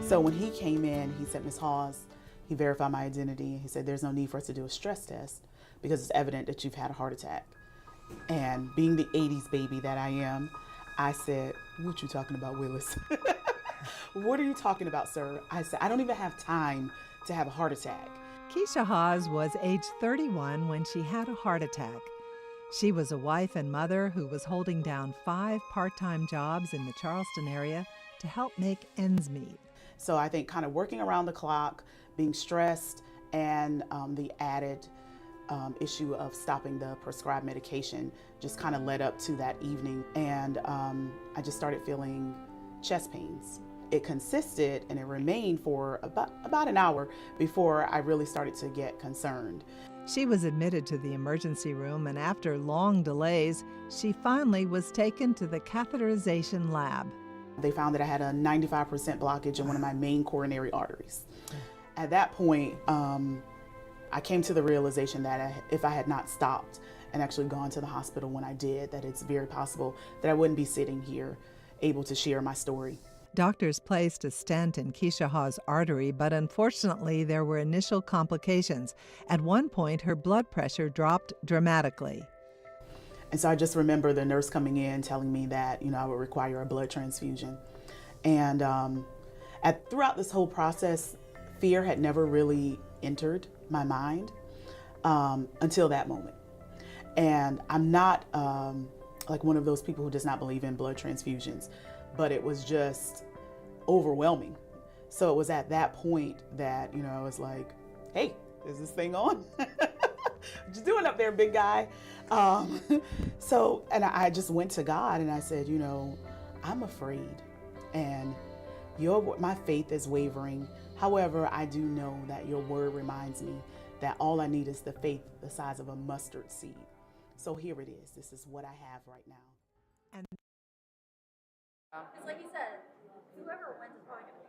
So when he came in, he said, Ms. Hawes, he verified my identity. He said, there's no need for us to do a stress test because it's evident that you've had a heart attack. And being the 80s baby that I am, I said, what you talking about, Willis? What are you talking about, sir? I said, I don't even have time to have a heart attack. Keisha Hawes was age 31 when she had a heart attack. She was a wife and mother who was holding down 5 part-time jobs in the Charleston area to help make ends meet. So I think kind of working around the clock, being stressed, and the added issue of stopping the prescribed medication just kind of led up to that evening. And I just started feeling chest pains. It consisted and it remained for about an hour before I really started to get concerned. She was admitted to the emergency room, and after long delays, she finally was taken to the catheterization lab. They found that I had a 95% blockage in one of my main coronary arteries. At that point, I came to the realization that if I had not stopped and actually gone to the hospital when I did, that it's very possible that I wouldn't be sitting here able to share my story. Doctors placed a stent in Keisha Hawes' artery, but unfortunately there were initial complications. At one point, her blood pressure dropped dramatically. And so I just remember the nurse coming in telling me that, I would require a blood transfusion. And throughout this whole process, fear had never really entered my mind until that moment. And I'm not like one of those people who does not believe in blood transfusions, but it was just overwhelming. So it was at that point that, I was like, hey, is this thing on? What you doing up there, big guy? And I just went to God and I said, I'm afraid and my faith is wavering. However, I do know that your word reminds me that all I need is the faith the size of a mustard seed. So here it is. This is what I have right now. And it's like you said, whoever wins is probably going to be.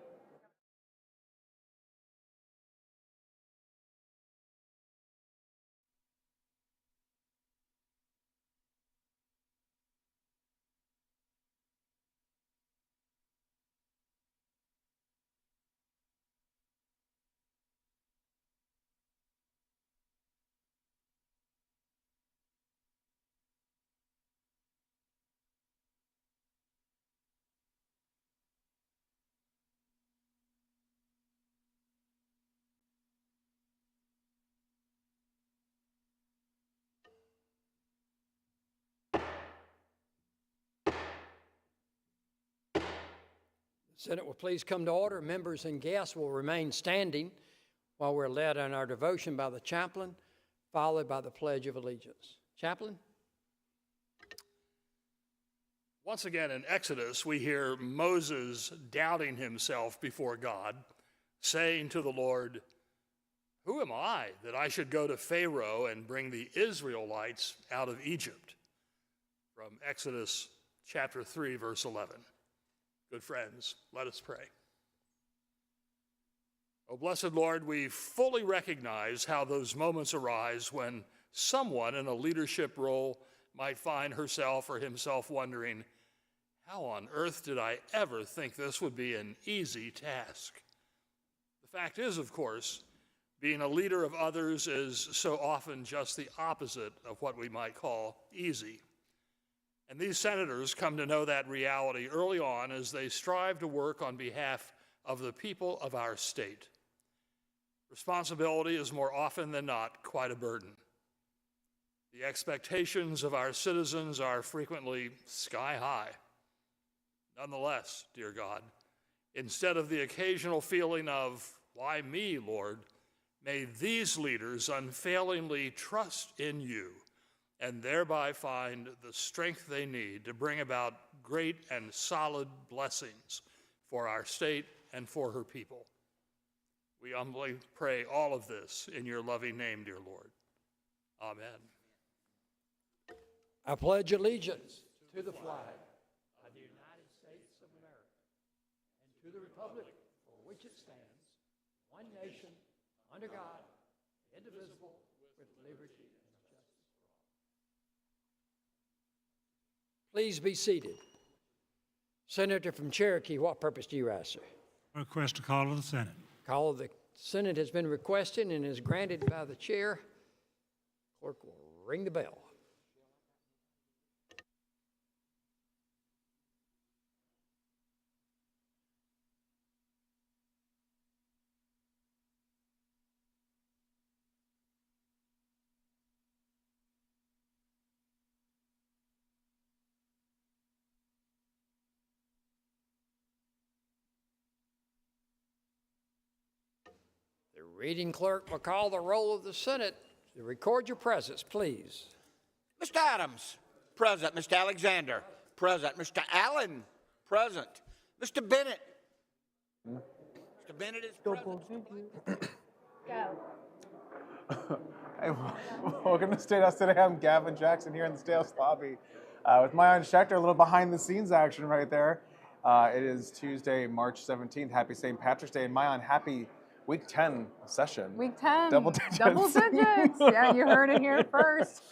The Senate will please come to order. Members and guests will remain standing while we're led in our devotion by the chaplain, followed by the Pledge of Allegiance. Chaplain? Once again in Exodus, we hear Moses doubting himself before God, saying to the Lord, "Who am I that I should go to Pharaoh and bring the Israelites out of Egypt?" From Exodus chapter 3, verse 11. Good friends, let us pray. Oh, blessed Lord, we fully recognize how those moments arise when someone in a leadership role might find herself or himself wondering, how on earth did I ever think this would be an easy task? The fact is, of course, being a leader of others is so often just the opposite of what we might call easy. And these senators come to know that reality early on as they strive to work on behalf of the people of our state. Responsibility is more often than not quite a burden. The expectations of our citizens are frequently sky high. Nonetheless, dear God, instead of the occasional feeling of, why me, Lord, may these leaders unfailingly trust in you and thereby find the strength they need to bring about great and solid blessings for our state and for her people. We humbly pray all of this in your loving name, dear Lord. Amen. I pledge allegiance to the flag of the United States of America and to the republic for which it stands, one nation, under God, indivisible, with liberty and justice for all. Please be seated. Senator from Cherokee, what purpose do you rise, sir? Request a call of the Senate. Call of the Senate has been requested and is granted by the chair. Clerk will ring the bell. The reading clerk will call the roll of the Senate. Record your presence, please. Mr. Adams, present. Mr. Alexander, present. Mr. Allen, present. Mr. Bennett. Mr. Bennett is present. Go. Hey, welcome to State House today. I'm Gavin Jackson here in the State House lobby with Maayan Schechter, a little behind the scenes action right there. It is Tuesday, March 17th. Happy St. Patrick's Day. And Maayan, happy Week 10 session. Week 10. Double digits. Double digits. Yeah, you heard it here first.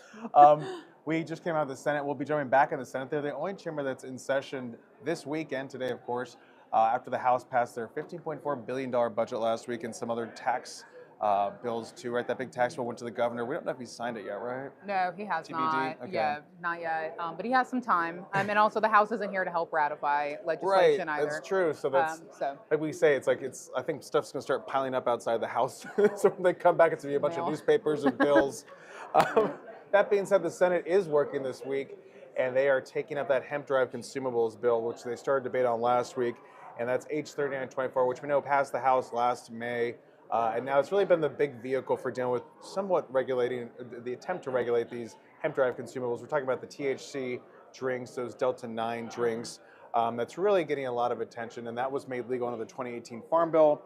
We just came out of the Senate. We'll be joining back in the Senate. They're the only chamber that's in session this weekend, today, of course, after the House passed their $15.4 billion budget last week and some other tax bills too, right? That big tax bill went to the governor. We don't know if he signed it yet, right? No, he has TBD? not. Okay. Yeah, not yet. But he has some time. And also the House isn't here to help ratify Right, legislation either. that's true. So that's So like we say. I think stuff's gonna start piling up outside the house. So when they come back, it's gonna be a bunch of Mail. newspapers and bills. That being said, the Senate is working this week, and they are taking up that hemp derived consumables bill, which they started debate on last week, and that's H 3924, which we know passed the House last May. And now it's really been the big vehicle for dealing with somewhat regulating, the attempt to regulate these hemp-derived consumables. We're talking about the THC drinks, those Delta-9 drinks. That's really getting a lot of attention, and that was made legal under the 2018 Farm Bill.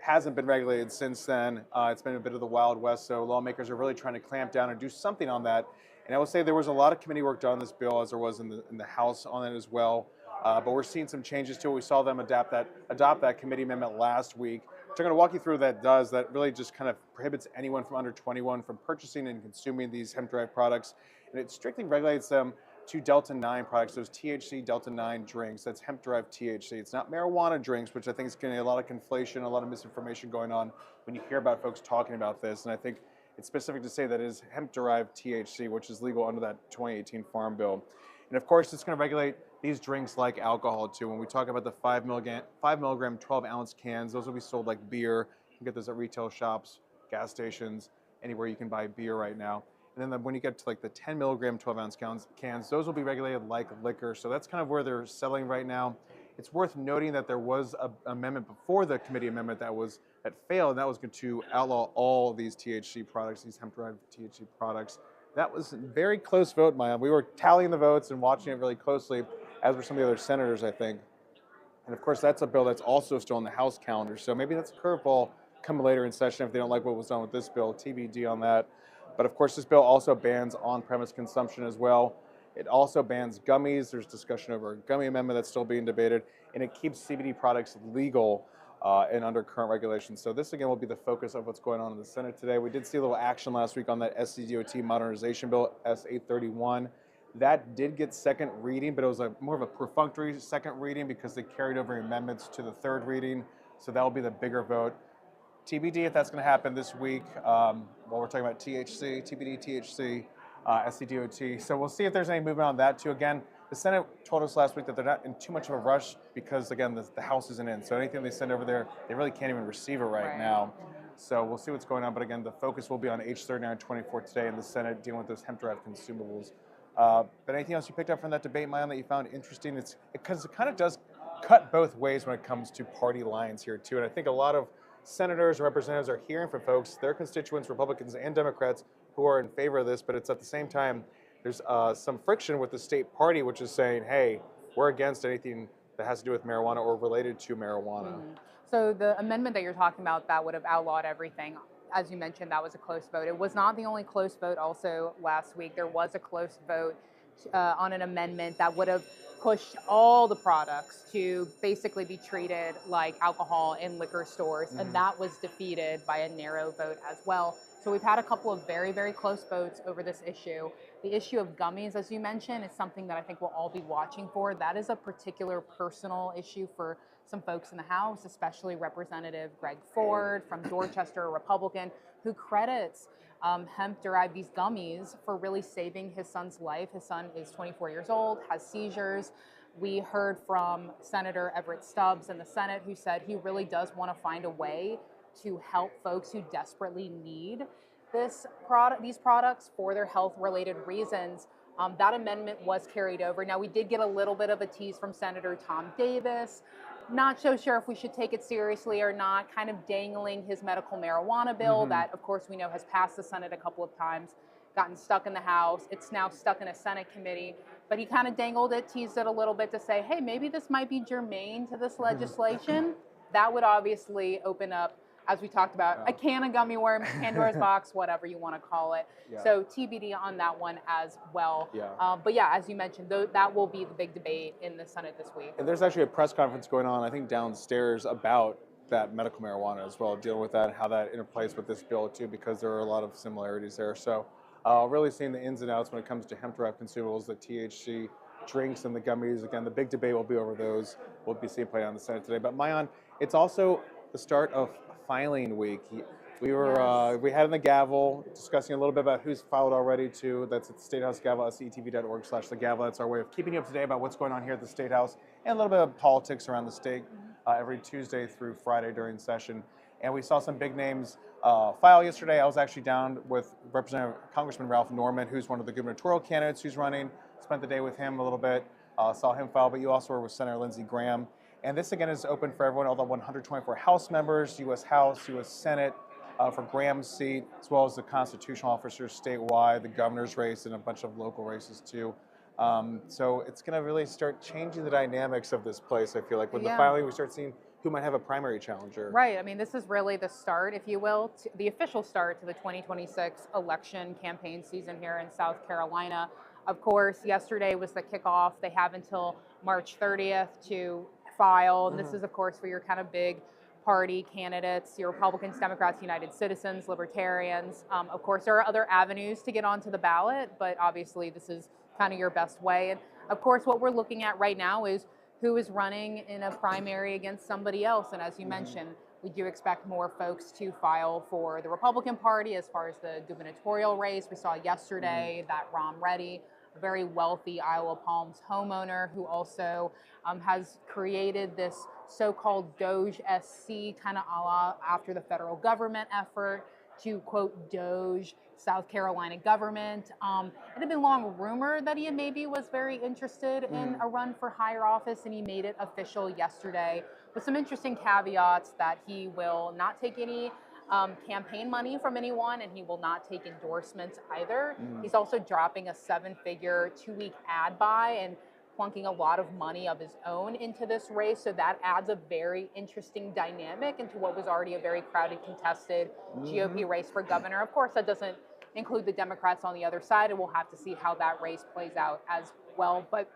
Hasn't been regulated since then. It's been a bit of the Wild West, so lawmakers are really trying to clamp down and do something on that. And I will say there was a lot of committee work done on this bill, as there was in the House on it as well. But we're seeing some changes to it. We saw them adopt that committee amendment last week. So I'm going to walk you through what that really just kind of prohibits anyone from under 21 from purchasing and consuming these hemp-derived products. And it strictly regulates them to Delta-9 products, those THC Delta-9 drinks. That's hemp-derived THC. It's not marijuana drinks, which I think is getting a lot of conflation, a lot of misinformation going on when you hear about folks talking about this. And I think it's specific to say that it is hemp-derived THC, which is legal under that 2018 Farm Bill. And of course, it's going to regulate these drinks like alcohol too. When we talk about the 5 milligram 12-ounce cans, those will be sold like beer. You can get those at retail shops, gas stations, anywhere you can buy beer right now. And then when you get to like the 10 milligram 12-ounce cans, those will be regulated like liquor. So that's kind of where they're selling right now. It's worth noting that there was an amendment before the committee amendment that failed, and that was going to outlaw all these THC products, these hemp-derived THC products. That was a very close vote, Maya. We were tallying the votes and watching it really closely, as were some of the other senators, I think. And of course, that's a bill that's also still on the House calendar. So maybe that's a curveball coming later in session if they don't like what was done with this bill. TBD on that. But of course, this bill also bans on-premise consumption as well. It also bans gummies. There's discussion over a gummy amendment that's still being debated. And it keeps CBD products legal and under current regulations. So this, again, will be the focus of what's going on in the Senate today. We did see a little action last week on that SCDOT modernization bill, S831. That did get second reading, but it was more of a perfunctory second reading because they carried over amendments to the third reading. So that will be the bigger vote. TBD if that's going to happen this week while we're talking about THC, TBD, THC, SCDOT. So we'll see if there's any movement on that too. Again, the Senate told us last week that they're not in too much of a rush because, again, the House isn't in. So anything they send over there, they really can't even receive it right now. So we'll see what's going on. But again, the focus will be on H3924 today in the Senate dealing with those hemp-derived consumables. But anything else you picked up from that debate, Maayan, that you found interesting? It's because it kind of does cut both ways when it comes to party lines here too. And I think a lot of senators and representatives are hearing from folks, their constituents, Republicans and Democrats, who are in favor of this. But it's at the same time, there's some friction with the state party, which is saying, hey, we're against anything that has to do with marijuana or related to marijuana. So the amendment that you're talking about that would have outlawed everything, as you mentioned, that was a close vote. It was not the only close vote. Also last week, there was a close vote on an amendment that would have pushed all the products to basically be treated like alcohol in liquor stores. And that was defeated by a narrow vote as well. So we've had a couple of very, very close votes over this issue. The issue of gummies, as you mentioned, is something that I think we'll all be watching for. That is a particular personal issue for some folks in the House, especially Representative Greg Ford from Dorchester, a Republican, who credits hemp-derived, these gummies, for really saving his son's life. His son is 24 years old, has seizures. We heard from Senator Everett Stubbs in the Senate, who said he really does want to find a way to help folks who desperately need these products for their health-related reasons. That amendment was carried over. Now, we did get a little bit of a tease from Senator Tom Davis. Not so sure if we should take it seriously or not, kind of dangling his medical marijuana bill that, of course, we know has passed the Senate a couple of times, gotten stuck in the House. It's now stuck in a Senate committee. But he kind of dangled it, teased it a little bit to say, hey, maybe this might be germane to this legislation. That would obviously open up, as we talked about, a can of gummy worms, Pandora's box, whatever you want to call it. Yeah. So TBD on that one as well. Yeah. But yeah, as you mentioned, that will be the big debate in the Senate this week. And there's actually a press conference going on, I think, downstairs about that medical marijuana as well, dealing with that and how that interplays with this bill too, because there are a lot of similarities there. So really seeing the ins and outs when it comes to hemp-derived consumables, the THC drinks and the gummies. Again, the big debate will be over those. We'll be seeing play on the Senate today. But Maayan, it's also the start of filing week. We had in the gavel discussing a little bit about who's filed already too. That's at the State House Gavel, sectv.org/the gavel. That's our way of keeping you up to date about what's going on here at the State House and a little bit of politics around the state every Tuesday through Friday during session. And we saw some big names file yesterday. I was actually down with Congressman Ralph Norman, who's one of the gubernatorial candidates who's running. Spent the day with him a little bit, saw him file, but you also were with Senator Lindsey Graham. And this again is open for everyone, all the 124 House members, U.S. House, U.S. Senate, for Graham's seat, as well as the constitutional officers statewide, the governor's race, and a bunch of local races too. So it's going to really start changing the dynamics of this place, I feel like. With the filing, we start seeing who might have a primary challenger. Right. I mean, this is really the start, if you will, the official start to the 2026 election campaign season here in South Carolina. Of course, yesterday was the kickoff. They have until March 30th to file. And this is, of course, for your kind of big party candidates, your Republicans, Democrats, United Citizens, Libertarians. Of course, there are other avenues to get onto the ballot, but obviously this is kind of your best way. And of course, what we're looking at right now is who is running in a primary against somebody else. And as you mentioned, we do expect more folks to file for the Republican Party as far as the gubernatorial race. We saw yesterday that Ron Reddy, a very wealthy Isle of Palms homeowner who also has created this so-called Doge SC, kind of a la after the federal government effort to, quote, Doge South Carolina government. It had been long rumored that he maybe was very interested in a run for higher office, and he made it official yesterday with some interesting caveats that he will not take any campaign money from anyone, and he will not take endorsements either. He's also dropping a 7-figure 2-week ad buy and plunking a lot of money of his own into this race. So that adds a very interesting dynamic into what was already a very crowded, contested GOP race for governor. Of course, that doesn't include the Democrats on the other side, and we'll have to see how that race plays out as well. But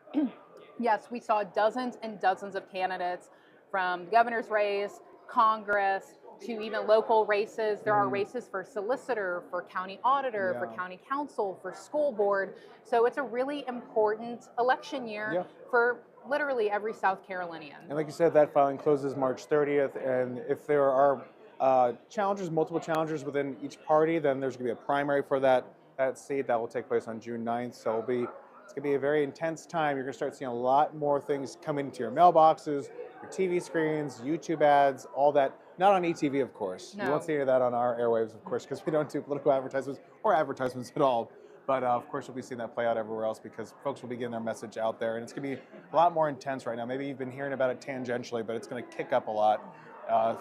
yes, we saw dozens and dozens of candidates from the governor's race, Congress, to even local races. There are races for solicitor, for county auditor, for county council, for school board. So it's a really important election year for literally every South Carolinian. And like you said, that filing closes March 30th. And if there are challengers, multiple challengers within each party, then there's going to be a primary for that seat that will take place on June 9th. So it's going to be a very intense time. You're going to start seeing a lot more things coming into your mailboxes, your TV screens, YouTube ads, all that. Not on ETV, of course. No. You won't see any of that on our airwaves, of course, because we don't do political advertisements or advertisements at all. But of course, we'll be seeing that play out everywhere else because folks will be getting their message out there. And it's going to be a lot more intense right now. Maybe you've been hearing about it tangentially, but it's going to kick up a lot,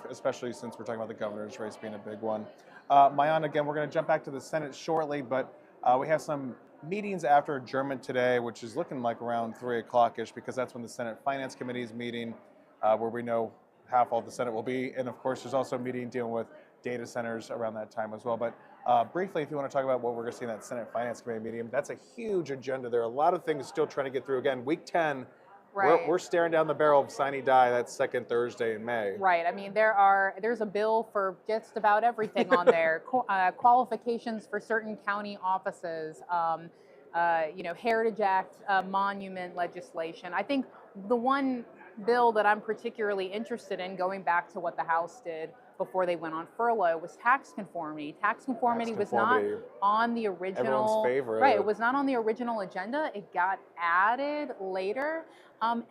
especially since we're talking about the governor's race being a big one. Maayan, again, we're going to jump back to the Senate shortly, but we have some meetings after adjournment today, which is looking like around 3 o'clock-ish, because that's when the Senate Finance Committee is meeting, where we know half all the Senate will be. And of course, there's also a meeting dealing with data centers around that time as well. But briefly, if you want to talk about what we're going to see in that Senate Finance Committee meeting, that's a huge agenda. There are a lot of things still trying to get through. Again, week 10, we're staring down the barrel of sine die that second Thursday in May. Right. I mean, there's a bill for just about everything on there. Qualifications for certain county offices, Heritage Act, monument legislation. I think the one bill that I'm particularly interested in, going back to what the House did before they went on furlough, was tax conformity. Tax conformity was not on the original. Everyone's favorite. Right, it was not on the original agenda. It got added later,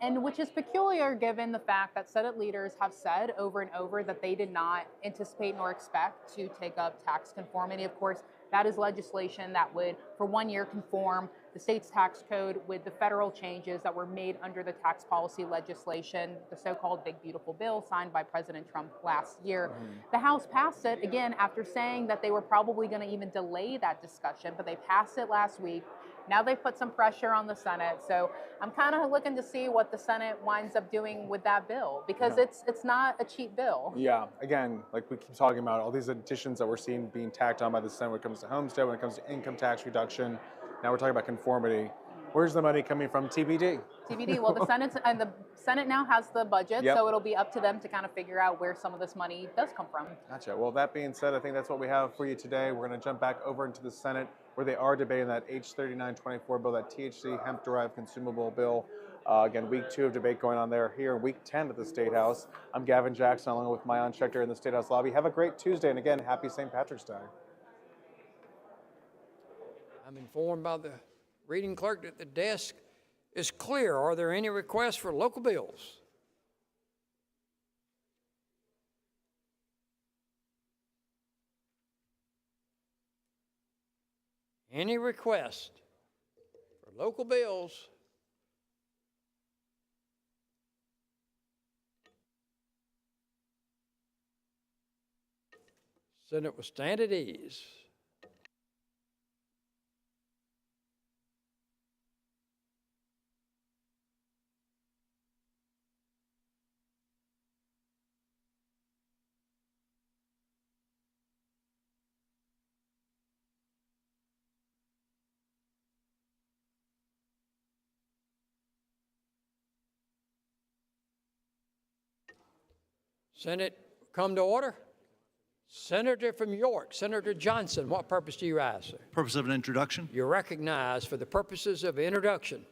and which is peculiar given the fact that Senate leaders have said over and over that they did not anticipate nor expect to take up tax conformity. Of course, that is legislation that would, for 1 year, conform the state's tax code with the federal changes that were made under the tax policy legislation, the so-called Big Beautiful Bill signed by President Trump last year. The House passed it, again, after saying that they were probably going to even delay that discussion, but they passed it last week. Now they put some pressure on the Senate, so I'm kind of looking to see what the Senate winds up doing with that bill, because it's not a cheap bill. Yeah, again, like we keep talking about, all these additions that we're seeing being tacked on by the Senate when it comes to homestead, when it comes to income tax reduction. Now we're talking about conformity. Where's the money coming from? TBD. TBD. Well, the Senate now has the budget, so it'll be up to them to kind of figure out where some of this money does come from. Gotcha. Well, that being said, I think that's what we have for you today. We're going to jump back over into the Senate, where they are debating that H3924 bill, that THC hemp-derived consumable bill. Again, week 2 of debate going on there. Here in week 10 at the State House. I'm Gavin Jackson, along with Maayan Schechter in the State House lobby. Have a great Tuesday, and again, happy St. Patrick's Day. I'm informed by the reading clerk that the desk is clear. Are there any requests for local bills? Any request for local bills? Senate will stand at ease. Senate, come to order. Senator from York, Senator Johnson, what purpose do you rise, sir? Purpose of an introduction. You're recognized for the purposes of introduction.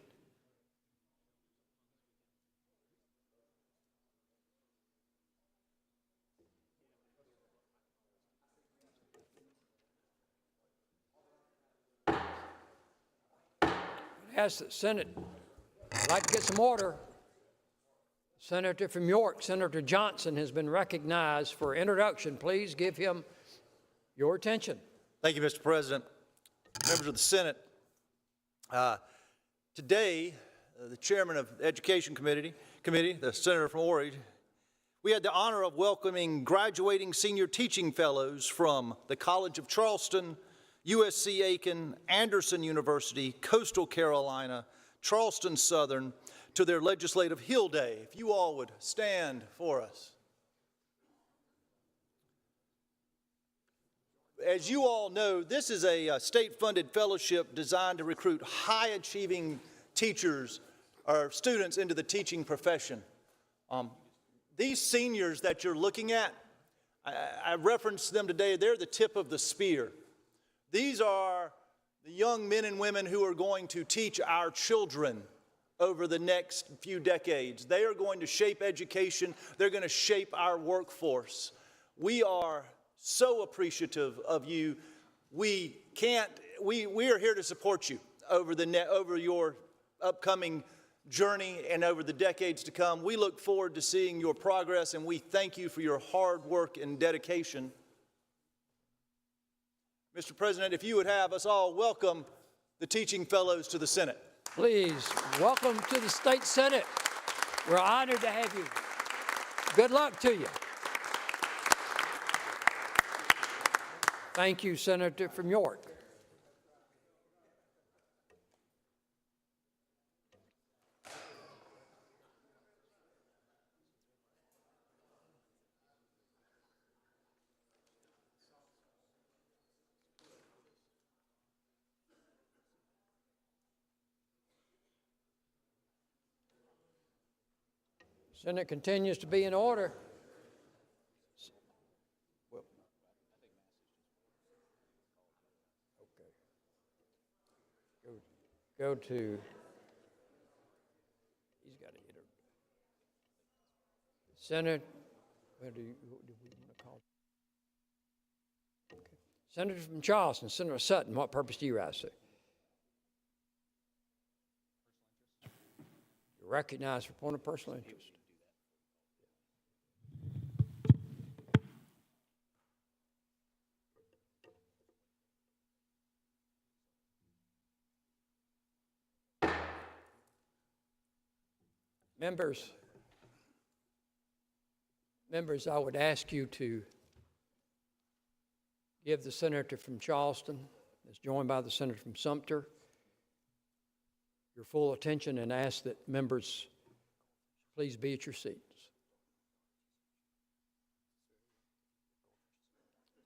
Ask the Senate, I'd like to get some order. Senator from York, Senator Johnson, has been recognized for introduction. Please give him your attention. Thank you, Mr. President. Members of the Senate, today, the chairman of the Education Committee, the Senator from Orange, we had the honor of welcoming graduating senior teaching fellows from the College of Charleston, USC Aiken, Anderson University, Coastal Carolina, Charleston Southern, to their Legislative Hill Day. If you all would stand for us. As you all know, this is a state-funded fellowship designed to recruit high-achieving teachers or students into the teaching profession. These seniors that you're looking at, I referenced them today, they're the tip of the spear. These are the young men and women who are going to teach our children over the next few decades. They are going to shape education. They're going to shape our workforce. We are so appreciative of you. We are here to support you over your upcoming journey and over the decades to come. We look forward to seeing your progress, and we thank you for your hard work and dedication. Mr. President, if you would have us all welcome the teaching fellows to the Senate. Please, welcome to the State Senate. We're honored to have you. Good luck to you. Thank you, Senator from York. Senate continues to be in order. Go to, he's got to get her. Senator, what do we want to call it? Okay. Senator from Charleston, Senator Sutton, what purpose do you rise to? You're recognized for point of personal interest. Members, I would ask you to give the senator from Charleston, that's joined by the senator from Sumter, your full attention and ask that members please be at your seats.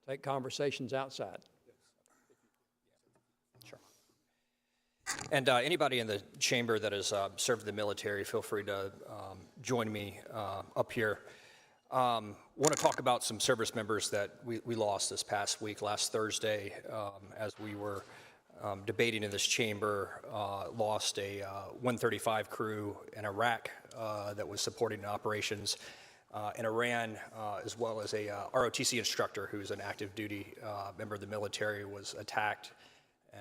Take conversations outside. And anybody in the chamber that has served in the military, feel free to join me up here. Want to talk about some service members that we lost this past week, last Thursday, as we were debating in this chamber, lost a 135 crew in Iraq that was supporting operations in Iran, as well as a ROTC instructor who's an active duty member of the military was attacked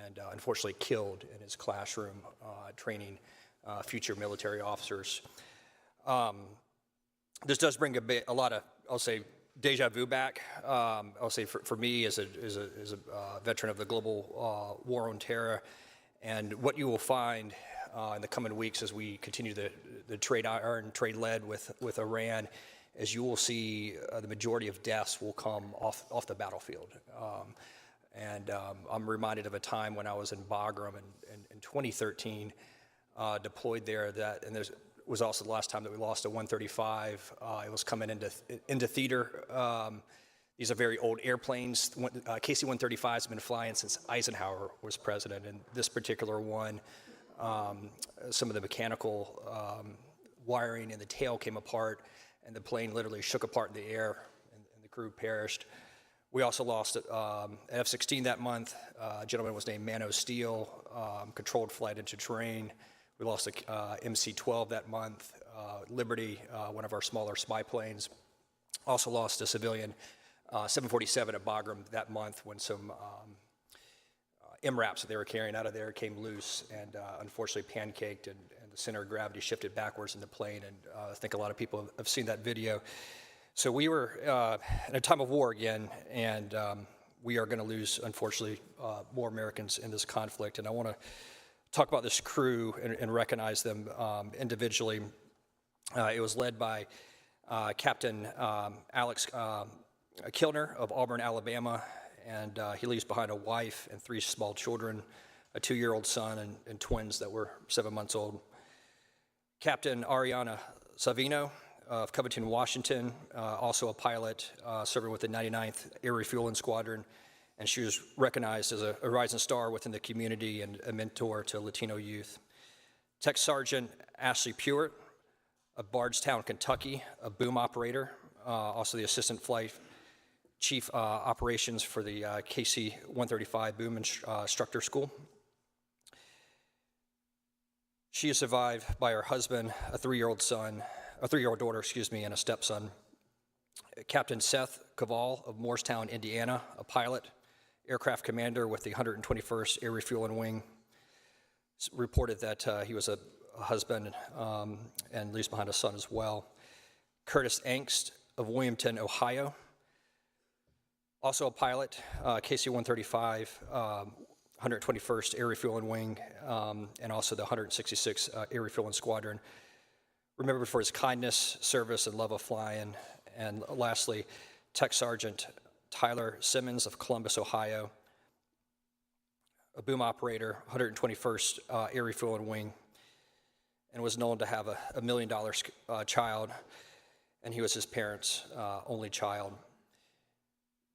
and unfortunately killed in his classroom training future military officers. This does bring a lot of, I'll say, deja vu back. I'll say for me as a veteran of the global war on terror, and what you will find in the coming weeks as we continue the trade iron, trade lead with Iran, is you will see the majority of deaths will come off the battlefield. I'm reminded of a time when I was in Bagram in 2013, deployed there, and there was also the last time that we lost a 135. It was coming into theater. These are very old airplanes. KC-135 has been flying since Eisenhower was president, and this particular one, some of the mechanical wiring in the tail came apart, and the plane literally shook apart in the air, and the crew perished. We also lost an F-16 that month. A gentleman was named Mano Steele, controlled flight into terrain. We lost a MC-12 that month. Liberty, one of our smaller spy planes, also lost a civilian 747 at Bagram that month when some MRAPs that they were carrying out of there came loose and unfortunately pancaked, and the center of gravity shifted backwards in the plane. And I think a lot of people have seen that video. So we were in a time of war again, and we are going to lose, unfortunately, more Americans in this conflict. And I want to talk about this crew and recognize them individually. It was led by Captain Alex Kilner of Auburn, Alabama, and he leaves behind a wife and 3 small children, a 2-year-old son and twins that were 7 months old. Captain Ariana Savino of Covington, Washington, also a pilot serving with the 99th Air Refueling Squadron, and she was recognized as a rising star within the community and a mentor to Latino youth. Tech Sergeant Ashley Pewart of Bardstown, Kentucky, a boom operator, also the Assistant Flight Chief Operations for the KC-135 Boom Instructor School. She is survived by her husband, a 3-year-old daughter, and a stepson. Captain Seth Cavall of Morristown, Indiana, a pilot, aircraft commander with the 121st Air Refueling Wing, reported that he was a husband and leaves behind a son as well. Curtis Angst of Williamton, Ohio, also a pilot, KC-135, 121st Air Refueling Wing, and also the 166th Air Refueling Squadron. Remembered for his kindness, service, and love of flying. And lastly, Tech Sergeant Tyler Simmons of Columbus, Ohio, a boom operator, 121st Air Refueling Wing, and was known to have a $1 million child, and he was his parents' only child.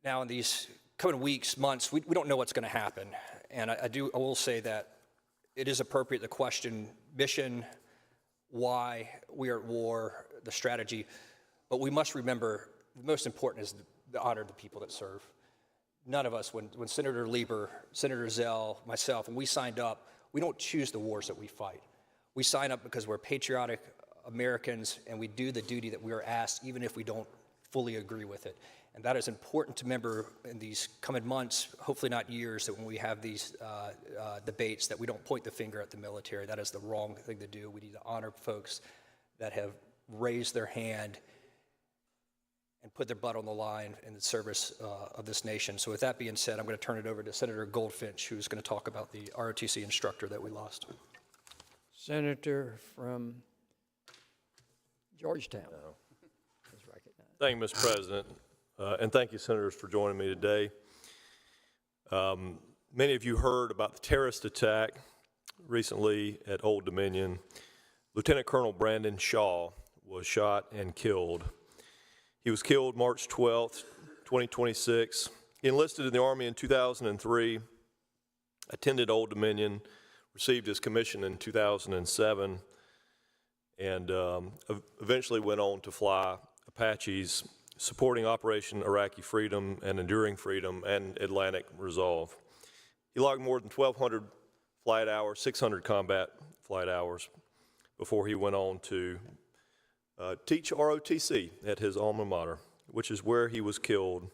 Now, in these coming weeks, months, we don't know what's going to happen, and I will say that it is appropriate to question mission, why we are at war, the strategy, but we must remember the most important is the honor of the people that serve. None of us, when Senator Lieber, Senator Zell, myself, when we signed up, we don't choose the wars that we fight. We sign up because we're patriotic Americans, and we do the duty that we are asked, even if we don't fully agree with it. And that is important to remember in these coming months, hopefully not years, that when we have these debates, that we don't point the finger at the military. That is the wrong thing to do. We need to honor folks that have raised their hand and put their butt on the line in the service of this nation. So with that being said, I'm going to turn it over to Senator Goldfinch, who's going to talk about the ROTC instructor that we lost. Senator from Georgetown is recognized. Thank you, Mr. President, and thank you, Senators, for joining me today. Many of you heard about the terrorist attack recently at Old Dominion. Lieutenant Colonel Brandon Shaw was shot and killed. He was killed March 12th, 2026. He enlisted in the Army in 2003, attended Old Dominion, received his commission in 2007, and eventually went on to fly Apaches, supporting Operation Iraqi Freedom and Enduring Freedom and Atlantic Resolve. He logged more than 1,200 flight hours, 600 combat flight hours, before he went on to teach ROTC at his alma mater, which is where he was killed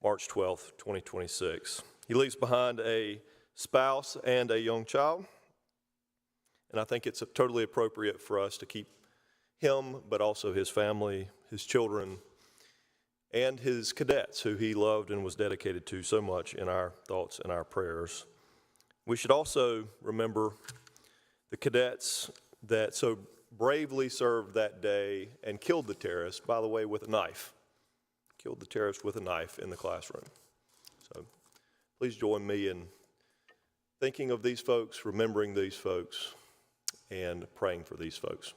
March 12th, 2026. He leaves behind a spouse and a young child, and I think it's totally appropriate for us to keep him, but also his family, his children, and his cadets, who he loved and was dedicated to so much, in our thoughts and our prayers. We should also remember the cadets that so bravely served that day and killed the terrorist, by the way, with a knife. Killed the terrorist with a knife in the classroom. So please join me in thinking of these folks, remembering these folks, and praying for these folks.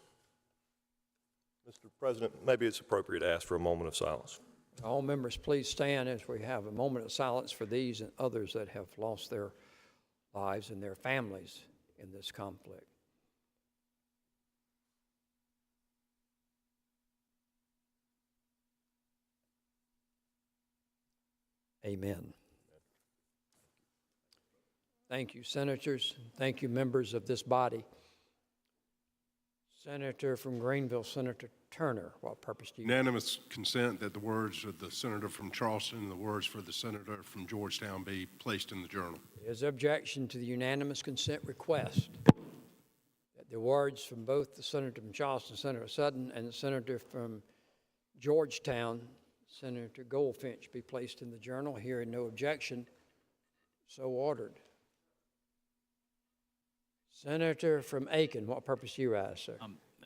Mr. President, maybe it's appropriate to ask for a moment of silence. All members, please stand as we have a moment of silence for these and others that have lost their lives and their families in this conflict. Amen. Thank you, senators. Thank you, members of this body. Senator from Greenville, Senator Turner, what purpose do you? Unanimous consent that the words of the senator from Charleston and the words for the senator from Georgetown be placed in the journal. Is there objection to the unanimous consent request that the words from both the senator from Charleston, Senator Sutton, and the senator from Georgetown, Senator Goldfinch, be placed in the journal? Hearing no objection, so ordered. Senator from Aiken, what purpose do you rise, sir?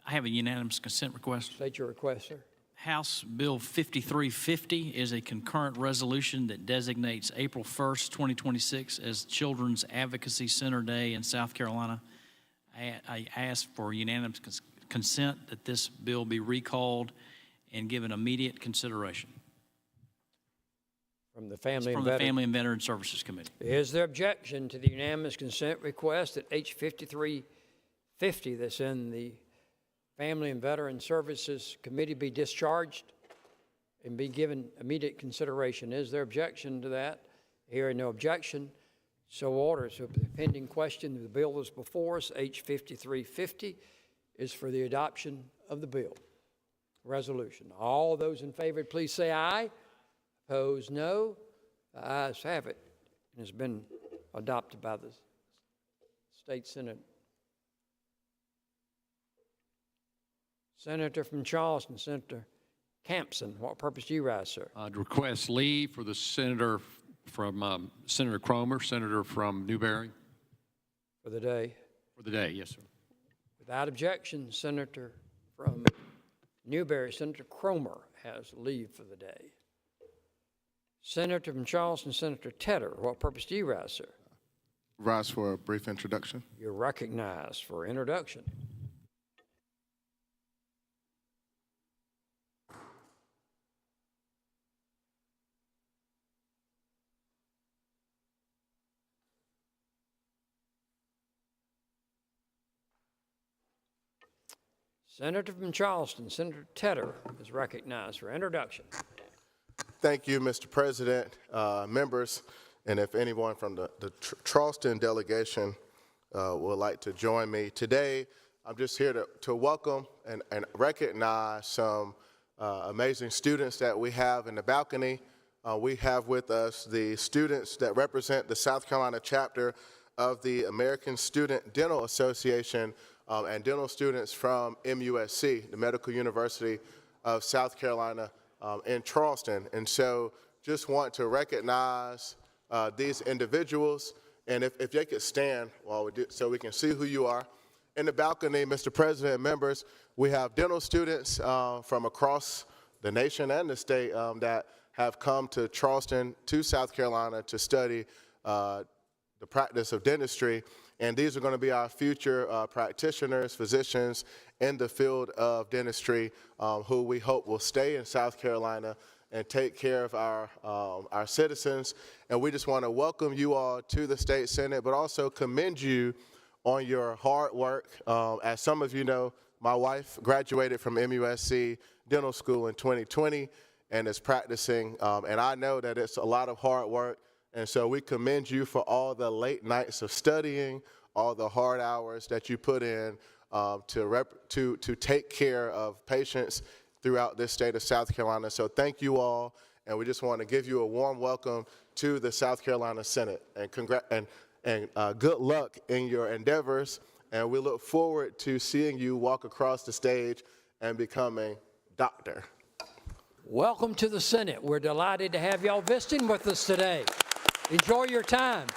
I have a unanimous consent request. State your request, sir. House Bill 5350 is a concurrent resolution that designates April 1st, 2026 as Children's Advocacy Center Day in South Carolina. I ask for unanimous consent that this bill be recalled and given immediate consideration. From the Family and Veteran Services Committee. Is there objection to the unanimous consent request that H 5350 that's in the Family and Veteran Services Committee be discharged and be given immediate consideration? Is there objection to that? Hearing no objection, so ordered. So the pending question, the bill is before us, H 5350, is for the adoption of the bill. Resolution. All those in favor, please say aye. Opposed, no. The ayes have it, and it's been adopted by the State Senate. Senator from Charleston, Senator Campson, what purpose do you rise, sir? I'd request leave for the senator from Senator Cromer, senator from Newberry. For the day? For the day, yes, sir. Without objection, Senator from Newberry, Senator Cromer has leave for the day. Senator from Charleston, Senator Tedder, what purpose do you rise, sir? Rise for a brief introduction. You're recognized for introduction. Senator from Charleston, Senator Tedder is recognized for introduction. Thank you, Mr. President, members, and if anyone from the Charleston delegation would like to join me. Today, I'm just here to welcome and recognize some amazing students that we have in the balcony. We have with us the students that represent the South Carolina chapter of the American Student Dental Association and dental students from MUSC, the Medical University of South Carolina in Charleston. And so just want to recognize these individuals. And if they could stand while we do, so we can see who you are. In the balcony, Mr. President and members, we have dental students from across the nation and the state that have come to Charleston, to South Carolina to study the practice of dentistry. And these are going to be our future practitioners, physicians in the field of dentistry who we hope will stay in South Carolina and take care of our citizens. And we just want to welcome you all to the State Senate, but also commend you on your hard work. As some of you know, my wife graduated from MUSC Dental School in 2020 and is practicing, and I know that it's a lot of hard work, and so we commend you for all the late nights of studying, all the hard hours that you put in to take care of patients throughout this state of South Carolina. So thank you all, and we just want to give you a warm welcome to the South Carolina Senate, and good luck in your endeavors, and we look forward to seeing you walk across the stage and becoming doctor. Welcome to the Senate. We're delighted to have y'all visiting with us today. Enjoy your time.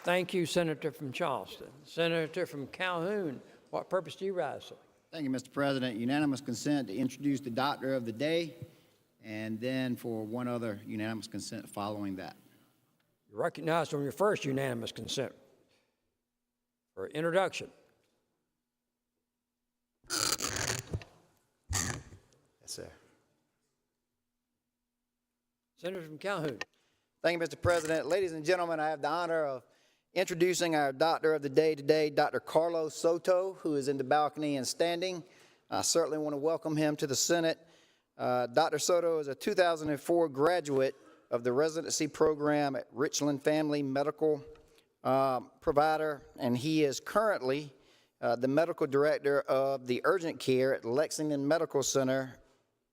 Thank you, Senator from Charleston. Senator from Calhoun, what purpose do you rise, sir? Thank you, Mr. President. Unanimous consent to introduce the Doctor of the Day, and then for one other unanimous consent following that. You're recognized on your first unanimous consent for introduction. Yes, sir. Senator from Calhoun. Thank you, Mr. President. Ladies and gentlemen, I have the honor of introducing our Doctor of the Day today, Dr. Carlos Soto, who is in the balcony and standing. I certainly want to welcome him to the Senate. Dr. Soto is a 2004 graduate of the residency program at Richland Family Medical Provider, and he is currently the medical director of the urgent care at Lexington Medical Center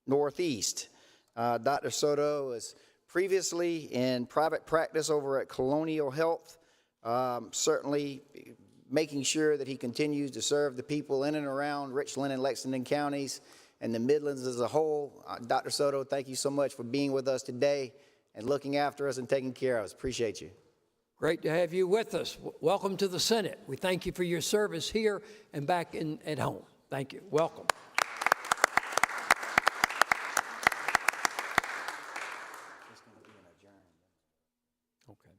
Northeast. Dr. Soto was previously in private practice over at Colonial Health, certainly making sure that he continues to serve the people in and around Richland and Lexington counties and the Midlands as a whole. Dr. Soto, thank you so much for being with us today and looking after us and taking care of us. Appreciate you. Great to have you with us. Welcome to the Senate. We thank you for your service here and back at home. Thank you. Welcome. Okay.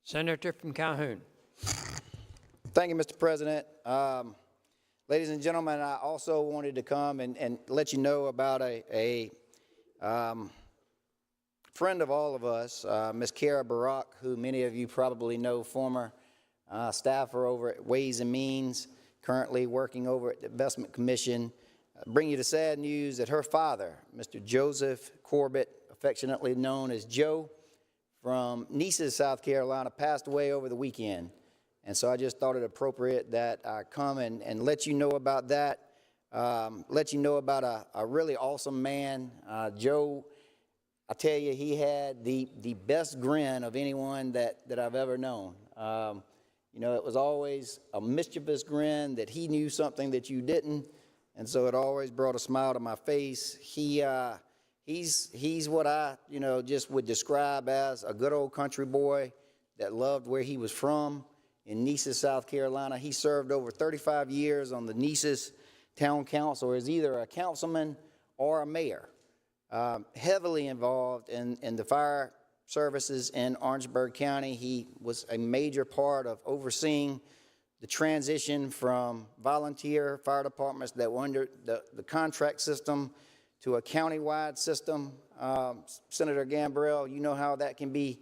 Senator from Calhoun. Thank you, Mr. President. Ladies and gentlemen, I also wanted to come and let you know about a friend of all of us, Ms. Kara Barak, who many of you probably know, former staffer over at Ways and Means, currently working over at the Investment Commission. Bring you the sad news that her father, Mr. Joseph Corbett, affectionately known as Joe, from Nices, South Carolina, passed away over the weekend. And so I just thought it appropriate that I come and let you know about that, let you know about a really awesome man. Joe, I tell you, he had the best grin of anyone that I've ever known. You know, it was always a mischievous grin that he knew something that you didn't, and so it always brought a smile to my face. He's what I, just would describe as a good old country boy that loved where he was from in Nices, South Carolina. He served over 35 years on the Nices Town Council as either a councilman or a mayor. Heavily involved in the fire services in Orangeburg County. He was a major part of overseeing the transition from volunteer fire departments that were under the contract system to a county-wide system. Senator Gambrell, you know how that can be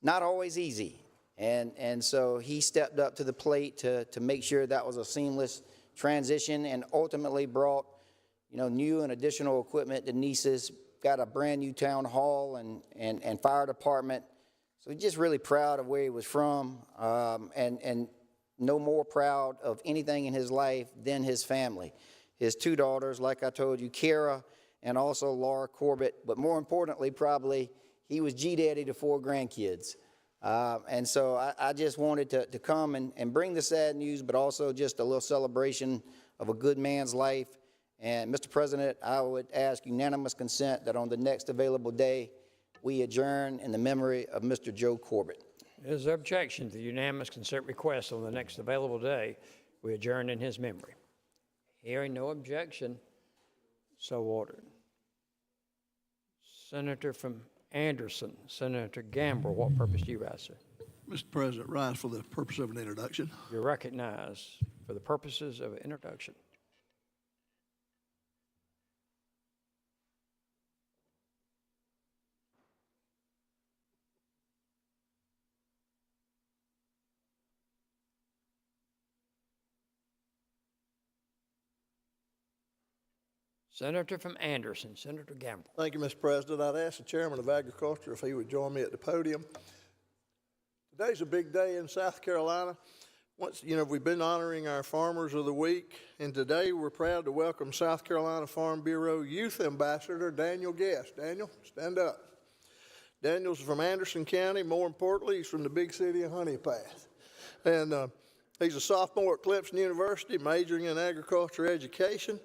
not always easy. And so he stepped up to the plate to make sure that was a seamless transition and ultimately brought new and additional equipment to Nices, got a brand new town hall and fire department. So just really proud of where he was from, and no more proud of anything in his life than his family. His 2 daughters, like I told you, Kara and also Laura Corbett, but more importantly, probably, he was G-daddy to 4 grandkids. And so I just wanted to come and bring the sad news, but also just a little celebration of a good man's life. And Mr. President, I would ask unanimous consent that on the next available day, we adjourn in the memory of Mr. Joe Corbett. Is there objection to the unanimous consent request on the next available day? We adjourn in his memory. Hearing no objection, so ordered. Senator from Anderson, Senator Gamble, what purpose do you rise, sir? Mr. President, rise for the purpose of an introduction. You're recognized for the purposes of introduction. Senator from Anderson, Senator Gamble. Thank you, Mr. President. I'd ask the Chairman of Agriculture if he would join me at the podium. Today's a big day in South Carolina. We've been honoring our Farmers of the Week, and today we're proud to welcome South Carolina Farm Bureau Youth Ambassador Daniel Guest. Daniel, stand up. Daniel's from Anderson County. More importantly, he's from the big city of Honey Path. And he's a sophomore at Clemson University, majoring in agriculture education.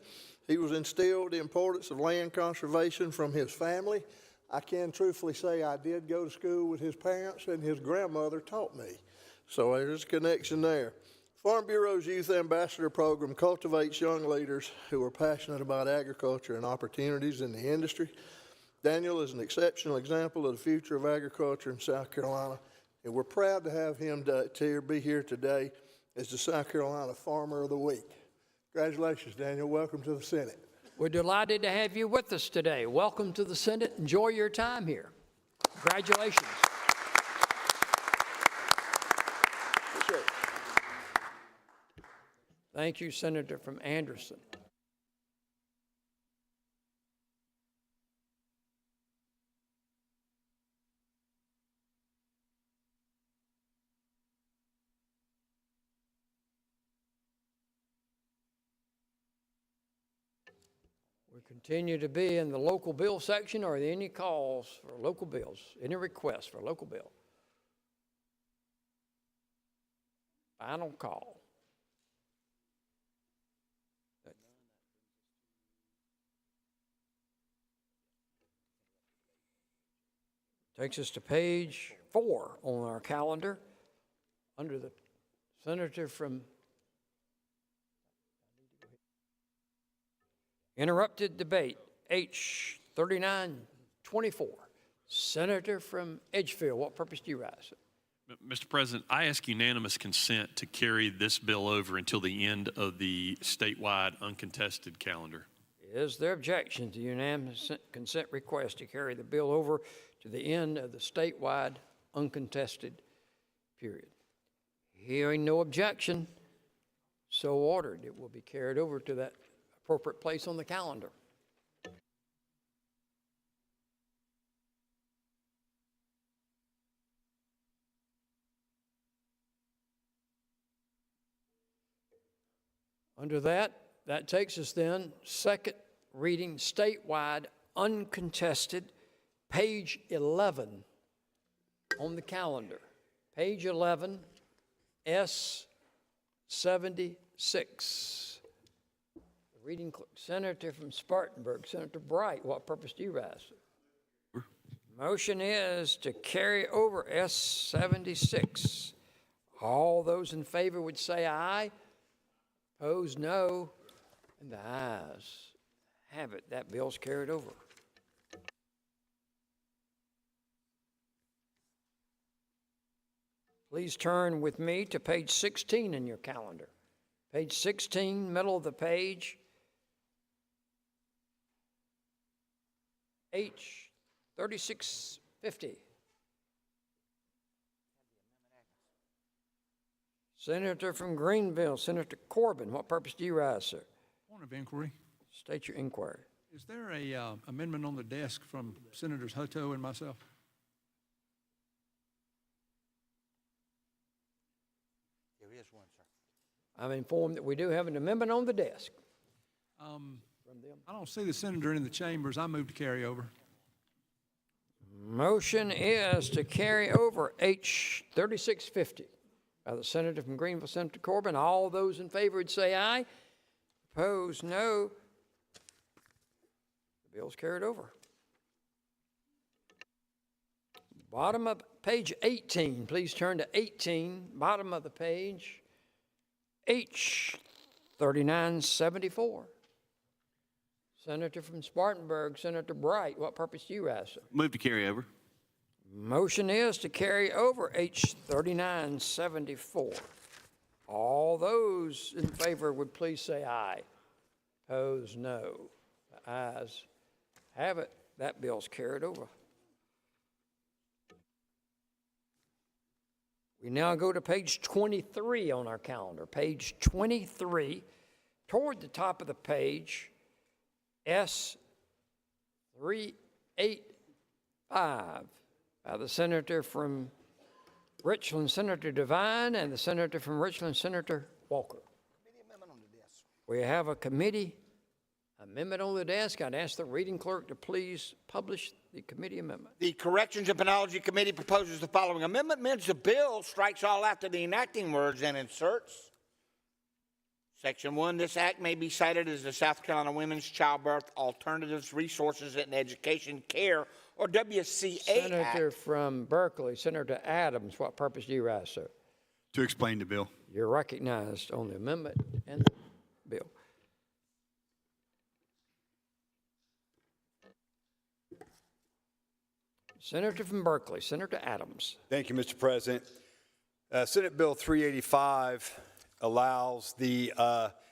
He was instilled the importance of land conservation from his family. I can truthfully say I did go to school with his parents, and his grandmother taught me. So there's a connection there. Farm Bureau's Youth Ambassador Program cultivates young leaders who are passionate about agriculture and opportunities in the industry. Daniel is an exceptional example of the future of agriculture in South Carolina, and we're proud to have him be here today as the South Carolina Farmer of the Week. Congratulations, Daniel. Welcome to the Senate. We're delighted to have you with us today. Welcome to the Senate. Enjoy your time here. Congratulations. Appreciate it. Thank you, Senator from Anderson. We continue to be in the local bill section. Are there any calls for local bills? Any requests for local bill? Final call. Takes us to page 4 on our calendar under the senator from interrupted debate, H 3924. Senator from Edgefield, what purpose do you rise? Mr. President, I ask unanimous consent to carry this bill over until the end of the statewide uncontested calendar. Is there objection to unanimous consent request to carry the bill over to the end of the statewide uncontested period? Hearing no objection, so ordered. It will be carried over to that appropriate place on the calendar. Under that takes us then, second reading statewide uncontested, page 11 on the calendar. Page 11, S76. Reading clerk, Senator from Spartanburg, Senator Bright, what purpose do you rise? Motion is to carry over S76. All those in favor would say aye. Opposed, no. And the ayes have it. That bill's carried over. Please turn with me to page 16 in your calendar. Page 16, middle of the page. H 3650. Senator from Greenville, Senator Corbin, what purpose do you rise, sir? Point of inquiry. State your inquiry. Is there a amendment on the desk from Senators Hutto and myself? is one, sir. I'm informed that we do have an amendment on the desk. I don't see the senator in the chambers. I move to carry over. Motion is to carry over H 3650 by the senator from Greenville, Senator Corbin. All those in favor would say aye. Opposed, no. The bill's carried over. Bottom of page 18. Please turn to 18. Bottom of the page. H 3974. Senator from Spartanburg, Senator Bright. What purpose do you ask, sir? Move to carry over. Motion is to carry over H 3974. All those in favor would please say aye. Opposed, no. The ayes have it. That bill's carried over. We now go to page 23 on our calendar. Page 23, toward the top of the page, S 385 by the senator from Richland, Senator Devine, and the senator from Richland, Senator Walker. We have a committee amendment on the desk. I'd ask the reading clerk to please publish the committee amendment. The Corrections and Penology Committee proposes the following amendment. Amends the bill, strikes all after the enacting words, and inserts Section 1, this act may be cited as the South Carolina Women's Childbirth Alternatives, Resources, and Education Care, or WCA Senator Act. from Berkeley, Senator Adams, what purpose do you rise, sir? To explain the bill. You're recognized on the amendment and the bill. Senator from Berkeley, Senator Adams. Thank you, Mr. President. Senate Bill 385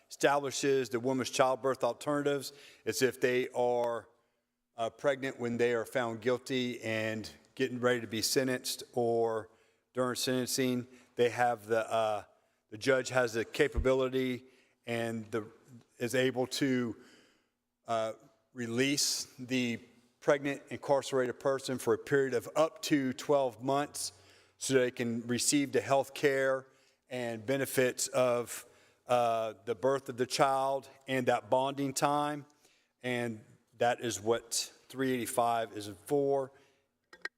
establishes the women's childbirth alternatives as if they are pregnant when they are found guilty and getting ready to be sentenced, or during sentencing, they have the judge has the capability and is able to release the pregnant incarcerated person for a period of up to 12 months so they can receive the health care and benefits of the birth of the child and that bonding time. And that is what 385 is for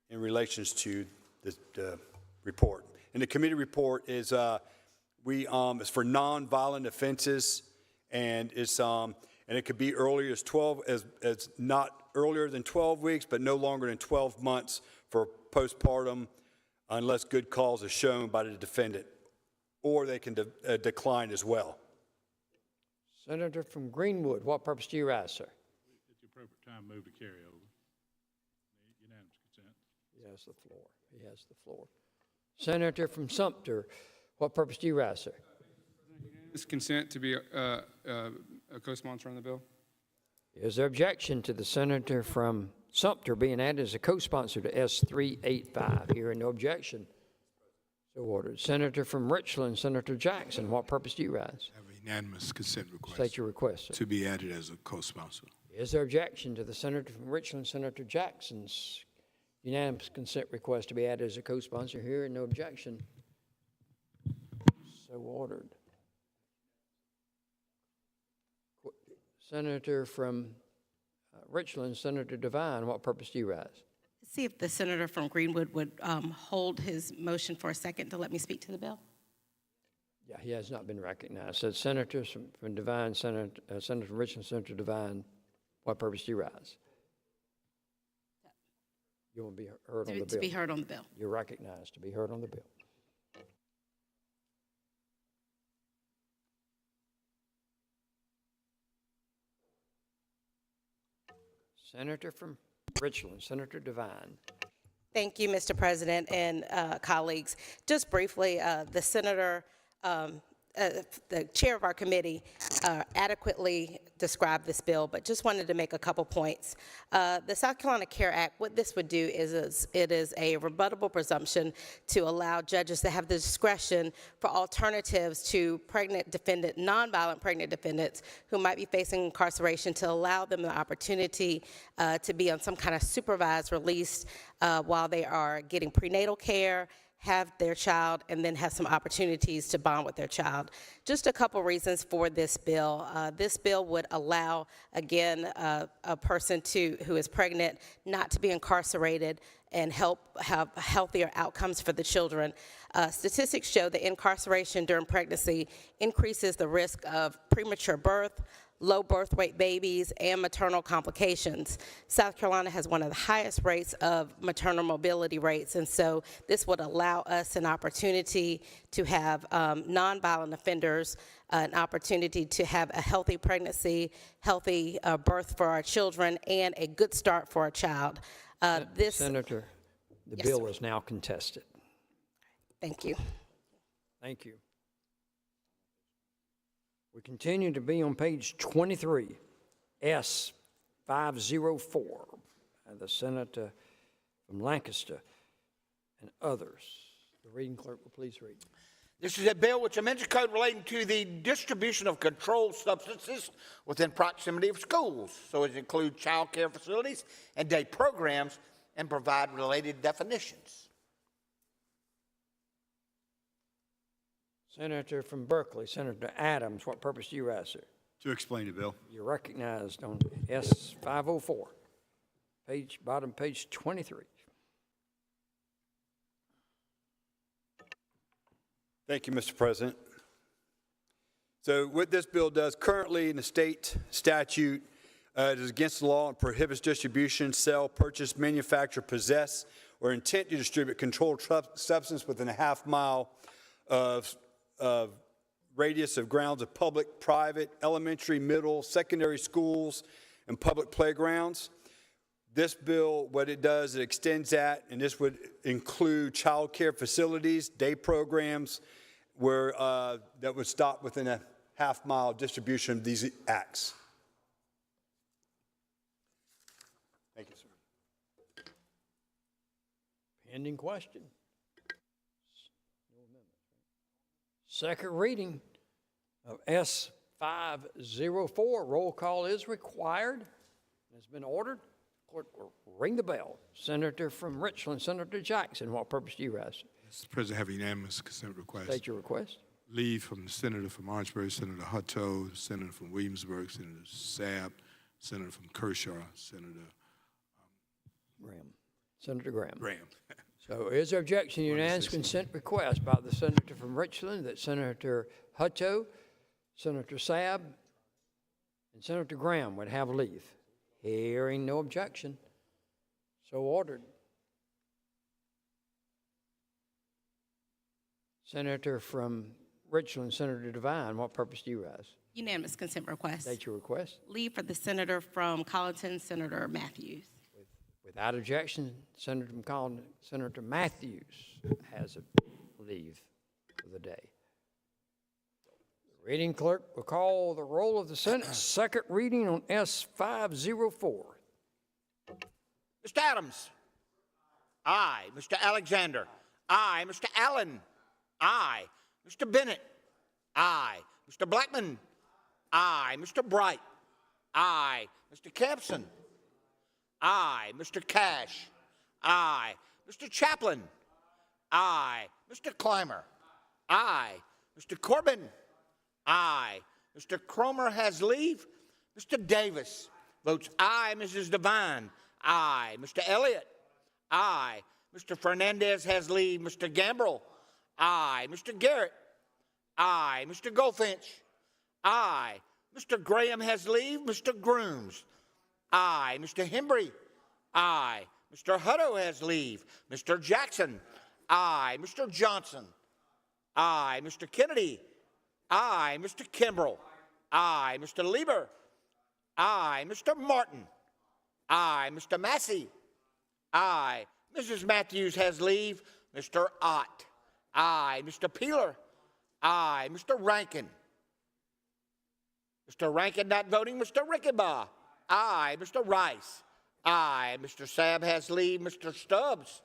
in relation to the report. And the committee report is it's for nonviolent offenses, and it's and it could be earlier as 12 as not earlier than 12 weeks, but no longer than 12 months for postpartum, unless good cause is shown by the defendant, or they can decline as well. Senator from Greenwood, what purpose do you rise, sir? At the appropriate time, move to carry over. Unanimous consent. He has the floor. He has the floor. Senator from Sumter, what purpose do you rise, sir? Unanimous consent to be a co-sponsor on the bill. Is there objection to the senator from Sumter being added as a co-sponsor to S385? Hearing no objection, so ordered. Senator from Richland, Senator Jackson, what purpose do you rise? Have a unanimous consent request. State your request, sir. To be added as a co-sponsor. Is there objection to the senator from Richland, Senator Jackson's unanimous consent request to be added as a co-sponsor? Hearing no objection, so ordered. Senator from Richland, Senator Devine, what purpose do you rise? See if the senator from Greenwood would hold his motion for a second to let me speak to the bill. Yeah, he has not been recognized. So senators from Devine, Senator from Richland, Senator Devine, what purpose do you rise? You want to be heard on the bill? To be heard on the bill. You're recognized to be heard on the bill. Senator from Richland, Senator Devine. Thank you, Mr. President and colleagues. Just briefly, the senator, the chair of our committee adequately described this bill, but just wanted to make a couple points. The South Carolina CARE Act, what this would do is it is a rebuttable presumption to allow judges to have the discretion for alternatives to pregnant defendant, nonviolent pregnant defendants who might be facing incarceration, to allow them the opportunity to be on some kind of supervised release while they are getting prenatal care, have their child, and then have some opportunities to bond with their child. Just a couple reasons for this bill. This bill would allow, again, a person who is pregnant not to be incarcerated and help have healthier outcomes for the children. Statistics show that incarceration during pregnancy increases the risk of premature birth, low birth weight babies, and maternal complications. South Carolina has one of the highest rates of maternal morbidity rates, and so this would allow us an opportunity to have nonviolent offenders an opportunity to have a healthy pregnancy, healthy birth for our children, and a good start for our child. Senator, the Yes, bill sir. is now contested. Thank you. Thank you. We continue to be on page 23, S 504, and the senator from Lancaster and others. The reading clerk will please read. This is a bill which amends the code relating to the distribution of controlled substances within proximity of schools, so it includes child care facilities and day programs and provide related definitions. Senator from Berkeley, Senator Adams, what purpose do you rise, sir? To explain the bill. You're recognized on S 504, bottom page 23. Thank you, Mr. President. So what this bill does currently in the state statute, it is against the law and prohibits distribution, sale, purchase, manufacture, possess, or intent to distribute controlled substance within a half-mile of radius of grounds of public, private, elementary, middle, secondary schools, and public playgrounds. This bill, what it does, it extends that, and this would include child care facilities, day programs, where that would stop within a half-mile distribution of these acts. Thank you, sir. Pending question. Second reading of S 504. Roll call is required. It's been ordered. Clerk will ring the bell. Senator from Richland, Senator Jackson, what purpose do you rise? Mr. President, have a unanimous consent request. State your request. Leave from the Senator from Orangeburg, Senator Hutto, Senator from Williamsburg, Senator Sabb, Senator from Kershaw, Senator Graham. Senator Graham. Graham. So is there objection? Unanimous consent request by the senator from Richland that Senator Hutto, Senator Sabb, and Senator Graham would have leave. Hearing no objection, so ordered. Senator from Richland, Senator Devine, what purpose do you rise? Unanimous consent request. State your request. Leave for the senator from Colleton, Senator Matthews. Without objection, Senator from Colleton, Senator Matthews has a leave for the day. The reading clerk will call the roll of the Senate. Second reading on S 504. Mr. Adams. Aye. Mr. Alexander. Aye. Mr. Allen. Aye. Mr. Bennett. Aye. Mr. Blackman. Aye. Mr. Bright. Aye. Mr. Campson. Aye. Mr. Cash. Aye. Mr. Chaplin. Aye. Mr. Clymer. Aye. Mr. Corbin. Aye. Mr. Cromer has leave. Mr. Davis votes aye. Mrs. Devine. Aye. Mr. Elliott. Aye. Mr. Fernandez has leave. Mr. Gambrill. Aye. Mr. Garrett. Aye. Mr. Goldfinch. Aye. Mr. Graham has leave. Mr. Grooms. Aye. Mr. Hembry. Aye. Mr. Hutto has leave. Mr. Jackson. Aye. Mr. Johnson. Aye. Mr. Kennedy. Aye. Mr. Kimbrell. Aye. Mr. Lieber. Aye. Mr. Martin. Aye. Mr. Massey. Aye. Mrs. Matthews has leave. Mr. Ott. Aye. Mr. Peeler. Aye. Mr. Rankin. Mr. Rankin not voting. Mr. Rickenbaugh. Aye. Mr. Rice. Aye. Mr. Sabb has leave. Mr. Stubbs.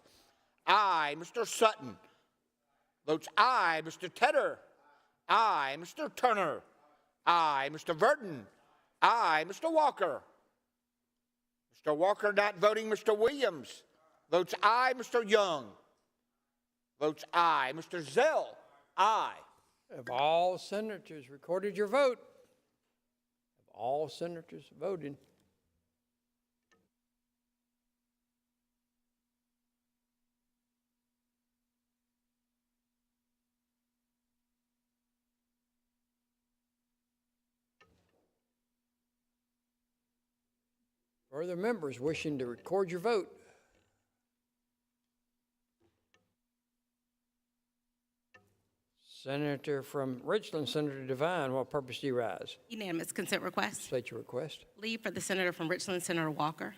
Aye. Mr. Sutton votes aye. Mr. Tedder. Aye. Mr. Turner. Aye. Mr. Verdon. Aye. Mr. Walker. Mr. Walker not voting. Mr. Williams votes aye. Mr. Young votes aye. Mr. Zell, aye. Have all senators recorded your vote? Have all senators voted? Further members wishing to record your vote? Senator from Richland, Senator Devine, what purpose do you rise? Unanimous consent request. State your request. Leave for the senator from Richland, Senator Walker.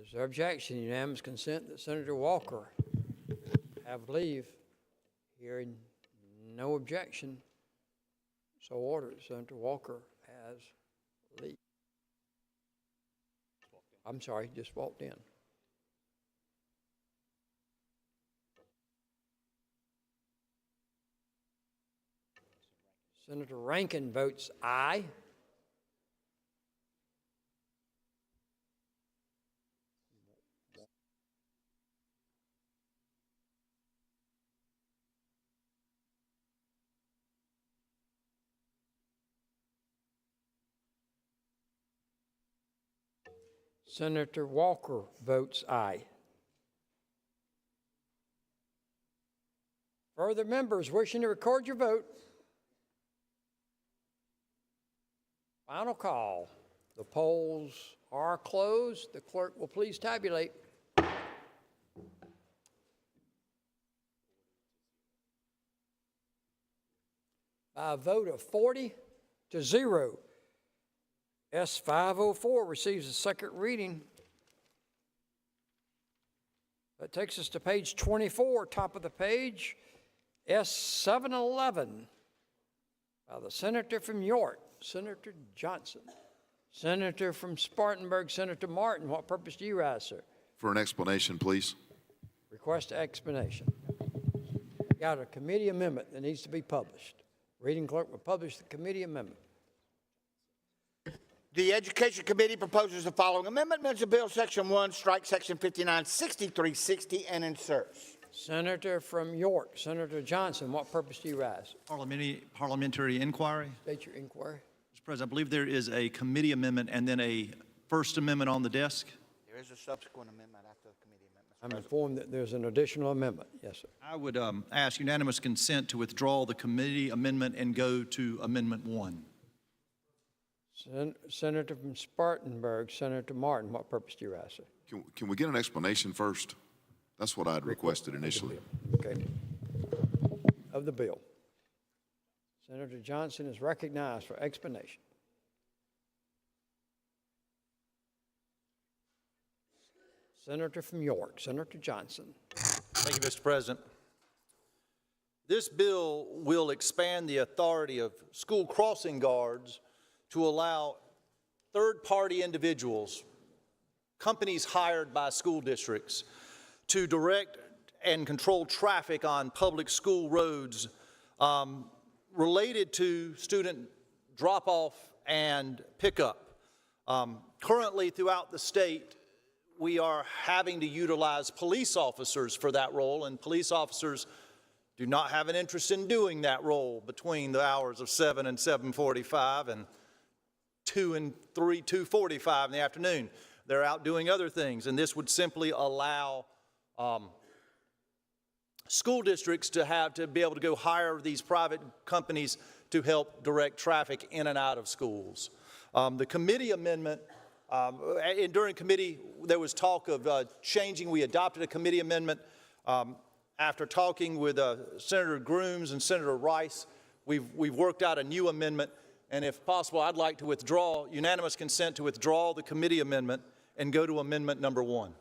Is there objection? Unanimous consent that Senator Walker have leave. Hearing no objection, so ordered. Senator Walker has leave. I'm sorry, just walked in. Senator Rankin votes aye. Senator Walker votes aye. Further members wishing to record your vote? Final call. The polls are closed. The clerk will please tabulate. By a vote of 40-0, S504 receives a second reading. That takes us to page 24, top of the page. S711 by the senator from York, Senator Johnson. Senator from Spartanburg, Senator Martin. What purpose do you rise, sir? For an explanation, please. Request explanation. Got a committee amendment that needs to be published. Reading clerk will publish the committee amendment. The Education Committee proposes the following amendment. Amends the bill, Section 1, strike Section 596360 and inserts. Senator from York, Senator Johnson. What purpose do you rise? Parliamentary inquiry. State your inquiry. Mr. President, I believe there is a committee amendment and then a first amendment on the desk. There is a subsequent amendment after the committee amendment. I'm informed that there's an additional amendment. Yes, sir. I would ask unanimous consent to withdraw the committee amendment and go to Amendment 1. Senator from Spartanburg, Senator Martin. What purpose do you rise, sir? Can we get an explanation first? That's what I'd requested initially. Okay. Of the bill. Senator Johnson is recognized for explanation. Senator from York, Senator Johnson. Thank you, Mr. President. This bill will expand the authority of school crossing guards to allow third-party individuals, companies hired by school districts, to direct and control traffic on public school roads related to student drop-off and pickup. Currently, throughout the state, we are having to utilize police officers for that role, and police officers do not have an interest in doing that role between the hours of 7 and 7:45 and 2 and 2:45 in the afternoon. They're out doing other things, and this would simply allow school districts to be able to go hire these private companies to help direct traffic in and out of schools. The committee amendment, during committee, there was talk of changing. We adopted a committee amendment after talking with Senator Grooms and Senator Rice. We've worked out a new amendment, and if possible, I'd like to withdraw, unanimous consent to withdraw the committee amendment and go to amendment number 1.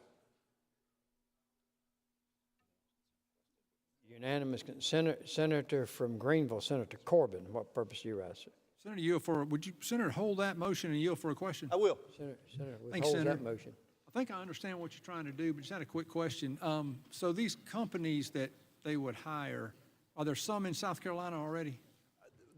Unanimous consent. Senator from Greenville, Senator Corbin. What purpose do you rise, sir? Senator, would you, Senator, hold that motion and yield for a question? I will. Senator Thanks, withholds Senator. that motion. I think I understand what you're trying to do, but just had a quick question. So these companies that they would hire, are there some in South Carolina already?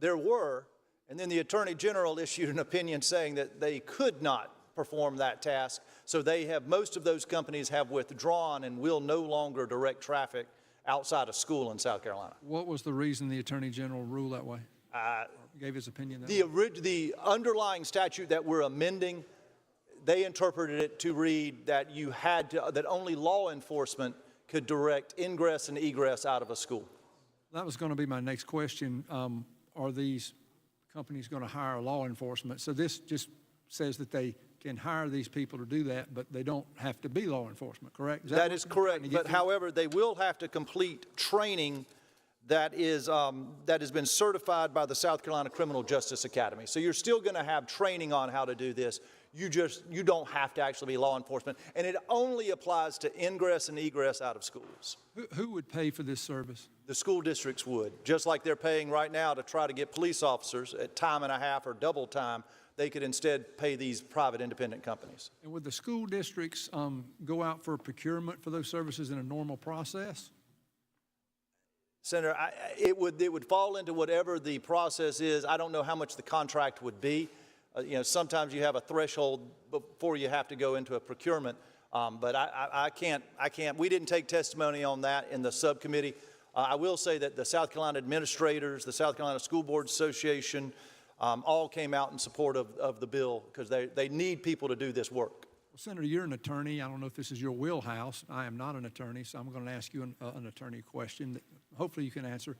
There were, and then the Attorney General issued an opinion saying that they could not perform that task. So most of those companies have withdrawn and will no longer direct traffic outside of school in South Carolina. What was the reason the Attorney General ruled that way? Gave his opinion that way? The underlying statute that we're amending, they interpreted it to read that that only law enforcement could direct ingress and egress out of a school. That was going to be my next question. Are these companies going to hire law enforcement? So this just says that they can hire these people to do that, but they don't have to be law enforcement, correct? That is correct, but however, they will have to complete training that has been certified by the South Carolina Criminal Justice Academy. So you're still going to have training on how to do this. You don't have to actually be law enforcement, and it only applies to ingress and egress out of schools. Who would pay for this service? The school districts would, just like they're paying right now to try to get police officers at time and a half or double time. They could instead pay these private independent companies. And would the school districts go out for procurement for those services in a normal process? Senator, it would fall into whatever the process is. I don't know how much the contract would be. Sometimes you have a threshold before you have to go into a procurement. But I can't, we didn't take testimony on that in the subcommittee. I will say that the South Carolina administrators, the South Carolina School Board Association, all came out in support of the bill because they need people to do this work. Well, Senator, you're an attorney. I don't know if this is your wheelhouse. I am not an attorney, so I'm going to ask you an attorney question that hopefully you can answer.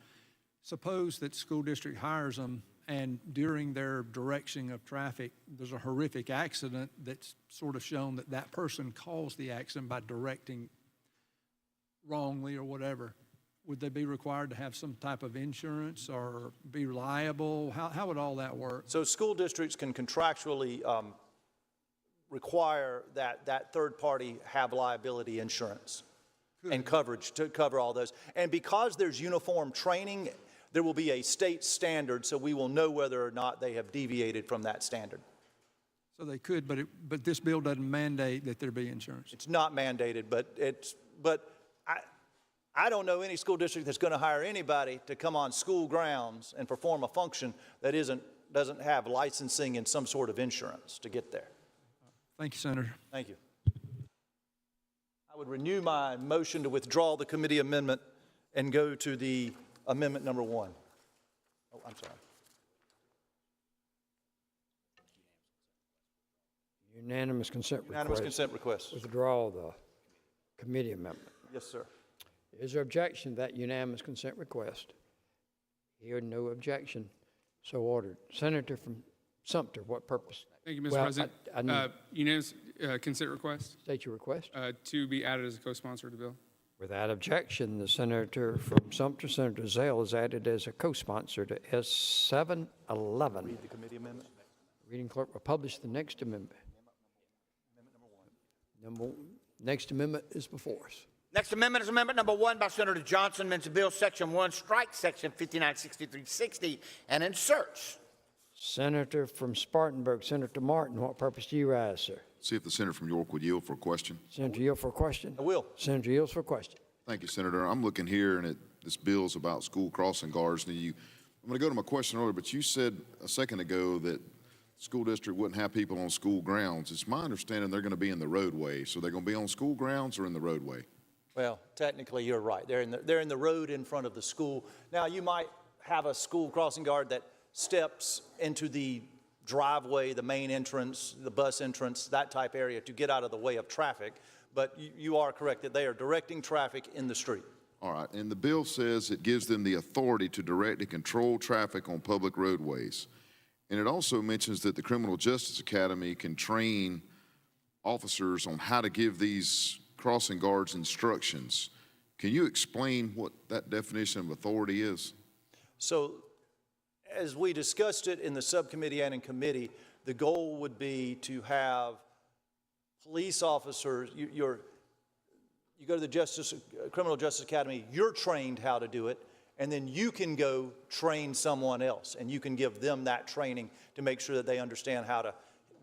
Suppose that school district hires them, and during their direction of traffic, there's a horrific accident that's sort of shown that that person caused the accident by directing wrongly or whatever. Would they be required to have some type of insurance or be liable? How would all that work? So school districts can contractually require that third party have liability insurance and coverage to cover all those. And because there's uniform training, there will be a state standard, so we will know whether or not they have deviated from that standard. So they could, but this bill doesn't mandate that there be insurance. It's not mandated, but I don't know any school district that's going to hire anybody to come on school grounds and perform a function that doesn't have licensing and some sort of insurance to get there. Thank you, Senator. Thank you. I would renew my motion to withdraw the committee amendment and go to the amendment number 1. Oh, I'm sorry. Unanimous consent request. Unanimous consent request. Withdraw the committee amendment. Yes, sir. Is there objection to that unanimous consent request? Hearing no objection, so ordered. Senator from Sumter, what purpose? Thank you, Mr. President. Unanimous consent request. State your request. To be added as a co-sponsor of the bill. Without objection, the senator from Sumter, Senator Zale, is added as a co-sponsor to S711. Read the committee amendment. Reading clerk will publish the next amendment. Next amendment is before us. Next amendment is amendment number 1 by Senator Johnson, amends the bill section 1, strike section 596360, and inserts. Senator from Spartanburg, Senator Martin, what purpose do you rise, sir? See if the senator from York would yield for a question. Senator yield for a question? I will. Senator yields for a question. Thank you, Senator. I'm looking here, and this bill's about school crossing guards. And I'm going to go to my question earlier, but you said a second ago that the school district wouldn't have people on school grounds. It's my understanding they're going to be in the roadway. So they're going to be on school grounds or in the roadway? Well, technically, you're right. They're in the road in front of the school. Now, you might have a school crossing guard that steps into the driveway, the main entrance, the bus entrance, that type area to get out of the way of traffic. But you are correct that they are directing traffic in the street. All right. And the bill says it gives them the authority to direct and control traffic on public roadways. And it also mentions that the Criminal Justice Academy can train officers on how to give these crossing guards instructions. Can you explain what that definition of authority is? So, as we discussed it in the subcommittee and in committee, the goal would be to have police officers, you go to the Criminal Justice Academy, you're trained how to do it, and then you can go train someone else, and you can give them that training to make sure that they understand how to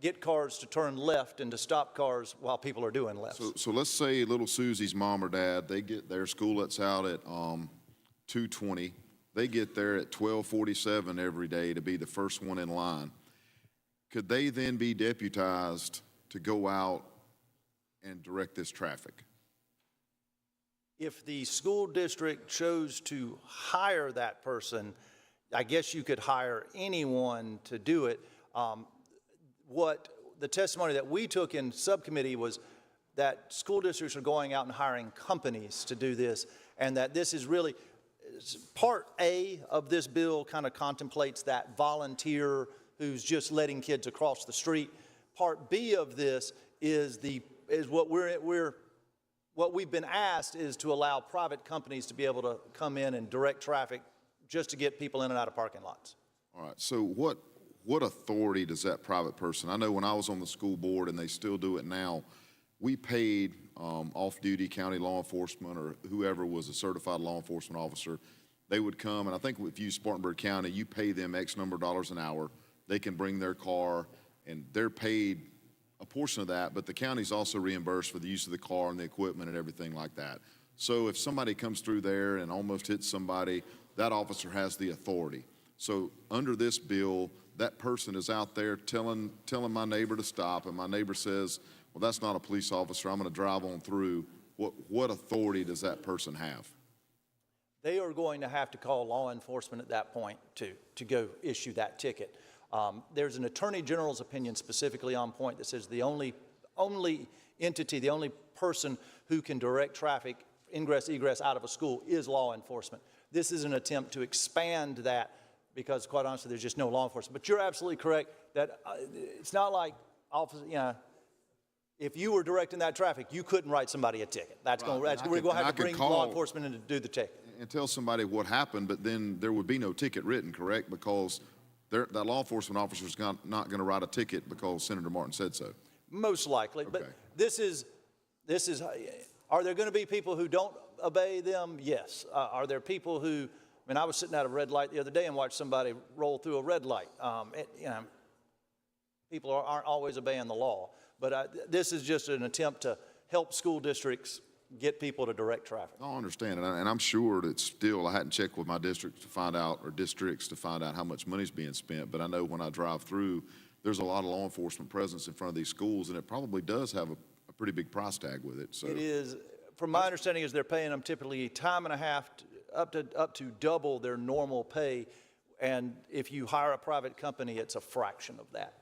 get cars to turn left and to stop cars while people are doing left. So let's say little Susie's mom or dad, they get their school lets out at 2:20. They get there at 12:47 every day to be the first one in line. Could they then be deputized to go out and direct this traffic? If the school district chose to hire that person, I guess you could hire anyone to do it. What the testimony that we took in subcommittee was that school districts are going out and hiring companies to do this, and that this is really, part A of this bill kind of contemplates that volunteer who's just letting kids across the street. Part B of this is what we've been asked is to allow private companies to be able to come in and direct traffic just to get people in and out of parking lots. All right, so what authority does that private person, I know when I was on the school board, and they still do it now, we paid off-duty county law enforcement or whoever was a certified law enforcement officer. They would come, and I think if you use Spartanburg County, you pay them X number of dollars an hour. They can bring their car, and they're paid a portion of that, but the county's also reimbursed for the use of the car and the equipment and everything like that. So if somebody comes through there and almost hits somebody, that officer has the authority. So under this bill, that person is out there telling my neighbor to stop, and my neighbor says, well, that's not a police officer, I'm gonna drive on through. What authority does that person have? They are going to have to call law enforcement at that point to go issue that ticket. There's an attorney general's opinion specifically on point that says the only entity, the only person who can direct traffic ingress, egress out of a school is law enforcement. This is an attempt to expand that because, quite honestly, there's just no law enforcement. But you're absolutely correct that it's not like officers, if you were directing that traffic, you couldn't write somebody a ticket. We're going to have to bring law enforcement in to do the ticket. And tell somebody what happened, but then there would be no ticket written, correct? Because that law enforcement officer is not going to write a ticket because Senator Martin said so. Most likely, Okay. but this is, are there going to be people who don't obey them? Yes. Are there people who, I was sitting at a red light the other day and watched somebody roll through a red light. People aren't always obeying the law, but this is just an attempt to help school districts get people to direct traffic. I understand, and I'm sure that still, I hadn't checked with my district to find out, or districts to find out how much money's being spent, but I know when I drive through, there's a lot of law enforcement presence in front of these schools, and it probably does have a pretty big price tag with it, so. It is, from my understanding, is they're paying them typically time and a half, up to double their normal pay, and if you hire a private company, it's a fraction of that.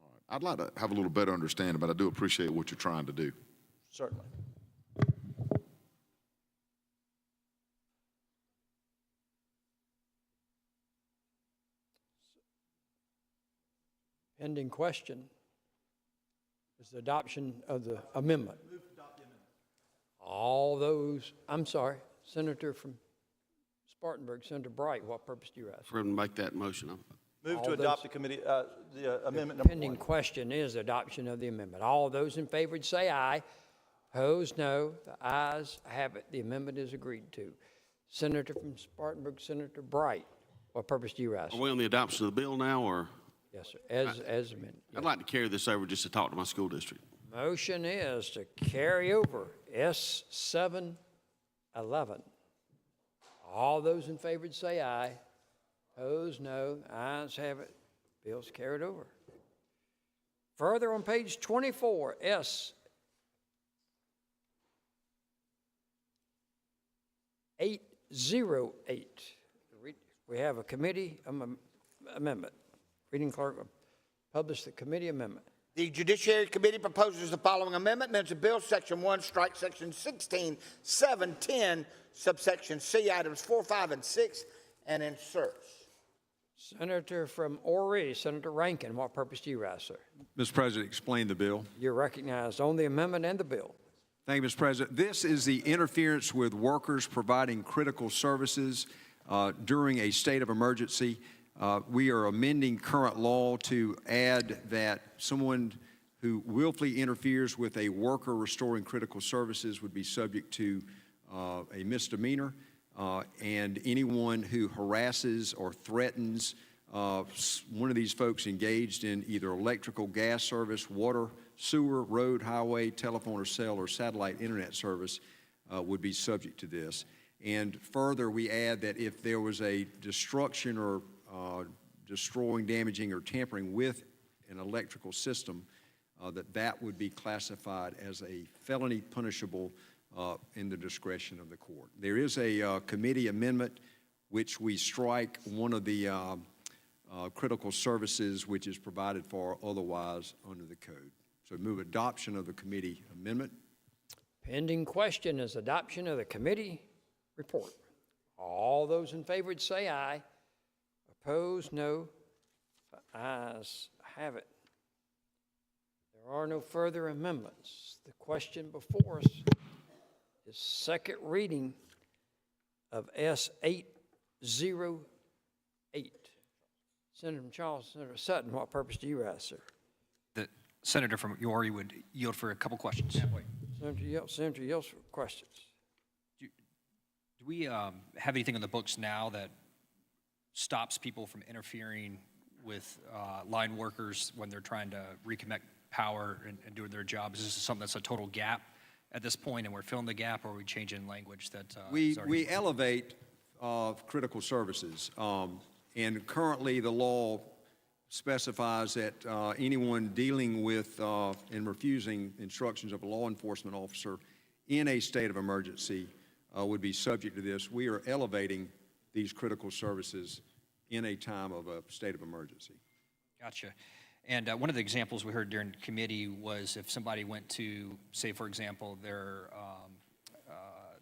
All right. I'd like to have a little better understanding, but I do appreciate what you're trying to do. Certainly. Pending question is the adoption of the amendment. All those, I'm sorry, Senator from Spartanburg, Senator Bright, what purpose do you ask? For him to make that motion. Move to adopt the committee, the amendment number Pending 1. question is adoption of the amendment. All those in favor say aye. Opposed, no. The ayes have it. The amendment is agreed to. Senator from Spartanburg, Senator Bright, what purpose do you ask? Are we on the adoption of the bill now, or? Yes, sir, as amended. I'd like to carry this over just to talk to my school district. Motion is to carry over S711. All those in favor say aye. Opposed, no. Ayes have it. Bill's carried over. Further on page 24, S808. We have a committee amendment. Reading clerk will publish the committee amendment. The Judiciary Committee proposes the following amendment. Amends the bill, Section 1, strike Section 16, 710, subsection C, items 4, 5, and 6, and inserts. Senator from Horry, Senator Rankin, what purpose do you ask, sir? Mr. President, explain the bill. You're recognized on the amendment and the bill. Thank you, Mr. President. This is the interference with workers providing critical services during a state of emergency. We are amending current law to add that someone who willfully interferes with a worker restoring critical services would be subject to a misdemeanor, and anyone who harasses or threatens one of these folks engaged in either electrical, gas service, water, sewer, road, highway, telephone or cell or satellite internet service would be subject to this. And further, we add that if there was a destruction or destroying, damaging, or tampering with an electrical system, that would be classified as a felony punishable in the discretion of the court. There is a committee amendment which we strike one of the critical services which is provided for otherwise under the code. So move adoption of the committee amendment. Pending question is adoption of the committee report. All those in favor would say aye. Opposed, no. The ayes have it. There are no further amendments. The question before us is second reading of S 808. Senator from Charles, Senator Sutton, what purpose do you rise, sir? The senator from Uri would yield for a couple questions. Senator Yields for questions. Do we have anything on the books now that stops people from interfering with line workers when they're trying to reconnect power and doing their job? Is this something that's a total gap at this point, and we're filling the gap, or are we changing language that We elevate critical services, and currently the law specifies that anyone dealing with and refusing instructions of a law enforcement officer in a state of emergency would be subject to this. We are elevating these critical services in a time of a state of emergency. Gotcha. And one of the examples we heard during committee was if somebody went to, say, for example, their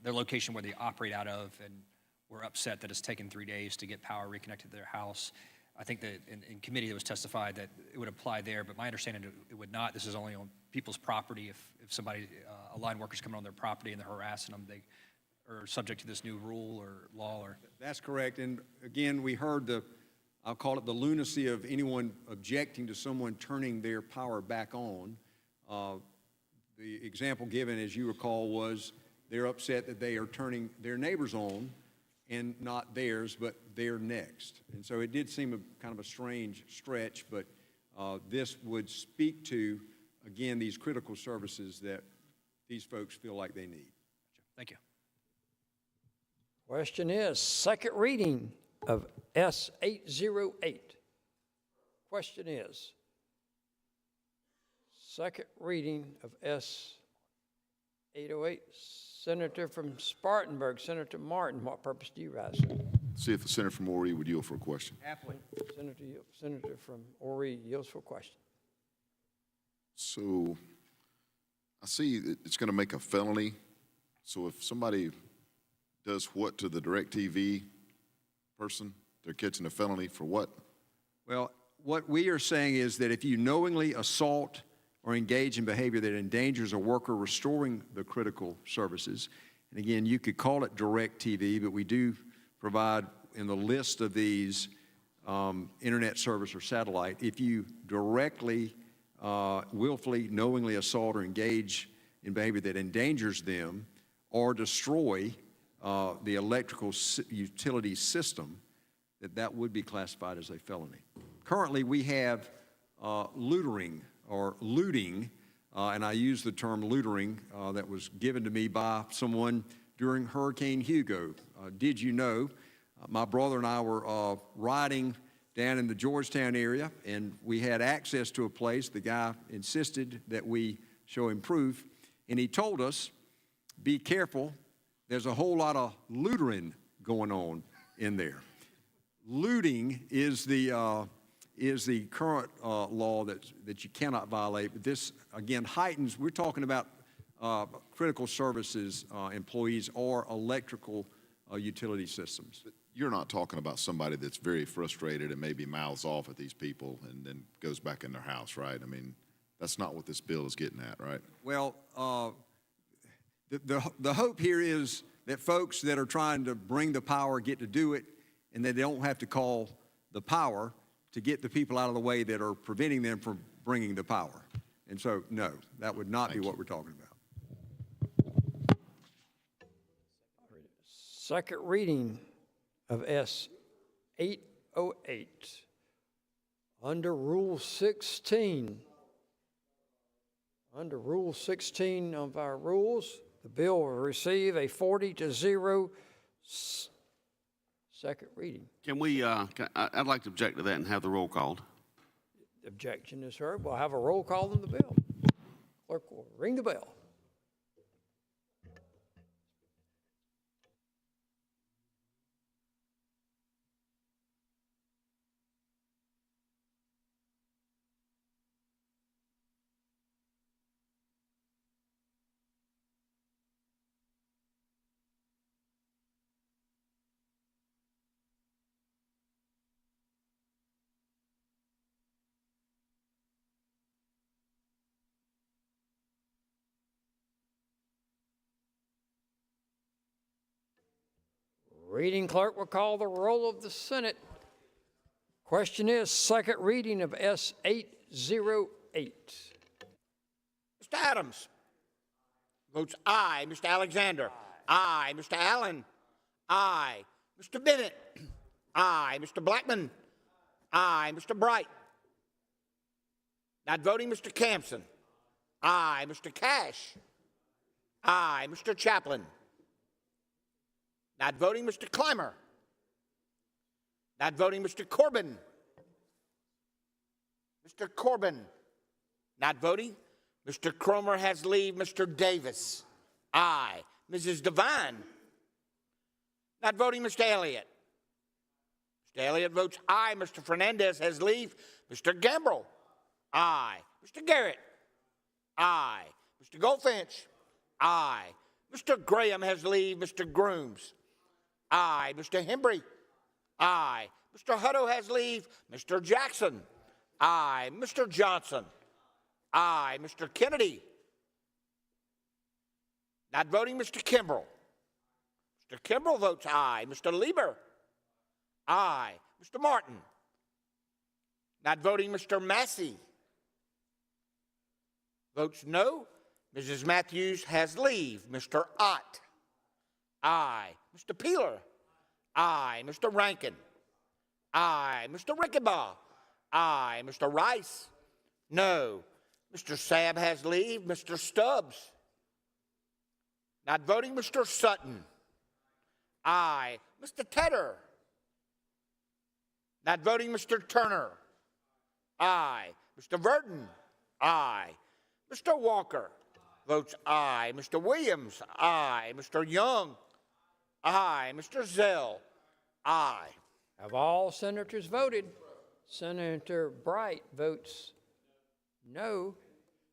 location where they operate out of and were upset that it's taken 3 days to get power reconnected to their house. I think that in committee it was testified that it would apply there, but my understanding it would not. This is only on people's property. If somebody, a line worker's coming on their property and they're harassing them, they are subject to this new rule or law. Or That's correct. And again, we heard I'll call it the lunacy of anyone objecting to someone turning their power back on. The example given, as you recall, was they're upset that they are turning their neighbors on and not theirs, but their next. And so it did seem kind of a strange stretch, but this would speak to, again, these critical services that these folks feel like they need. Thank you. Question is second reading of S 808. Question is second reading of S 808. Senator from Spartanburg, Senator Martin, what purpose do you rise, sir? See if the senator from Ori would yield for a question. Happily. Senator from Ori yields for a question. So I see that it's going to make a felony. So if somebody does what to the DirecTV person, they're catching a felony for what? Well, what we are saying is that if you knowingly assault or engage in behavior that endangers a worker restoring the critical services, and again, you could call it DirecTV, but we do provide in the list of these internet service or satellite, if you directly, willfully, knowingly assault or engage in behavior that endangers them or destroy the electrical utility system, that would be classified as a felony. Currently, we have loitering or looting, and I use the term loitering that was given to me by someone during Hurricane Hugo. Did you know, my brother and I were riding down in the Georgetown area, and we had access to a place. The guy insisted that we show him proof, and he told us, be careful, there's a whole lot of loitering going on in there. Looting is the current law that you cannot violate, but this, again, heightens, we're talking about critical services employees or electrical utility systems. You're not talking about somebody that's very frustrated and maybe mouths off at these people and then goes back in their house, right? I mean, that's not what this bill is getting at, right? Well, the hope here is that folks that are trying to bring the power get to do it, and that they don't have to call the power to get the people out of the way that are preventing them from bringing the power. And so, no, that would not be what we're talking about. Second reading of S 808. Under Rule 16. Under Rule 16 of our rules, the bill will receive a 40-0 second reading. Can we, I'd like to object to that and have the roll called. Objection is heard. We'll have a roll call on the bill. Clerk will ring the bell. Reading clerk will call the roll of the Senate. Question is second reading of S 808. Mr. Adams votes aye. Mr. Alexander. Aye. Mr. Allen. Aye. Mr. Bennett. Aye. Mr. Blackman. Aye. Mr. Bright. Not voting, Mr. Campson. Aye. Mr. Cash. Aye. Mr. Chaplin. Not voting, Mr. Clymer. Not voting, Mr. Corbin. Mr. Corbin. Not voting. Mr. Cromer has leave. Mr. Davis. Aye. Mrs. Devine. Not voting, Mr. Elliott. Mr. Elliott votes aye. Mr. Fernandez has leave. Mr. Gambrell. Aye. Mr. Garrett. Aye. Mr. Goldfinch. Aye. Mr. Graham has leave. Mr. Grooms. Aye. Mr. Hembry. Aye. Mr. Hutto has leave. Mr. Jackson. Aye. Mr. Johnson. Aye. Mr. Kennedy. Not voting, Mr. Kimbrell. Mr. Kimbrell votes aye. Mr. Lieber. Aye. Mr. Martin. Not voting, Mr. Massey. Votes no. Mrs. Matthews has leave. Mr. Ott. Aye. Mr. Peeler. Aye. Mr. Rankin. Aye. Mr. Rickenbaugh. Aye. Mr. Rice. No. Mr. Sabb has leave. Mr. Stubbs. Not voting, Mr. Sutton. Aye. Mr. Tedder. Not voting, Mr. Turner. Aye. Mr. Verdon. Aye. Mr. Walker votes aye. Mr. Williams. Aye. Mr. Young. Aye. Mr. Zell. Aye. Have all senators voted? Senator Bright votes no.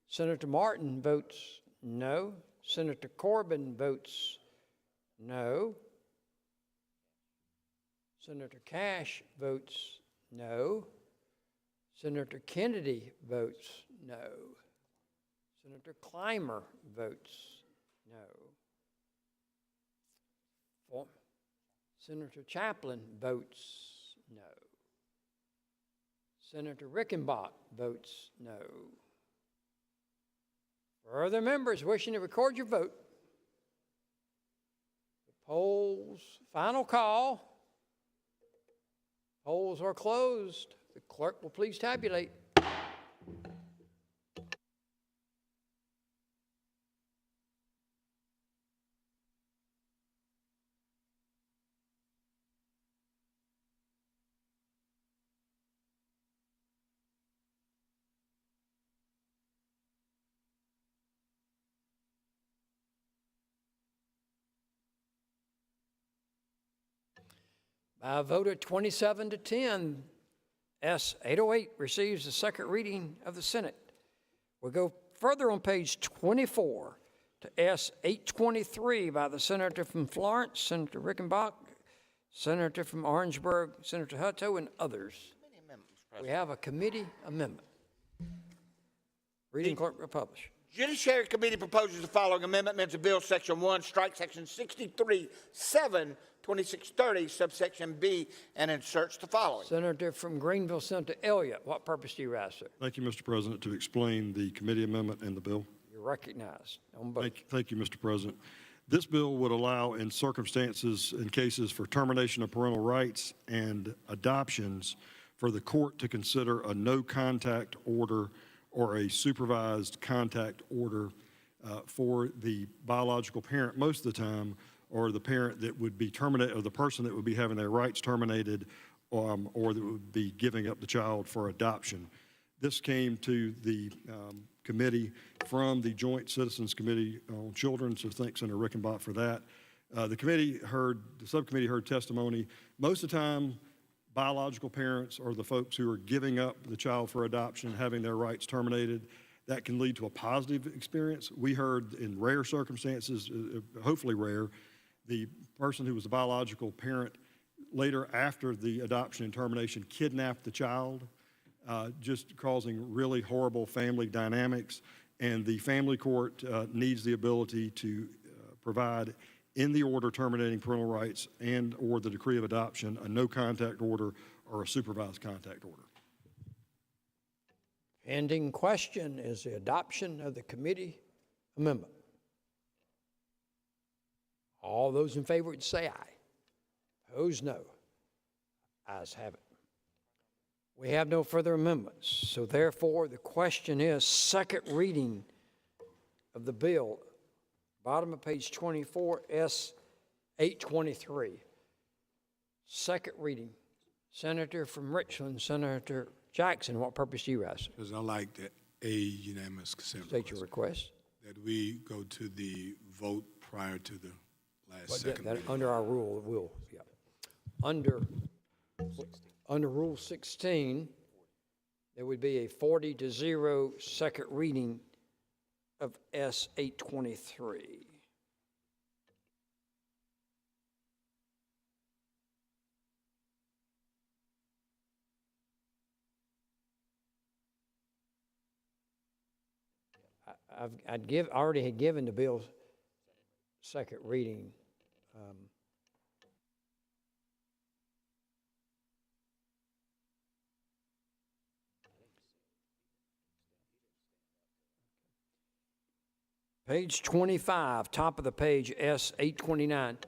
Senator Martin votes no. Senator Corbin votes no. Senator Cash votes no. Senator Kennedy votes no. Senator Clymer votes no. Senator Chaplin votes no. Senator Rickenbach votes no. For other members wishing to record your vote, the polls, final call. Polls are closed. The clerk will please tabulate. By a vote of 27 to 10, S 808 receives the second reading of the Senate. We'll go further on page 24 to S 823 by the Senator from Florence, Senator Rickenbach, Senator from Orangeburg, Senator Hutto, and others. We have a committee amendment. Reading clerk will publish. Judiciary Committee proposes the following amendment. Amends the bill section 1, strike section 63(7), 2630, subsection B, and inserts the following. Senator from Greenville, Senator Elliott. What purpose do you rise, sir? Thank you, Mr. President, to explain the committee amendment and the bill. You're recognized on both. Thank you, Mr. President. This bill would allow, in circumstances, in cases for termination of parental rights and adoptions, for the court to consider a no-contact order or a supervised contact order for the biological parent most of the time, or the parent that would be terminated, or the person that would be having their rights terminated, or that would be giving up the child for adoption. This came to the committee from the Joint Citizens Committee on Children, so thanks Senator Rickenbach for that. The subcommittee heard testimony. Most of the time, biological parents are the folks who are giving up the child for adoption, having their rights terminated. That can lead to a positive experience. We heard in rare circumstances, hopefully rare, the person who was a biological parent later after the adoption and termination kidnapped the child, just causing really horrible family dynamics. And the family court needs the ability to provide in the order terminating parental rights and/or the decree of adoption, a no-contact order or a supervised contact order. Pending question is the adoption of the committee amendment. All those in favor would say aye. Opposed, no. Ayes have it. We have no further amendments, so therefore the question is second reading of the bill, bottom of page 24, S 823. Second reading. Senator from Richland, Senator Jackson, what purpose do you ask? Because I like a unanimous consent State your request. that we go to the vote prior to the last But second that- reading. under our rule, we'll, yeah. Under Rule 16, there would be a 40-0 second reading of S 823. Already had given the bill second reading. Page 25, top of the page, S 829.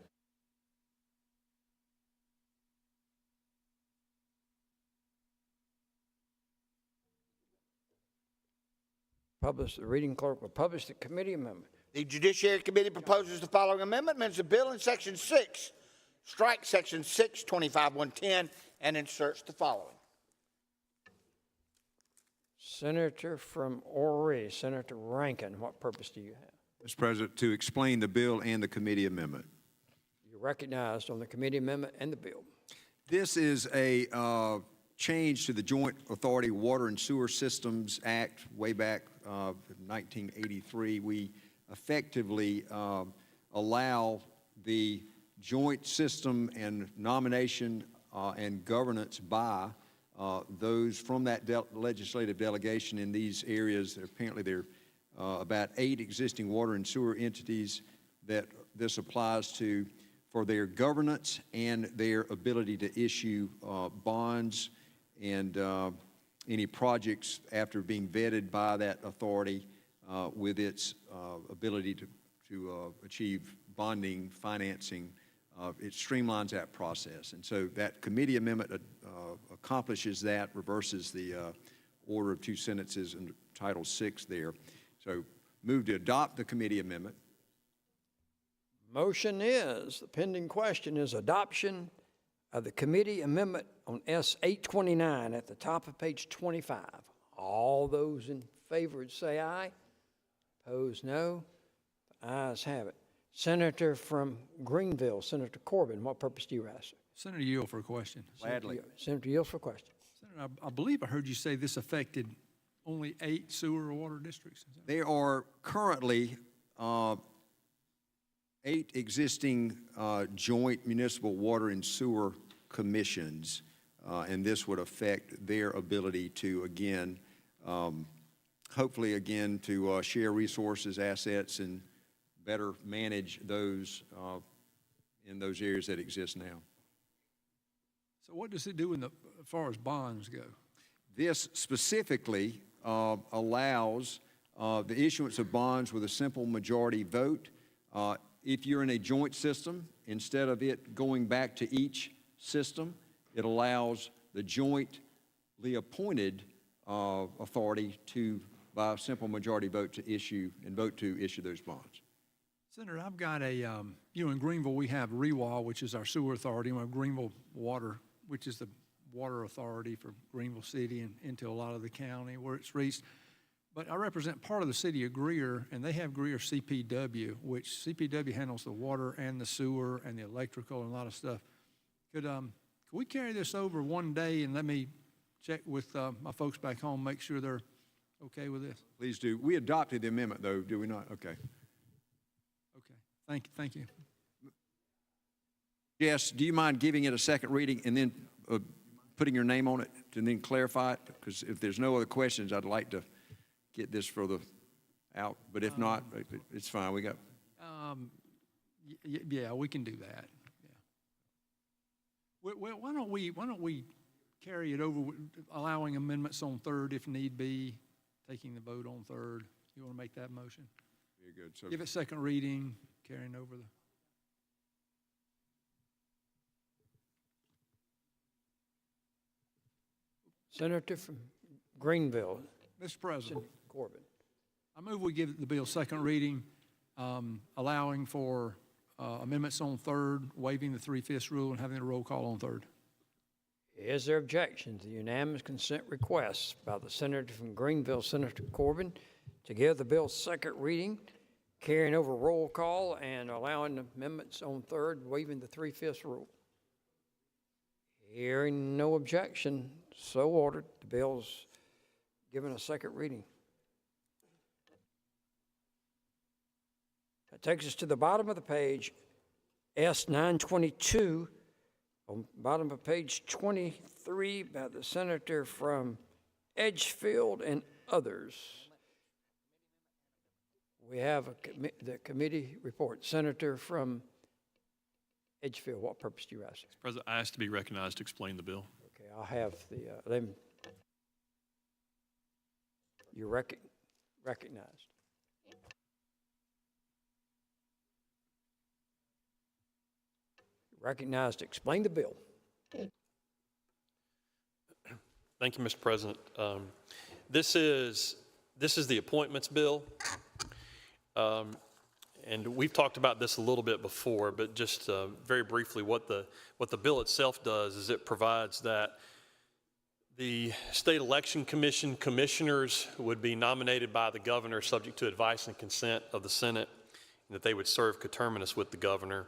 Publish, the reading clerk will publish the committee amendment. The Judiciary Committee proposes the following amendment. Amends the bill in Section 6. Strike Section 6, 25110, and inserts the following. Senator from Horry, Senator Rankin, what purpose do you have? Mr. President, to explain the bill and the committee amendment. You're recognized on the committee amendment and the bill. This is a change to the Joint Authority Water and Sewer Systems Act way back 1983. We effectively allow the joint system and nomination and governance by those from that legislative delegation in these areas. Apparently there are about 8 existing water and sewer entities that this applies to for their governance and their ability to issue bonds and any projects after being vetted by that authority with its ability to achieve bonding, financing. It streamlines that process. And so that committee amendment accomplishes that, reverses the order of 2 sentences in Title VI there. So move to adopt the committee amendment. Motion is, the pending question is adoption of the committee amendment on S 829 at the top of page 25. All those in favor would say aye. Opposed, no. The ayes have it. Senator from Greenville, Senator Corbin, what purpose do you ask? Senator Yield for a question. Gladly. Senator Yield for a question. Senator, I believe I heard you say this affected only 8 sewer or water districts. There are currently 8 existing joint municipal water and sewer commissions, and this would affect their ability to, again, hopefully, again, to share resources, assets, and better manage those in those areas that exist now. So what does it do as far as bonds go? This specifically allows the issuance of bonds with a simple majority vote. If you're in a joint system, instead of it going back to each system, it allows the jointly appointed authority to, by a simple majority vote, to issue and vote to issue those bonds. Senator, I've got a, in Greenville, we have REWA, which is our sewer authority, and we have Greenville Water, which is the water authority for Greenville City and into a lot of the county where it's reached. But I represent part of the city of Greer, and they have Greer CPW, which CPW handles the water and the sewer and the electrical and a lot of stuff. Could we carry this over one day and let me check with my folks back home, make sure they're okay with this? Please do. We adopted the amendment, though, do we not? Okay. Okay. Thank you. Jess, do you mind giving it a second reading and then putting your name on it and then clarify it? Because if there's no other questions, I'd like to get this further out. But if not, it's fine. We got. Yeah, we can do that. Yeah. Why don't we carry it over, allowing amendments on third if need be, taking the vote on third? You want to make that motion? Very good. So Give it second reading, carrying over the. Senator from Greenville, Mr. President, Corbin. I move we give the bill second reading, allowing for amendments on third, waiving the 3/5 rule, and having a roll call on third. Is there objection to the unanimous consent request by the senator from Greenville, Senator Corbin, to give the bill second reading, carrying over roll call, and allowing amendments on third, waiving the 3/5 rule? Hearing no objection, so ordered. The bill's given a second reading. That takes us to the bottom of the page, S 922, on bottom of page 23, by the senator from Edgefield and others. We have the committee report. Senator from Edgefield, what purpose do you ask? President, I ask to be recognized to explain the bill. Okay, I'll have the, you're recognized. Recognized to explain the bill. Thank you, Mr. President. This is the appointments bill. And we've talked about this a little bit before, but just very briefly, what the bill itself does is it provides that the State Election Commission commissioners would be nominated by the governor subject to advice and consent of the Senate, and that they would serve coterminous with the governor.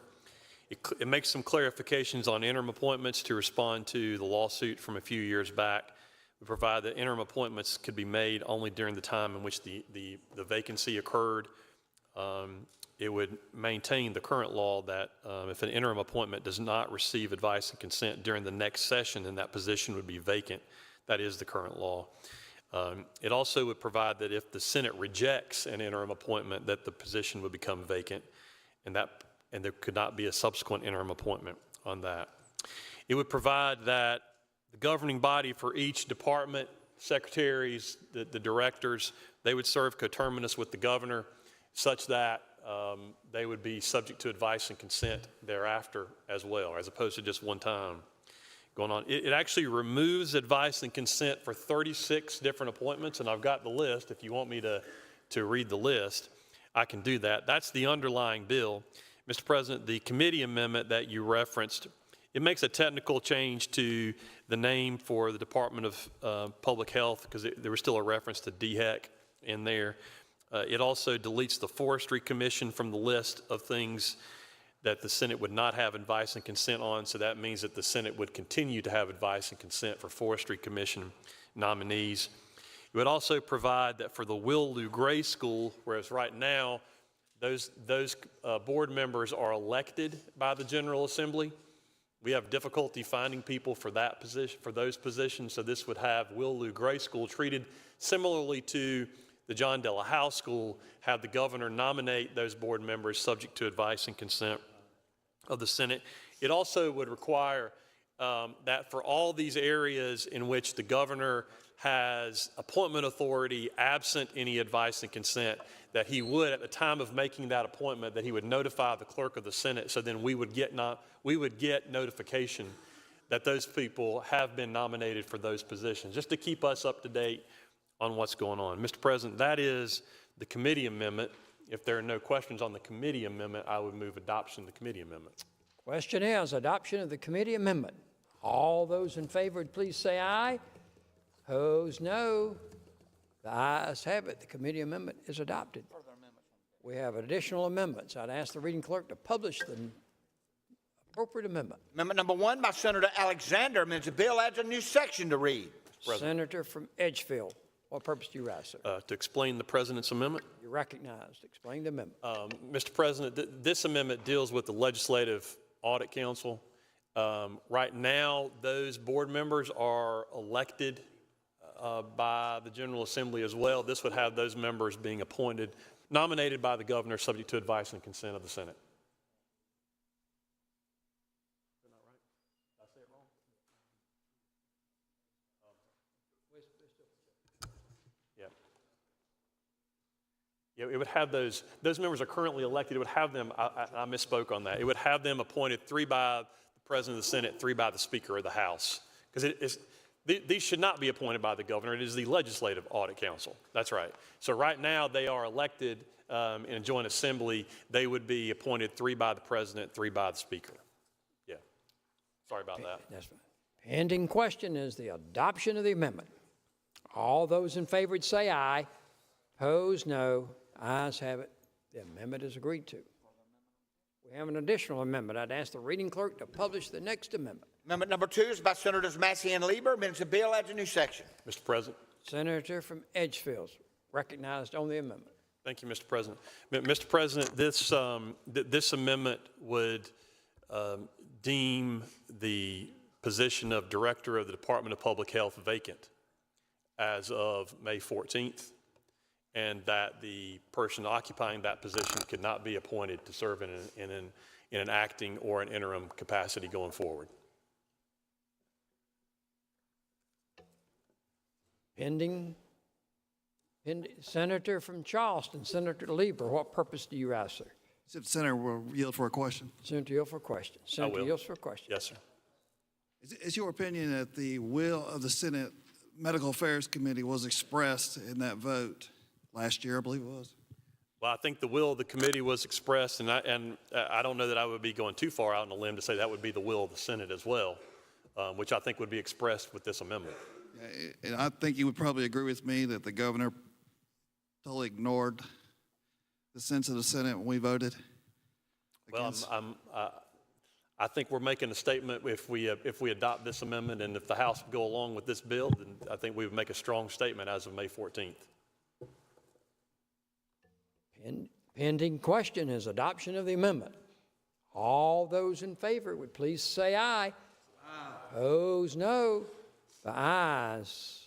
It makes some clarifications on interim appointments to respond to the lawsuit from a few years back. We provide that interim appointments could be made only during the time in which the vacancy occurred. It would maintain the current law that if an interim appointment does not receive advice and consent during the next session, then that position would be vacant. That is the current law. It also would provide that if the Senate rejects an interim appointment, that the position would become vacant, and there could not be a subsequent interim appointment on that. It would provide that the governing body for each department, secretaries, the directors, they would serve coterminous with the governor, such that they would be subject to advice and consent thereafter as well, as opposed to just one time going on. It actually removes advice and consent for 36 different appointments, and I've got the list. If you want me to read the list, I can do that. That's the underlying bill. Mr. President, the committee amendment that you referenced, it makes a technical change to the name for the Department of Public Health, because there was still a reference to DHEC in there. It also deletes the Forestry Commission from the list of things that the Senate would not have advice and consent on, so that means that the Senate would continue to have advice and consent for Forestry Commission nominees. It would also provide that for the Will Lou Gray School, whereas right now those board members are elected by the General Assembly, we have difficulty finding people for that position, for those positions, so this would have Will Lou Gray School treated similarly to the John Della House School, have the governor nominate those board members subject to advice and consent of the Senate. It also would require that for all these areas in which the governor has appointment authority absent any advice and consent, that he would, at the time of making that appointment, that he would notify the clerk of the Senate, so then we would get notification that those people have been nominated for those positions, just to keep us up to date on what's going on. Mr. President, that is the committee amendment. If there are no questions on the committee amendment, I would move adoption of the committee amendment. Question is adoption of the committee amendment. All those in favor, please say aye. Opposed, no. The ayes have it. The committee amendment is adopted. We have additional amendments. I'd ask the reading clerk to publish the appropriate amendment. Amendment number 1 by Senator Alexander amends the bill, adds a new section to read. Senator from Edgefield, what purpose do you ask, sir? To explain the President's amendment. You're recognized. Explain the amendment. Mr. President, this amendment deals with the Legislative Audit Council. Right now, those board members are elected by the General Assembly as well. This would have those members being nominated by the governor subject to advice and consent of the Senate. Yeah, it would have those members are currently elected. It would have them, I misspoke on that. It would have them appointed 3 by the President of the Senate, 3 by the Speaker of the House. Because these should not be appointed by the governor. It is the Legislative Audit Council. That's right. So right now they are elected in a joint assembly. They would be appointed 3 by the President, 3 by the Speaker. Yeah. Sorry about that. That's fine. Pending question is the adoption of the amendment. All those in favor would say aye. Opposed, no. Ayes have it. The amendment is agreed to. We have an additional amendment. I'd ask the reading clerk to publish the next amendment. Amendment number 2 is by Senators Massey and Lieber. Amends the bill, adds a new section. Mr. President. Senator from Edgefield, recognized on the amendment. Thank you, Mr. President. Mr. President, this amendment would deem the position of Director of the Department of Public Health vacant as of May 14th, and that the person occupying that position could not be appointed to serve in an acting or an interim capacity going forward. Pending, Senator from Charleston, Senator Lieber, what purpose do you rise, sir? Senator will yield for a question. Senator yield for a question. Senator yields for a question. Yes, sir. Is your opinion that the will of the Senate Medical Affairs Committee was expressed in that vote last year, I believe it was? Well, I think the will of the committee was expressed, and I don't know that I would be going too far out on a limb to say that would be the will of the Senate as well, which I think would be expressed with this amendment. And I think you would probably agree with me that the governor totally ignored the sense of the Senate when we voted. Well, I think we're making a statement if we adopt this amendment, and if the House would go along with this bill, then I think we would make a strong statement as of May 14th. Pending question is adoption of the amendment. All those in favor would please say aye. Aye. Opposed, no. The ayes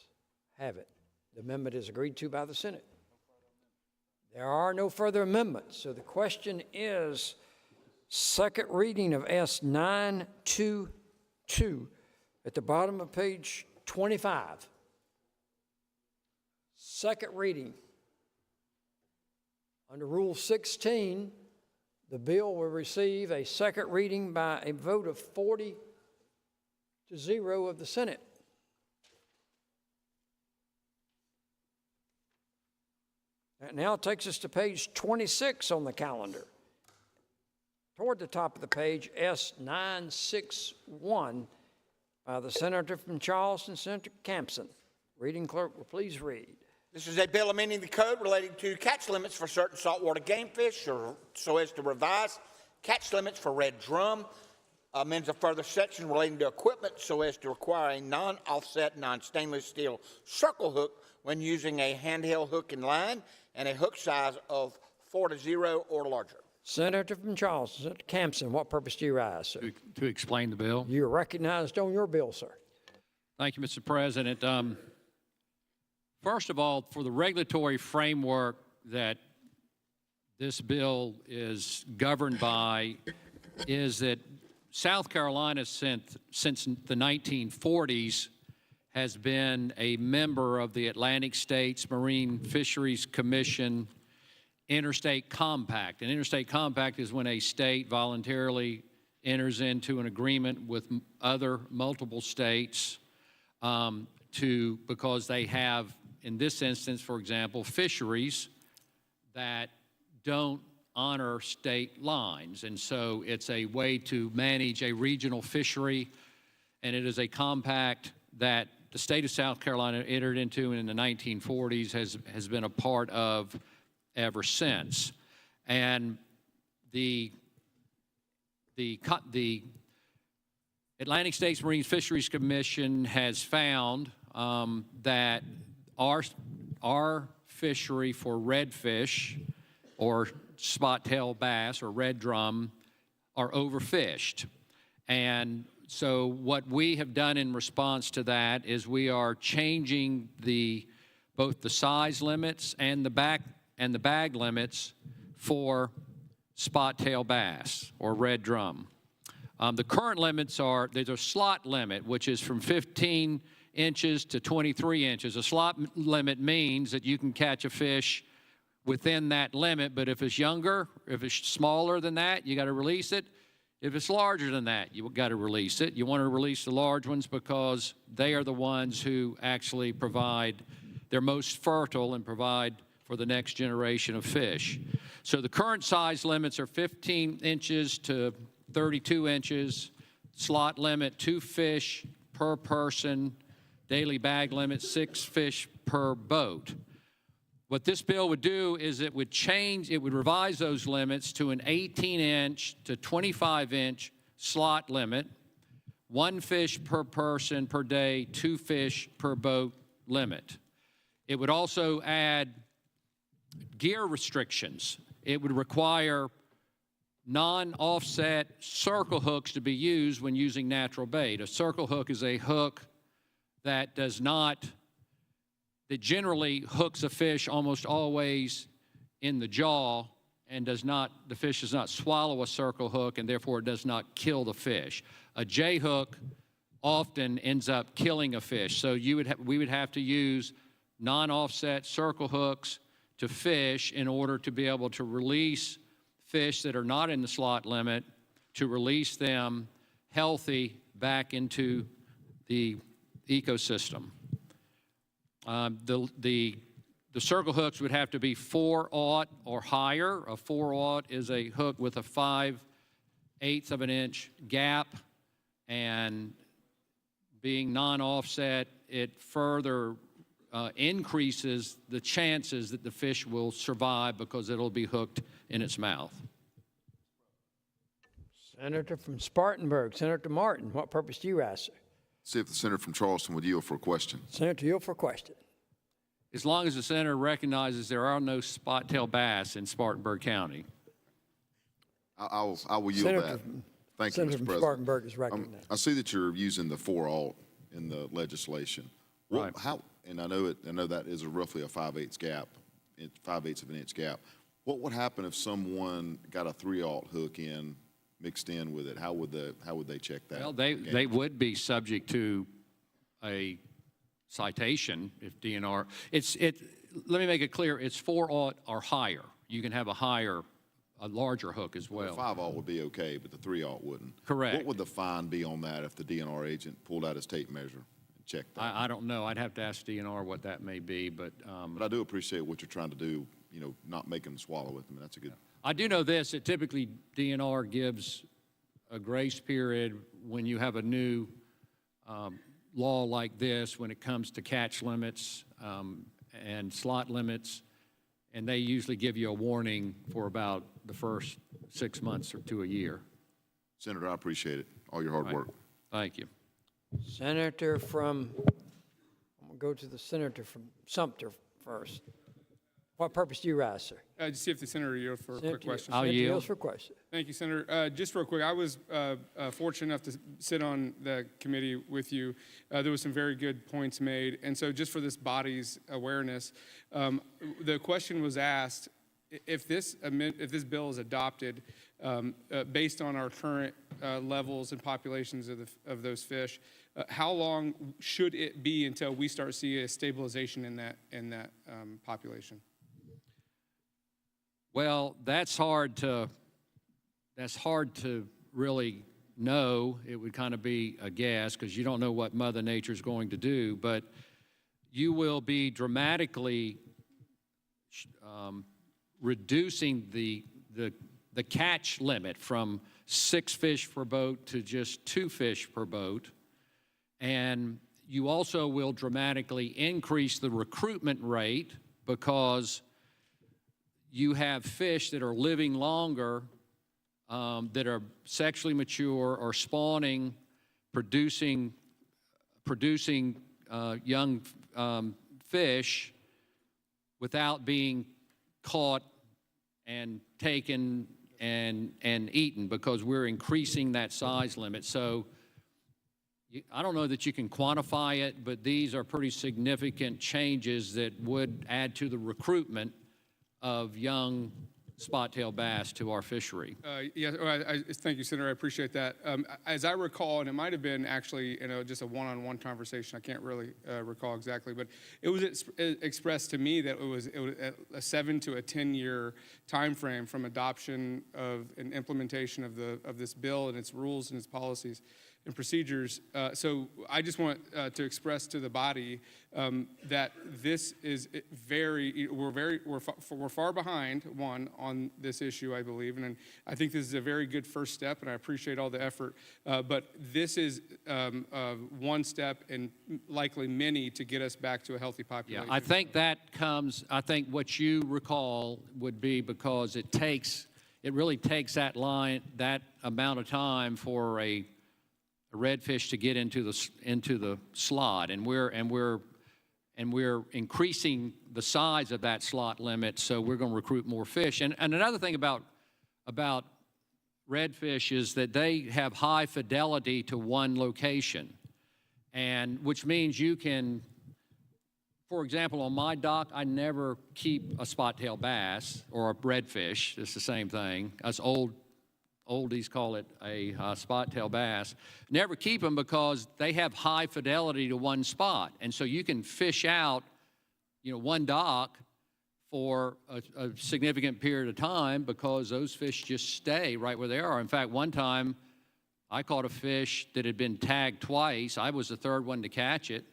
have it. The amendment is agreed to by the Senate. There are no further amendments, so the question is second reading of S 922 at the bottom of page 25. Second reading. Under Rule 16, the bill will receive a second reading by a vote of 40-0 of the Senate. That now takes us to page 26 on the calendar. Toward the top of the page, S 961 by the Senator from Charleston, Senator Campson. Reading clerk will please read. This is a bill amending the code relating to catch limits for certain saltwater game fish, so as to revise catch limits for red drum. Amends a further section relating to equipment so as to require a non-offset, non-stainless steel circle hook when using a handheld hook and line, and a hook size of 4-0 or larger. Senator from Charleston, Senator Campson, what purpose do you rise, sir? To explain the bill. You're recognized on your bill, sir. Thank you, Mr. President. First of all, for the regulatory framework that this bill is governed by, is that South Carolina since the 1940s has been a member of the Atlantic States Marine Fisheries Commission Interstate Compact. An interstate compact is when a state voluntarily enters into an agreement with other multiple states because they have, in this instance, for example, fisheries that don't honor state lines. And so it's a way to manage a regional fishery, and it is a compact that the state of South Carolina entered into in the 1940s, has been a part of ever since. And the Atlantic States Marine Fisheries Commission has found that our fishery for redfish or spot-tail bass or red drum are overfished. And so what we have done in response to that is we are changing both the size limits and the bag limits for spot-tail bass or red drum. The current limits there's a slot limit, which is from 15 inches to 23 inches. A slot limit means that you can catch a fish within that limit. But if it's younger, if it's smaller than that, you got to release it. If it's larger than that, you got to release it. You want to release the large ones because they are the ones who actually provide, they're most fertile and provide for the next generation of fish. So the current size limits are 15 inches to 32 inches, slot limit 2 fish per person, daily bag limit 6 fish per boat. What this bill would do is it would revise those limits to an 18-inch to 25-inch slot limit, 1 fish per person per day, 2 fish per boat limit. It would also add gear restrictions. It would require non-offset circle hooks to be used when using natural bait. A circle hook is a hook that that generally hooks a fish almost always in the jaw and the fish does not swallow a circle hook and therefore it does not kill the fish. A J hook often ends up killing a fish. So we would have to use non-offset circle hooks to fish in order to be able to release fish that are not in the slot limit, to release them healthy back into the ecosystem. The circle hooks would have to be 4/0 or higher. A 4/0 is a hook with a 5/8 of an inch gap, and being non-offset, it further increases the chances that the fish will survive because it'll be hooked in its mouth. Senator from Spartanburg, Senator Martin, what purpose do you ask, sir? See if the senator from Charleston would yield for a question. Senator, yield for a question. As long as the senator recognizes there are no spot-tailed bass in Spartanburg County. I will yield Senator that. Thank Senator you, Mr. from President. Spartanburg is recognized. I see that you're using the 4/0 in the legislation. Right. And I know that is roughly a 5/8 gap, 5/8 of an inch gap. What would happen if someone got a 3/0 hook mixed in with it? How would they check that? Well, they would be subject to a citation if DNR. Let me make it clear. It's 4/0 or higher. You can have a larger hook as well. 5/0 would be okay, but the 3/0 wouldn't. Correct. What would the fine be on that if the DNR agent pulled out his tape measure and checked that? I don't know. I'd have to ask DNR what that may be, but I do appreciate what you're trying to do. Not making them swallow it. I mean, that's a good. I do know this, that typically DNR gives a grace period when you have a new law like this when it comes to catch limits and slot limits, and they usually give you a warning for about the first 6 months or to a year. Senator, I appreciate it. All your hard work. Thank you. Senator from, I'm going to go to the senator from Sumter first. What purpose do you rise, sir? Just see if the senator yield for a quick question. I'll yield. Yields for question. Thank you, Senator. Just real quick, I was fortunate enough to sit on the committee with you. There was some very good points made. And so just for this body's awareness, the question was asked, if this bill is adopted based on our current levels and populations of those fish, how long should it be until we start seeing a stabilization in that population? Well, that's hard to really know. It would kind of be a guess because you don't know what Mother Nature is going to do, but you will be dramatically reducing the catch limit from 6 fish per boat to just 2 fish per boat. And you also will dramatically increase the recruitment rate because you have fish that are living longer, that are sexually mature or spawning, producing young fish without being caught and taken and eaten because we're increasing that size limit. So I don't know that you can quantify it, but these are pretty significant changes that would add to the recruitment of young spot-tailed bass to our fishery. Yes, thank you, Senator. I appreciate that. As I recall, and it might have been actually just a one-on-one conversation. I can't really recall exactly, but it was expressed to me that it was a 7 to 10 year time frame from adoption of and implementation of this bill and its rules and its policies and procedures. So I just want to express to the body that this is we're far behind on this issue, I believe, and I think this is a very good first step, and I appreciate all the effort. But this is one step and likely many to get us back to a healthy population. Yeah, I think that comes. I think what you recall would be because it really takes that amount of time for a redfish to get into the slot, and we're increasing the size of that slot limit, so we're going to recruit more fish. And another thing about redfish is that they have high fidelity to one location, and which means you can, for example, on my dock, I never keep a spot-tailed bass or a redfish. It's the same thing. Us oldies call it a spot-tailed bass. Never keep them because they have high fidelity to one spot. And so you can fish out, one dock for a significant period of time because those fish just stay right where they are. In fact, one time I caught a fish that had been tagged twice. I was the third one to catch it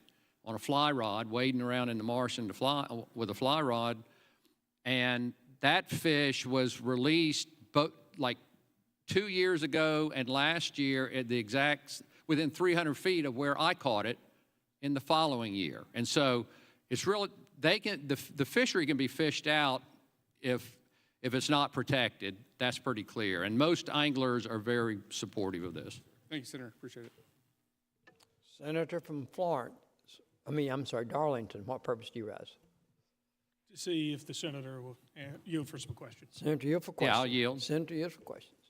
on a fly rod, wading around in the marsh with a fly rod. And that fish was released like 2 years ago and last year at the within 300 feet of where I caught it in the following year. And so it's really, the fishery can be fished out if it's not protected. That's pretty clear. And most anglers are very supportive of this. Thank you, Senator. Appreciate it. Senator from Darlington, what purpose do you rise? To see if the senator will yield for some questions. Senator, yield for questions. Yeah, I'll yield. Senator, yield for questions.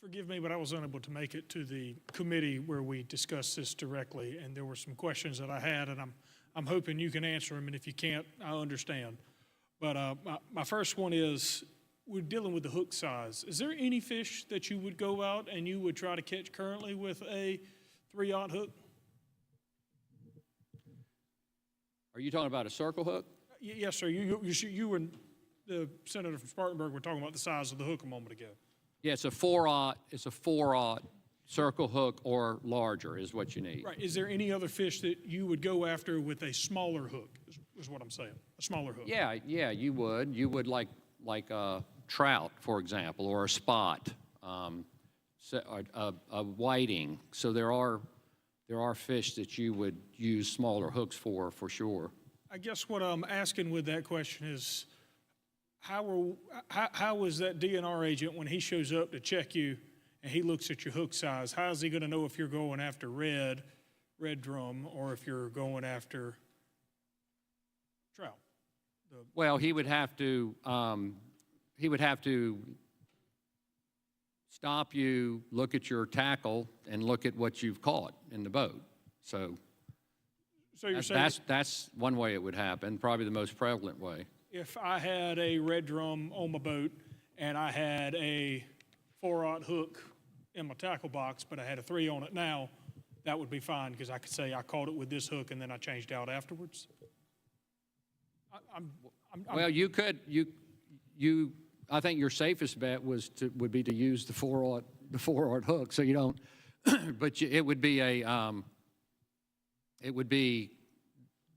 Forgive me, but I was unable to make it to the committee where we discussed this directly, and there were some questions that I had, and I'm hoping you can answer them, and if you can't, I understand. But my first one is, we're dealing with the hook size. Is there any fish that you would go out and you would try to catch currently with a 3/0 hook? Are you talking about a circle hook? Yes, sir. You and the senator from Spartanburg were talking about the size of the hook a moment ago. Yeah, it's a 4/0 circle hook or larger is what you need. Right. Is there any other fish that you would go after with a smaller hook, is what I'm saying, a smaller hook? Yeah, you would. You would like a trout, for example, or a spot, a whiting. So there are fish that you would use smaller hooks for sure. I guess what I'm asking with that question is, how is that DNR agent, when he shows up to check you and he looks at your hook size, how is he going to know if you're going after red drum, or if you're going after trout? Well, he would have to stop you, look at your tackle, and look at what you've caught in the boat. So you're saying that's one way it would happen, probably the most prevalent way. If I had a red drum on my boat and I had a 4/0 hook in my tackle box, but I had a 3 on it now, that would be fine because I could say I caught it with this hook and then I changed out afterwards? Well, you could. I think your safest bet would be to use the 4/0 hook, so you don't. But it would be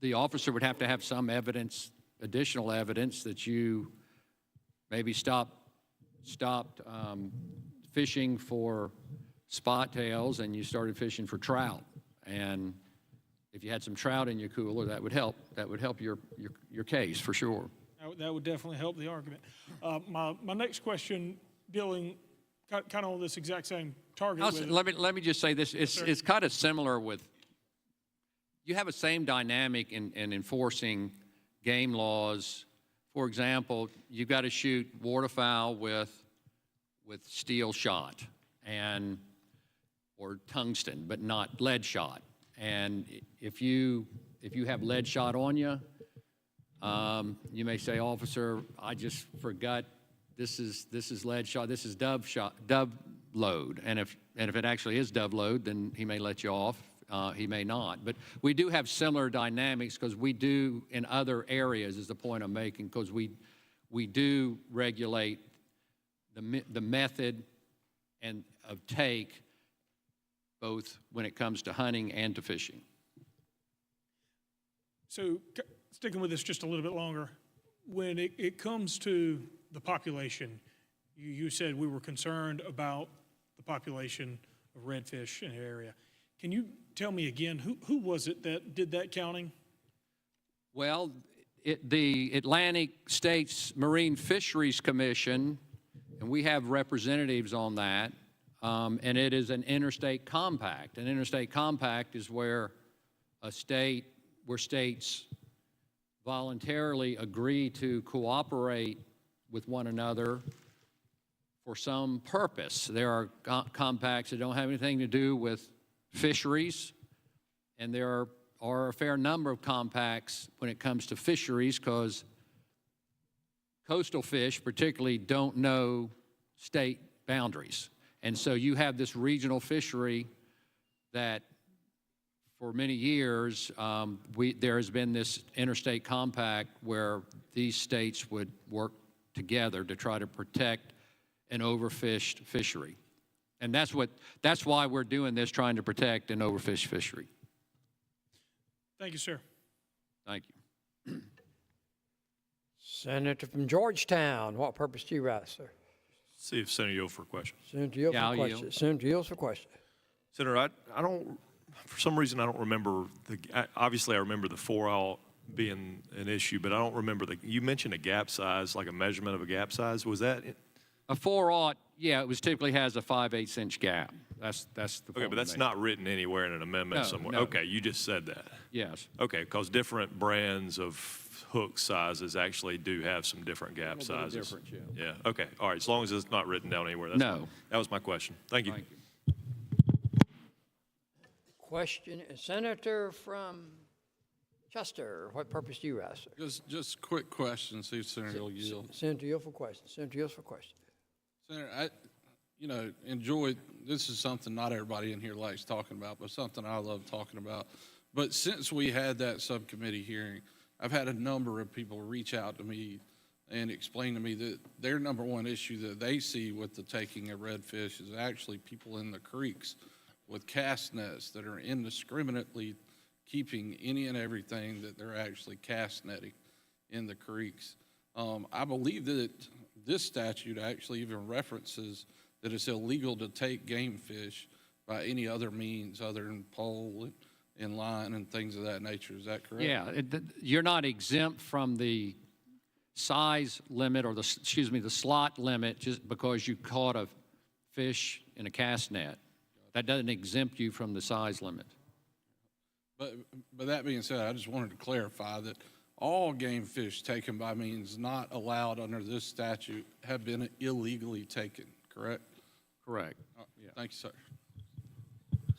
the officer would have to have some evidence, additional evidence that you maybe stopped fishing for spot tails and you started fishing for trout. And if you had some trout in your cooler, that would help. That would help your case for sure. That would definitely help the argument. My next question, dealing kind of on this exact same target. Let me just say this. It's kind of similar with. You have the same dynamic in enforcing game laws. For example, you've got to shoot waterfowl with steel shot or tungsten, but not lead shot. And if you have lead shot on you, you may say, officer, I just forgot this is lead shot, this is dove load. And if it actually is dove load, then he may let you off. He may not. But we do have similar dynamics because we do in other areas, is the point I'm making, because we do regulate the method and of take, both when it comes to hunting and to fishing. So sticking with this just a little bit longer, when it comes to the population, you said we were concerned about the population of redfish in the area. Can you tell me again, who was it that did that counting? Well, the Atlantic States Marine Fisheries Commission, and we have representatives on that, and it is an interstate compact. An interstate compact is where states voluntarily agree to cooperate with one another for some purpose. There are compacts that don't have anything to do with fisheries, and there are a fair number of compacts when it comes to fisheries, because coastal fish particularly don't know state boundaries. And so you have this regional fishery that for many years, there has been this interstate compact where these states would work together to try to protect an overfished fishery. And that's why we're doing this, trying to protect an overfished fishery. Thank you, sir. Thank you. Senator from Georgetown, what purpose do you rise, sir? See if Senator yield for a question. Senator yield Yeah, for I'll question. yield. Senator yields for question. Senator, I don't, for some reason, I don't remember, obviously I remember the 4-out being an issue, but I don't remember you mentioned a gap size, like a measurement of a gap size. Was that? A 4-aught, yeah, it typically has a 5/8" gap. That's the Okay, point but that's I'm not written anywhere in an amendment No, somewhere. no. Okay, you just said that. Yes. Okay, because different brands of hook sizes actually do have some different gap A little bit sizes. different, yeah. Yeah, okay, all right, as long as it's not written down anywhere, that's No. fine. That was my question. Thank you. Thank you. Question, Senator from Chester, what purpose do you rise, sir? Just quick question, see if Senator will yield. Senator yield for question. Senator yields for question. Senator, enjoy, this is something not everybody in here likes talking about, but something I love talking about. But since we had that subcommittee hearing, I've had a number of people reach out to me and explain to me that their number one issue that they see with the taking of redfish is actually people in the creeks with cast nets that are indiscriminately keeping any and everything that they're actually cast netting in the creeks. I believe that this statute actually even references that it's illegal to take game fish by any other means other than pole and line and things of that nature. Is that correct? Yeah, you're not exempt from the size limit or the slot limit just because you caught a fish in a cast net. That doesn't exempt you from the size limit. But that being said, I just wanted to clarify that all game fish taken by means not allowed under this statute have been illegally taken, correct? Correct. Thank you, sir.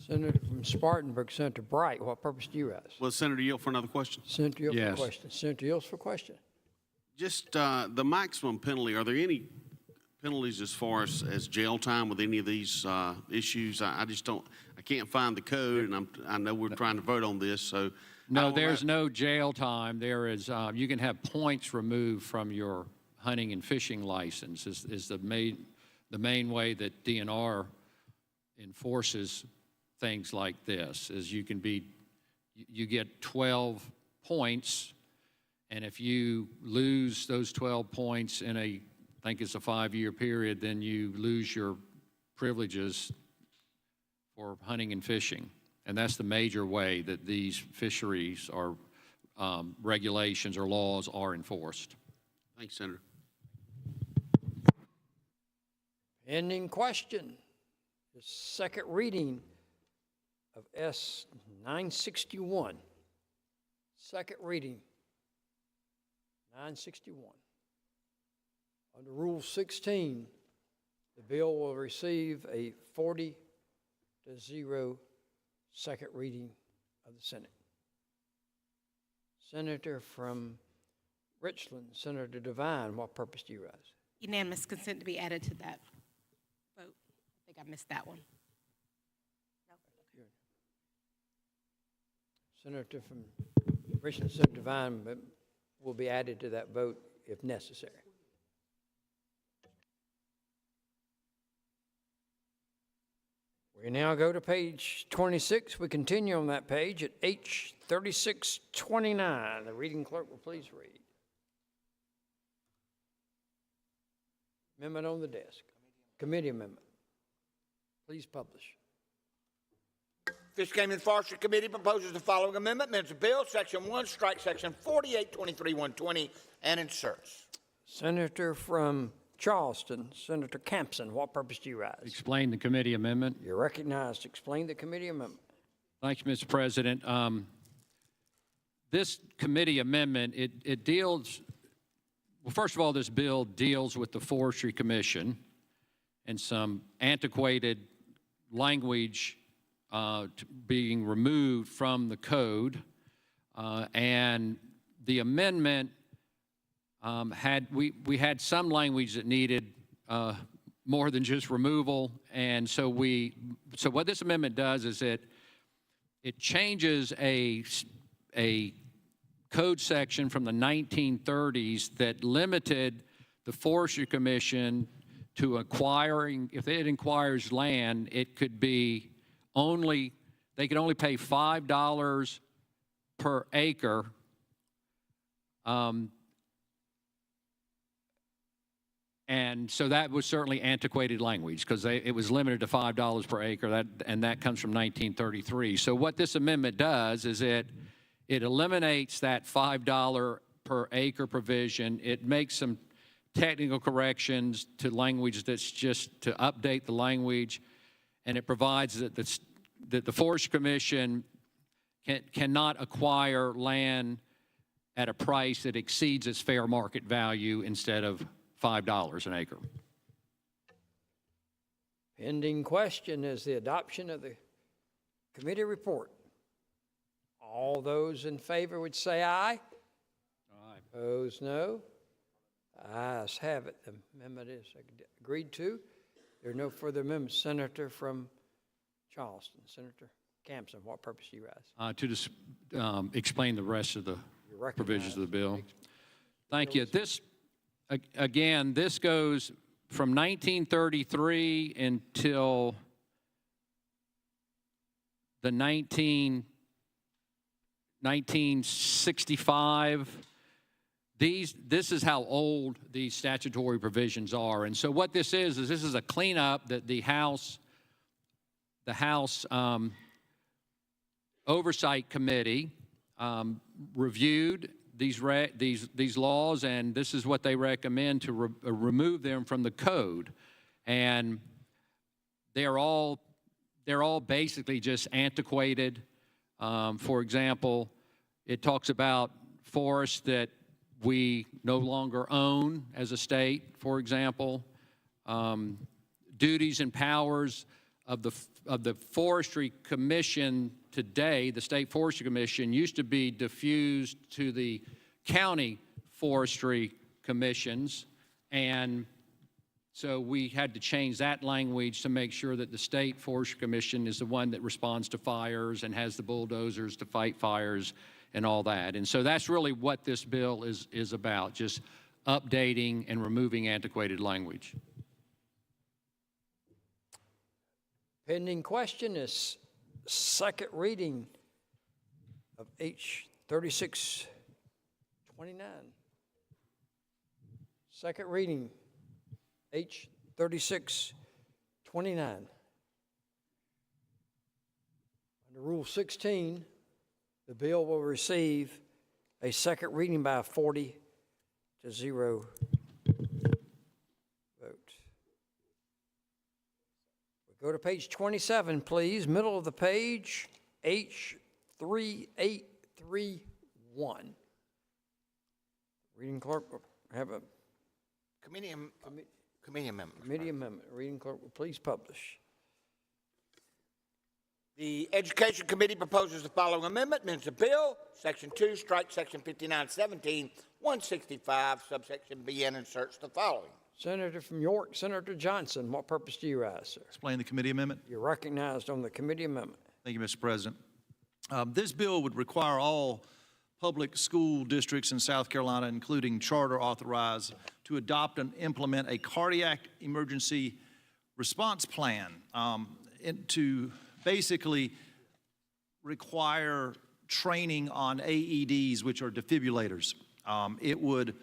Senator from Spartanburg, Senator Bright, what purpose do you rise? Will Senator yield for another question? Senator yields Yes. for question. Senator yields for question. Just the maximum penalty, are there any penalties as far as jail time with any of these issues? I just don't, I can't find the code, and I know we're trying to vote on this, so. No, there's no jail time. There is, you can have points removed from your hunting and fishing license is the main way that DNR enforces things like this, is you get 12 points, and if you lose those 12 points in I think it's a 5-year period, then you lose your privileges for hunting and fishing. And that's the major way that these fisheries or regulations or laws are enforced. Thanks, Senator. Pending question. The second reading of S 961. Second reading. 961. Under Rule 16, the bill will receive a 40-0 second reading of the Senate. Senator from Richland, Senator Devine, what purpose do you rise? Unanimous consent to be added to that vote. I think I missed that one. Senator from Richland, Senator Devine will be added to that vote if necessary. We now go to page 26. We continue on that page at H 3629. The reading clerk will please read. Amendment on the desk. Committee amendment. Please publish. Fish, Game, and Forestry Committee proposes the following amendment. Amends the bill, Section 1, strike Section 4823-120, and inserts. Senator from Charleston, Senator Campson, what purpose do you rise? Explain the committee amendment. You're recognized. Explain the committee amendment. Thank you, Mr. President. This committee amendment, it deals, well, first of all, this bill deals with the Forestry Commission and some antiquated language being removed from the code. And the amendment we had some language that needed more than just removal, and so what this amendment does is it changes a code section from the 1930s that limited the Forestry Commission to acquiring, if it acquires land, it could be they could only pay $5 per acre. And so that was certainly antiquated language because it was limited to $5 per acre, and that comes from 1933. So what this amendment does is it eliminates that $5 per acre provision. It makes some technical corrections to language that's just to update the language, and it provides that the Forestry Commission cannot acquire land at a price that exceeds its fair market value instead of $5 an acre. Pending question is the adoption of the committee report. All those in favor would say aye. Aye. Opposed, no. Ayes have it. The amendment is agreed to. There are no further amendments. Senator from Charleston, Senator Campson, what purpose do you rise? To just explain the rest of the provisions of the bill. Thank you. Again, this goes from 1933 until the 1965. This is how old these statutory provisions are. And so what this is this is a cleanup that the House Oversight Committee reviewed these laws, and this is what they recommend to remove them from the code. And they're all basically just antiquated. For example, it talks about forests that we no longer own as a state, for example. Duties and powers of the Forestry Commission today, the State Forestry Commission, used to be diffused to the county forestry commissions, and so we had to change that language to make sure that the State Forestry Commission is the one that responds to fires and has the bulldozers to fight fires and all that. And so that's really what this bill is about, just updating and removing antiquated language. Pending question is second reading of H 3629. Second reading, H 3629. Under Rule 16, the bill will receive a second reading by a 40-0 vote. Go to page 27, please. Middle of the page, H 3831. Reading clerk will have a Committee amendment. committee amendment. Reading clerk will please publish. The Education Committee proposes the following amendment. Amends the bill, Section 2, strike Section 5917, 165, subsection B, and inserts the following. Senator from York, Senator Johnson, what purpose do you rise, sir? Explain the committee amendment. You're recognized on the committee amendment. Thank you, Mr. President. This bill would require all public school districts in South Carolina, including charter authorized, to adopt and implement a cardiac emergency response plan and to basically require training on AEDs, which are defibrillators. It would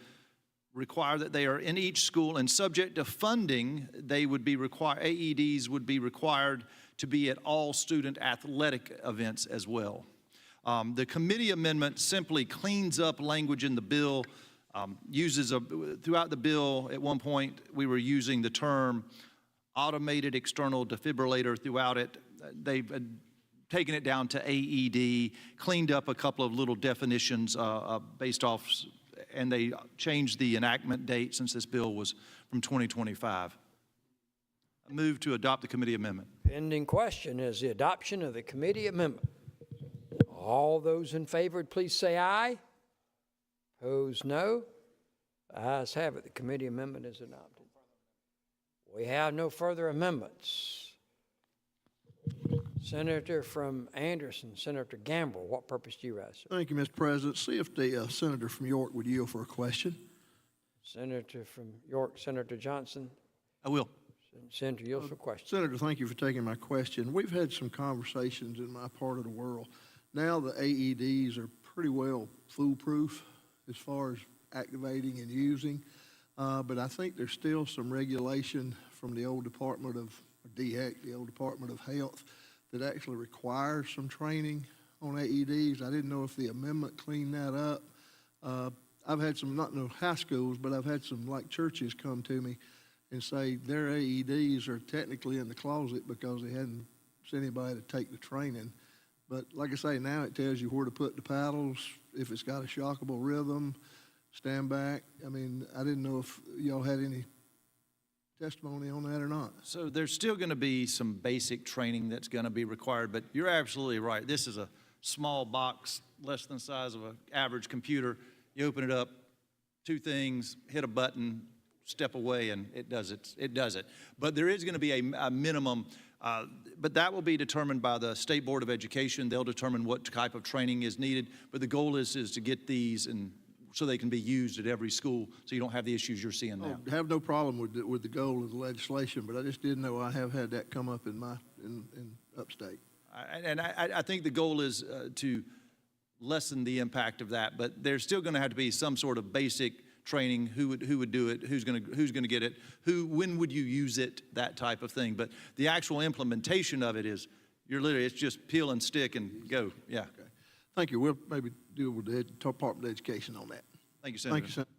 require that they are in each school, and subject to funding, they would be required, AEDs would be required to be at all student athletic events as well. The committee amendment simply cleans up language in the bill, throughout the bill, at one point, we were using the term automated external defibrillator throughout it. They've taken it down to AED, cleaned up a couple of little definitions based off, and they changed the enactment date since this bill was from 2025. I move to adopt the committee amendment. Pending question is the adoption of the committee amendment. All those in favor, please say aye. Opposed, no. The ayes have it. The committee amendment is adopted. We have no further amendments. Senator from Anderson, Senator Gamble, what purpose do you rise, sir? Thank you, Mr. President. See if the senator from York would yield for a question. Senator from York, Senator Johnson. I will. Senator yields for question. Senator, thank you for taking my question. We've had some conversations in my part of the world. Now the AEDs are pretty well foolproof as far as activating and using, but I think there's still some regulation from the old Department of DHEC, the old Department of Health, that actually requires some training on AEDs. I didn't know if the amendment cleaned that up. I've had some, not no high schools, but I've had some like churches come to me and say their AEDs are technically in the closet because they hadn't sent anybody to take the training. But like I say, now it tells you where to put the paddles, if it's got a shockable rhythm, stand back. I mean, I didn't know if y'all had any testimony on that or not. So there's still going to be some basic training that's going to be required, but you're absolutely right. This is a small box, less than the size of an average computer. You open it up, two things, hit a button, step away, and it does it. It does it. But there is going to be a minimum, but that will be determined by the State Board of Education. They'll determine what type of training is needed. But the goal is to get these and so they can be used at every school, so you don't have the issues you're seeing now. I have no problem with the goal of the legislation, but I just didn't know I have had that come up in upstate. And I think the goal is to lessen the impact of that, but there's still going to have to be some sort of basic training. Who would do it? Who's going to get it? When would you use it? That type of thing. But the actual implementation of it is it's just peel and stick and go. Yeah. Okay. Thank you. We'll maybe deal with the Department of Education on that. Thank you, Senator. Thank you, Senator.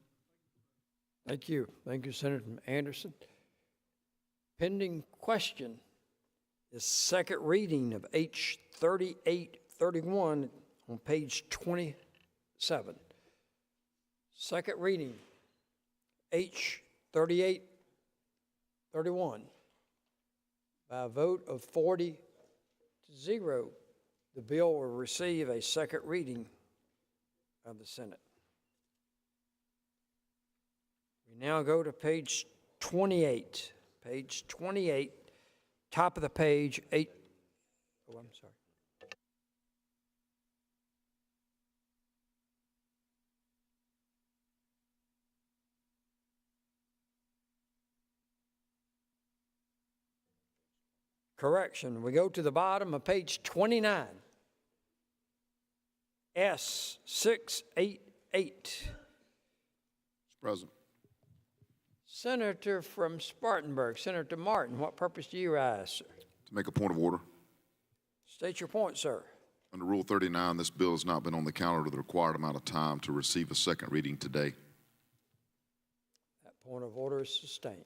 Thank you. Thank you, Senator Anderson. Pending question is second reading of H 3831 on page 27. Second reading, H 3831. By a vote of 40 to 0, the bill will receive a second reading of the Senate. We now go to page 28. Page 28, top of the page, I'm sorry. Correction, we go to the bottom of page 29. S 688. Mr. President. Senator from Spartanburg, Senator Martin, what purpose do you rise, sir? To make a point of order. State your point, sir. Under Rule 39, this bill has not been on the calendar the required amount of time to receive a second reading today. That point of order is sustained.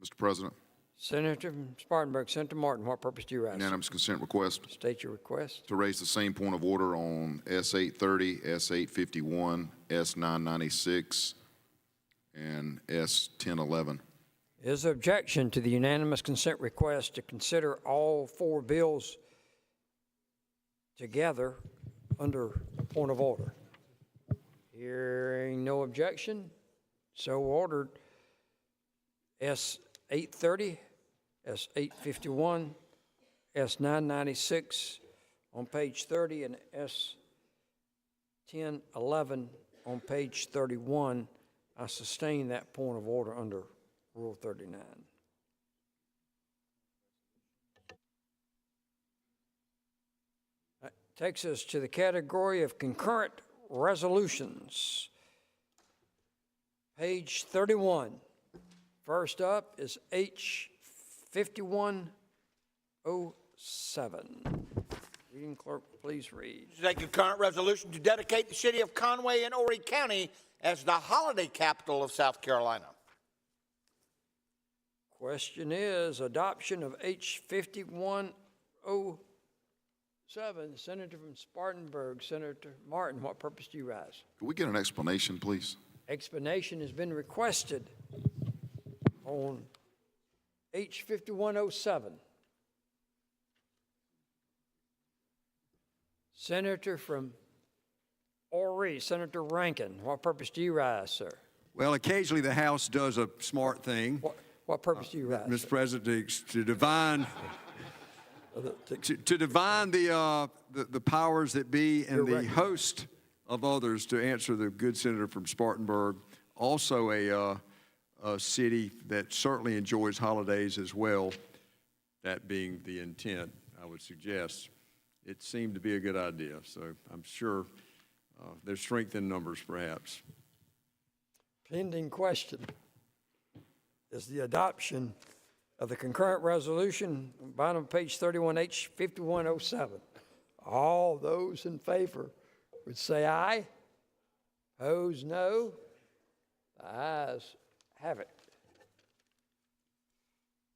Mr. President. Senator from Spartanburg, Senator Martin, what purpose do you rise? Unanimous consent request. State your request. To raise the same point of order on S830, S851, S996, and S1011. Is there objection to the unanimous consent request to consider all four bills together under a point of order? Hearing no objection, so ordered. S 830, S 851, S 996 on page 30, and S 1011 on page 31. I sustain that point of order under Rule 39. That takes us to the category of concurrent resolutions. Page 31. First up is H 5107. Reading clerk, please read. This is a concurrent resolution to dedicate the city of Conway in Horry County as the holiday capital of South Carolina. Question is adoption of H 5107. Senator from Spartanburg, Senator Martin, what purpose do you rise? Could we get an explanation, please? Explanation has been requested on H 5107. Senator from Horry, Senator Rankin, what purpose do you rise, sir? Well, occasionally the House does a smart thing. What purpose do you rise? Mr. President, to divine the powers that be and the host of others to answer the good senator from Spartanburg, also a city that certainly enjoys holidays as well, that being the intent, I would suggest. It seemed to be a good idea, so I'm sure there's strength in numbers, perhaps. Pending question is the adoption of the concurrent resolution, bottom of page 31, H 5107. All those in favor would say aye. Opposed, no. The ayes have it.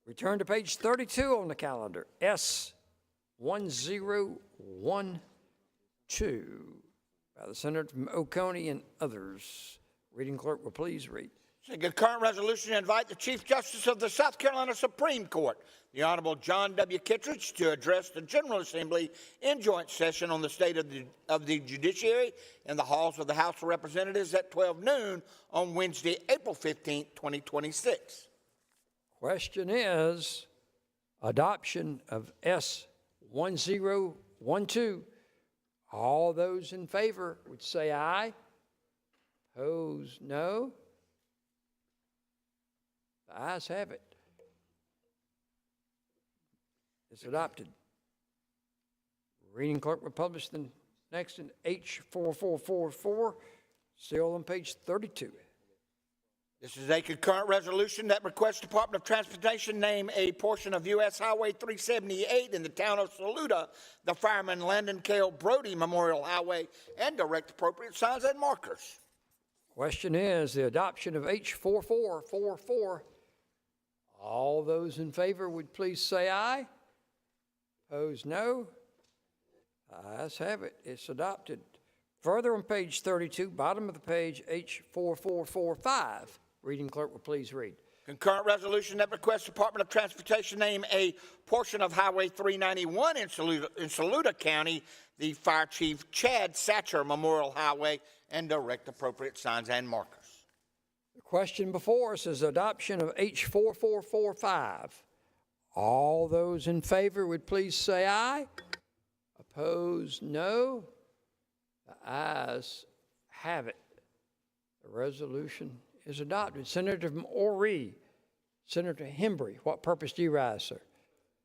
We turn to page 32 on the calendar, S 1012, by the Senator from Oconee and others. Reading clerk will please read. It's a concurrent resolution to invite the Chief Justice of the South Carolina Supreme Court, the Honorable John W. Kittredge, to address the General Assembly in joint session on the state of the judiciary in the halls of the House of Representatives at 12 noon on Wednesday, April 15, 2026. Question is adoption of S 1012. All those in favor would say aye. Opposed, no. The ayes have it. It's adopted. Reading clerk will publish the next in H 4444, still on page 32. This is a concurrent resolution that requests Department of Transportation name a portion of U.S. Highway 378 in the town of Saluda, the Fireman Landon Cale Brody Memorial Highway, and direct appropriate signs and markers. Question is the adoption of H 4444. All those in favor would please say aye. Opposed, no. The ayes have it. It's adopted. Further on page 32, bottom of the page, H 4445. Reading clerk will please read. Concurrent resolution that requests Department of Transportation name a portion of Highway 391 in Saluda County, the Fire Chief Chad Satcher Memorial Highway, and direct appropriate signs and markers. The question before us is adoption of H 4445. All those in favor would please say aye. Opposed, no. The ayes have it. The resolution is adopted. Senator from Horry, Senator Hembry, what purpose do you rise, sir?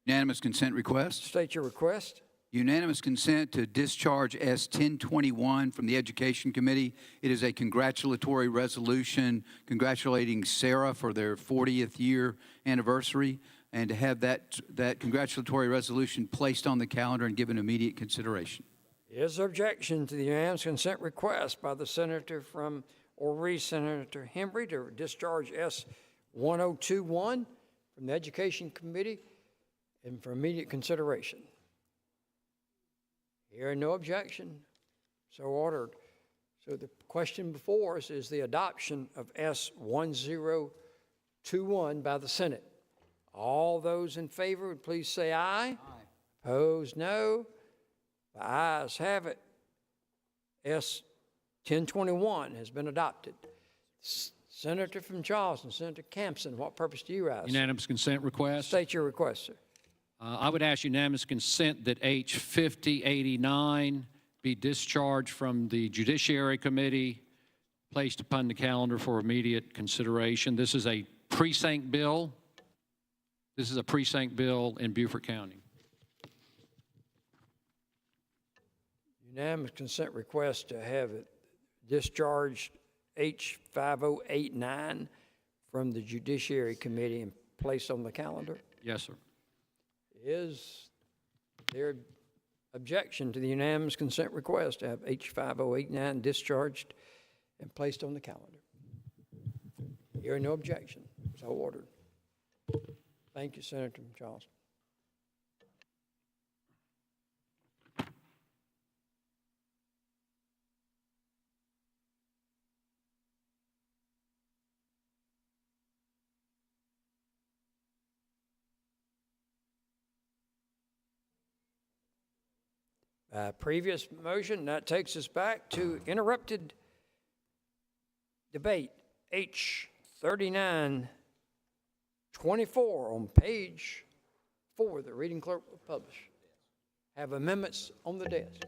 Unanimous consent request. State your request. Unanimous consent to discharge S 1021 from the Education Committee. It is a congratulatory resolution congratulating Sarah for their 40th year anniversary, and to have that congratulatory resolution placed on the calendar and given immediate consideration. Is there objection to the unanimous consent request by the Senator from Horry, Senator Hembry, to discharge S 1021 from the Education Committee and for immediate consideration? Hearing no objection, so ordered. So the question before us is the adoption of S 1021 by the Senate. All those in favor would please say aye. Aye. Opposed, no. The ayes have it. S 1021 has been adopted. Senator from Charleston, Senator Campson, what purpose do you rise? Unanimous consent request. State your request, sir. I would ask unanimous consent that H 5089 be discharged from the Judiciary Committee, placed upon the calendar for immediate consideration. This is a precinct bill. This is a precinct bill in Beaufort County. Unanimous consent request to have it discharged H 5089 from the Judiciary Committee and placed on the calendar. Yes, sir. Is there objection to the unanimous consent request to have H 5089 discharged and placed on the calendar? Hearing no objection, so ordered. Thank you, Senator from Charleston. Previous motion, that takes us back to interrupted debate, H 3924 on page 4, the reading clerk will publish. Have amendments on the desk.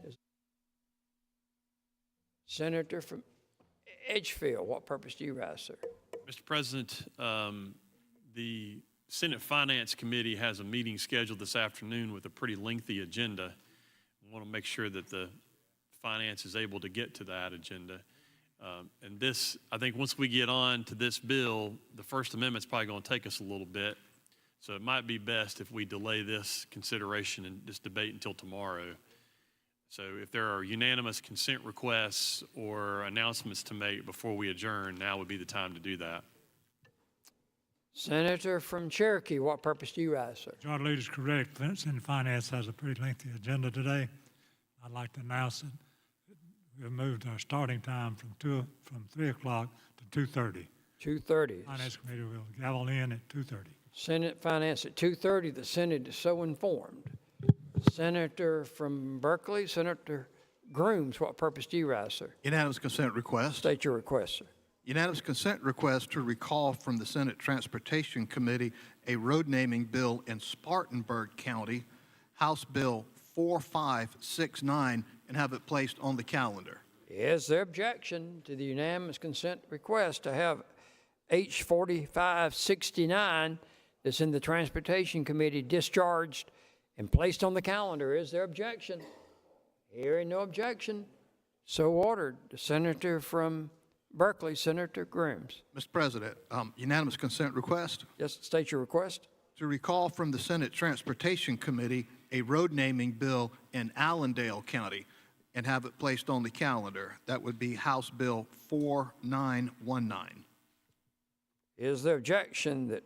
Senator from Edgefield, what purpose do you rise, sir? Mr. President, the Senate Finance Committee has a meeting scheduled this afternoon with a pretty lengthy agenda. We want to make sure that the finance is able to get to that agenda. And this, I think once we get on to this bill, the First Amendment's probably going to take us a little bit. So it might be best if we delay this consideration and this debate until tomorrow. So if there are unanimous consent requests or announcements to make before we adjourn, now would be the time to do that. Senator from Cherokee, what purpose do you rise, sir? John Leader is correct. Senate Finance has a pretty lengthy agenda today. I'd like to announce that we've moved our starting time from 3 o'clock to 2:30. 2:30. Finance Committee will gavel in at 2:30. Senate Finance at 2:30. The Senate is so informed. Senator from Berkeley, Senator Grooms, what purpose do you rise, sir? Unanimous consent request. State your request, sir. Unanimous consent request to recall from the Senate Transportation Committee a road naming bill in Spartanburg County, House Bill 4569, and have it placed on the calendar. Is there objection to the unanimous consent request to have H 4569 that's in the Transportation Committee discharged and placed on the calendar? Is there objection? Hearing no objection, so ordered. The Senator from Berkeley, Senator Grooms. Mr. President, unanimous consent request. Yes, state your request. To recall from the Senate Transportation Committee a road naming bill in Allendale County and have it placed on the calendar. That would be House Bill 4919. Is there objection that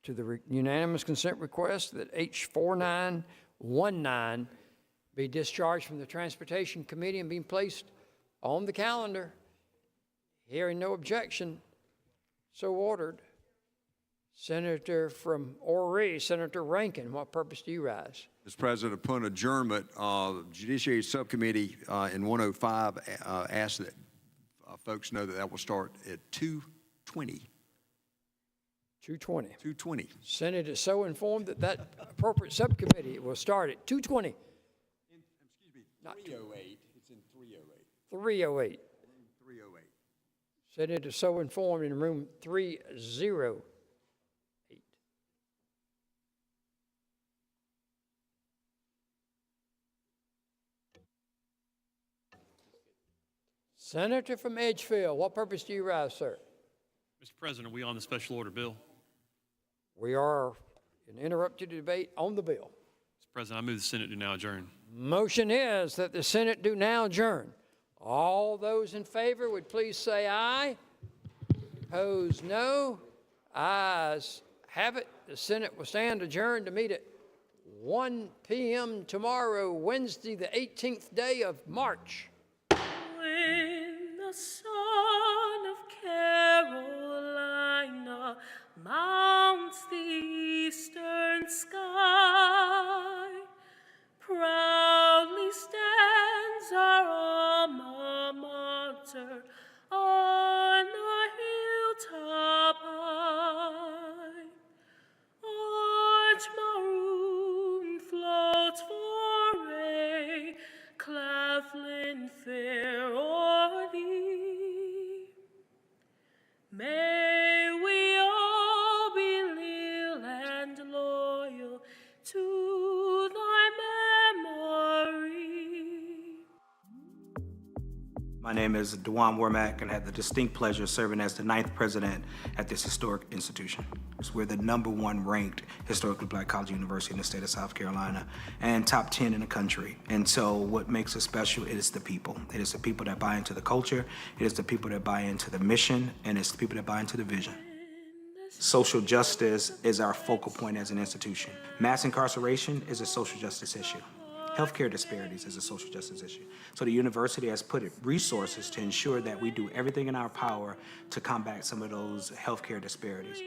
to the unanimous consent request that H 4919 be discharged from the Transportation Committee and being placed on the calendar? Hearing no objection, so ordered. Senator from Horry, Senator Rankin, what purpose do you rise? Mr. President, upon adjournment, Judiciary Subcommittee in 105 asked that folks know that will start at 2:20. 2:20. 2:20. Senate is so informed that that appropriate subcommittee will start at 2:20. Excuse me, 308. It's in 308. 308. 308. Senate is so informed in room 308. Senator from Edgefield, what purpose do you rise, sir? Mr. President, are we on the special order bill? We are in interrupted debate on the bill. Mr. President, I move the Senate do now adjourn. Motion is that the Senate do now adjourn. All those in favor would please say aye. Opposed, no. Ayes have it. The Senate will stand adjourned to meet at 1 p.m. tomorrow, Wednesday, the 18th day of March. When the son of Carolina mounts the eastern sky, proudly stands our alma mater on the hilltop. My name is Dewan Wormack, and I have the distinct pleasure of serving as the 9th president at this historic institution. We're the #1 ranked historically black college university in the state of South Carolina and top 10 in the country. And so what makes us special is the people. It is the people that buy into the culture, it is the people that buy into the mission, and it's the people that buy into the vision. Social justice is our focal point as an institution. Mass incarceration is a social justice issue. Healthcare disparities is a social justice issue. So the university has put resources to ensure that we do everything in our power to combat some of those healthcare disparities.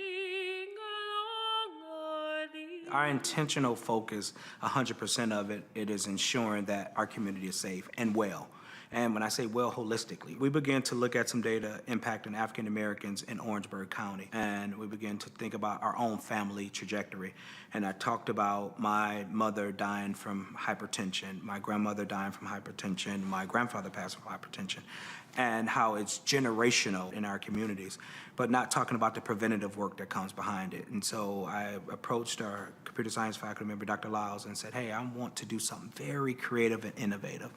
Our intentional focus, 100% of it is ensuring that our community is safe and well. And when I say well, holistically, we began to look at some data impacting African Americans in Orangeburg County, and we began to think about our own family trajectory. And I talked about my mother dying from hypertension, my grandmother dying from hypertension, my grandfather passed from hypertension, and how it's generational in our communities, but not talking about the preventative work that comes behind it. And so I approached our computer science faculty member, Dr. Lyles, and said, hey, I want to do something very creative and innovative,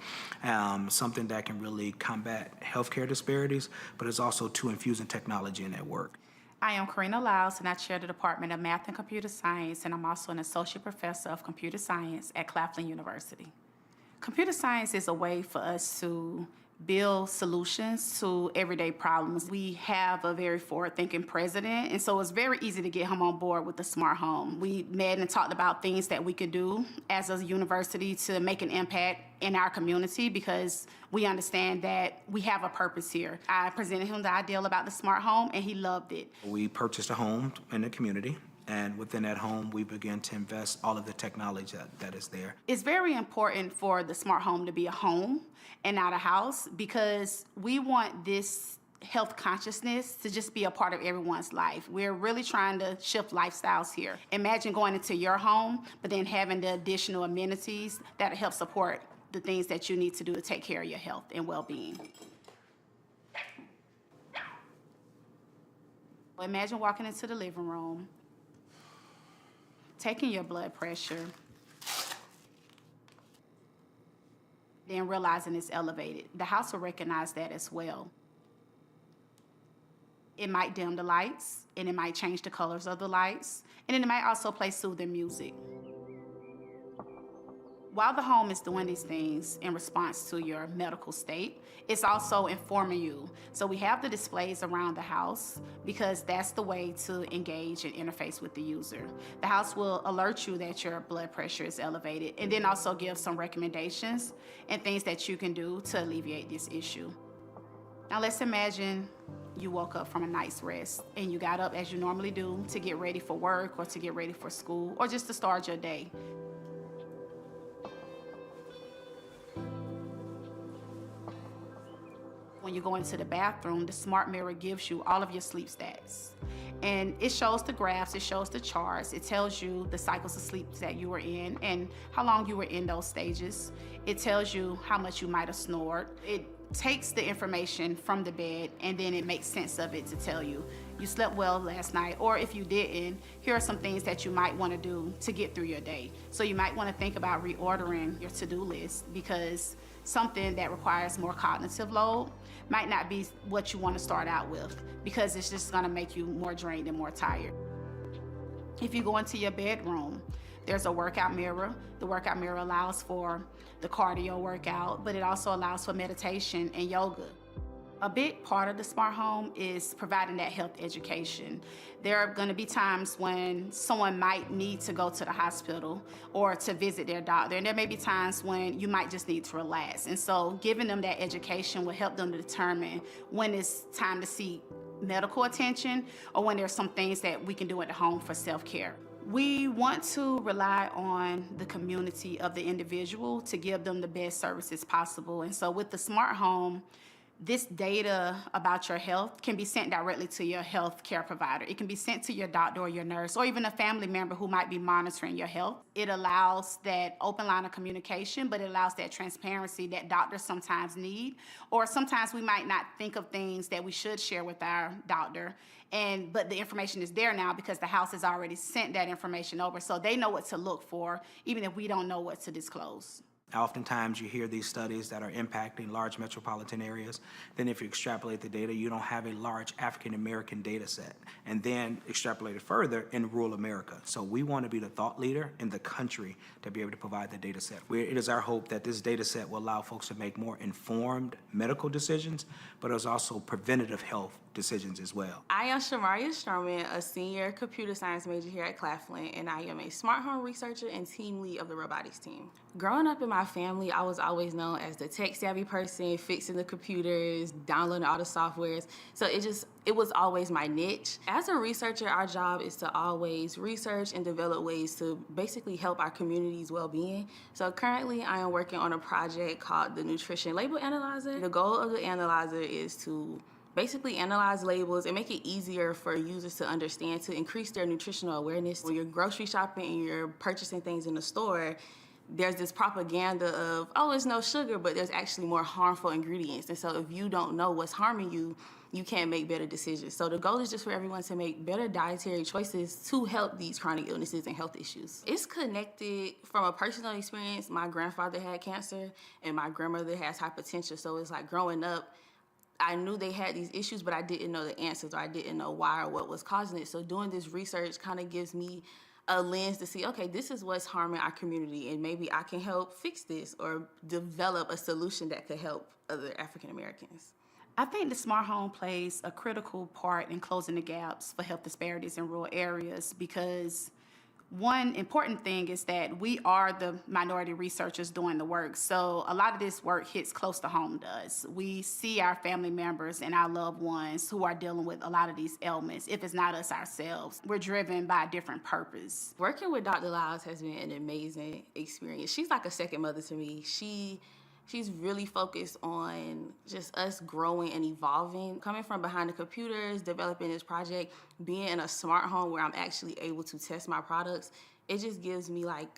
something that can really combat healthcare disparities, but it's also to infusing technology in that work. I am Karina Lyles, and I chair the Department of Math and Computer Science, and I'm also an associate professor of computer science at Claflin University. Computer science is a way for us to build solutions to everyday problems. We have a very forward-thinking president, and so it's very easy to get him on board with the smart home. We met and talked about things that we could do as a university to make an impact in our community because we understand that we have a purpose here. I presented him the ideal about the smart home, and he loved it. We purchased a home in the community, and within that home, we began to invest all of the technology that is there. It's very important for the smart home to be a home and not a house because we want this health consciousness to just be a part of everyone's life. We're really trying to shift lifestyles here. Imagine going into your home, but then having the additional amenities that help support the things that you need to do to take care of your health and well-being. Imagine walking into the living room, taking your blood pressure, then realizing it's elevated. The house will recognize that as well. It might dim the lights, and it might change the colors of the lights, and then it might also play soothing music. While the home is doing these things in response to your medical state, it's also informing you. So we have the displays around the house because that's the way to engage and interface with the user. The house will alert you that your blood pressure is elevated and then also give some recommendations and things that you can do to alleviate this issue. Now let's imagine you woke up from a night's rest and you got up as you normally do to get ready for work or to get ready for school or just to start your day. When you go into the bathroom, the smart mirror gives you all of your sleep stats. And it shows the graphs, it shows the charts, it tells you the cycles of sleep that you were in and how long you were in those stages. It tells you how much you might have snored. It takes the information from the bed and then it makes sense of it to tell you, you slept well last night, or if you didn't, here are some things that you might want to do to get through your day. So you might want to think about reordering your to-do list because something that requires more cognitive load might not be what you want to start out with because it's just going to make you more drained and more tired. If you go into your bedroom, there's a workout mirror. The workout mirror allows for the cardio workout, but it also allows for meditation and yoga. A big part of the smart home is providing that health education. There are going to be times when someone might need to go to the hospital or to visit their doctor, and there may be times when you might just need to relax. And so giving them that education will help them to determine when it's time to seek medical attention or when there's some things that we can do at the home for self-care. We want to rely on the community of the individual to give them the best services possible. And so with the smart home, this data about your health can be sent directly to your health care provider. It can be sent to your doctor or your nurse or even a family member who might be monitoring your health. It allows that open line of communication, but it allows that transparency that doctors sometimes need. Or sometimes we might not think of things that we should share with our doctor, but the information is there now because the house has already sent that information over. So they know what to look for, even if we don't know what to disclose. Oftentimes, you hear these studies that are impacting large metropolitan areas. Then if you extrapolate the data, you don't have a large African-American data set. And then extrapolate it further in rural America. So we want to be the thought leader in the country to be able to provide the data set. It is our hope that this data set will allow folks to make more informed medical decisions, but it's also preventative health decisions as well. I am Shamaria Sherman, a senior computer science major here at Claflin, and I am a smart home researcher and team lead of the robotics team. Growing up in my family, I was always known as the tech-savvy person, fixing the computers, downloading all the softwares. So it was always my niche. As a researcher, our job is to always research and develop ways to basically help our community's well-being. So currently, I am working on a project called the Nutrition Label Analyzer. The goal of the analyzer is to basically analyze labels and make it easier for users to understand, to increase their nutritional awareness. When you're grocery shopping and you're purchasing things in the store, there's this propaganda of, oh, it's no sugar, but there's actually more harmful ingredients. And so if you don't know what's harming you, you can't make better decisions. So the goal is just for everyone to make better dietary choices to help these chronic illnesses and health issues. It's connected from a personal experience. My grandfather had cancer and my grandmother has hypertension. So it's like growing up, I knew they had these issues, but I didn't know the answers, or I didn't know why or what was causing it. So doing this research kind of gives me a lens to see, okay, this is what's harming our community, and maybe I can help fix this or develop a solution that could help other African Americans. I think the smart home plays a critical part in closing the gaps for health disparities in rural areas, because one important thing is that we are the minority researchers doing the work. So a lot of this work hits close to home to us. We see our family members and our loved ones who are dealing with a lot of these ailments, if it's not us ourselves. We're driven by a different purpose. Working with Dr. Lyles has been an amazing experience. She's like a second mother to me. She's really focused on just us growing and evolving. Coming from behind the computers, developing this project, being in a smart home where I'm actually able to test my products, it just gives me like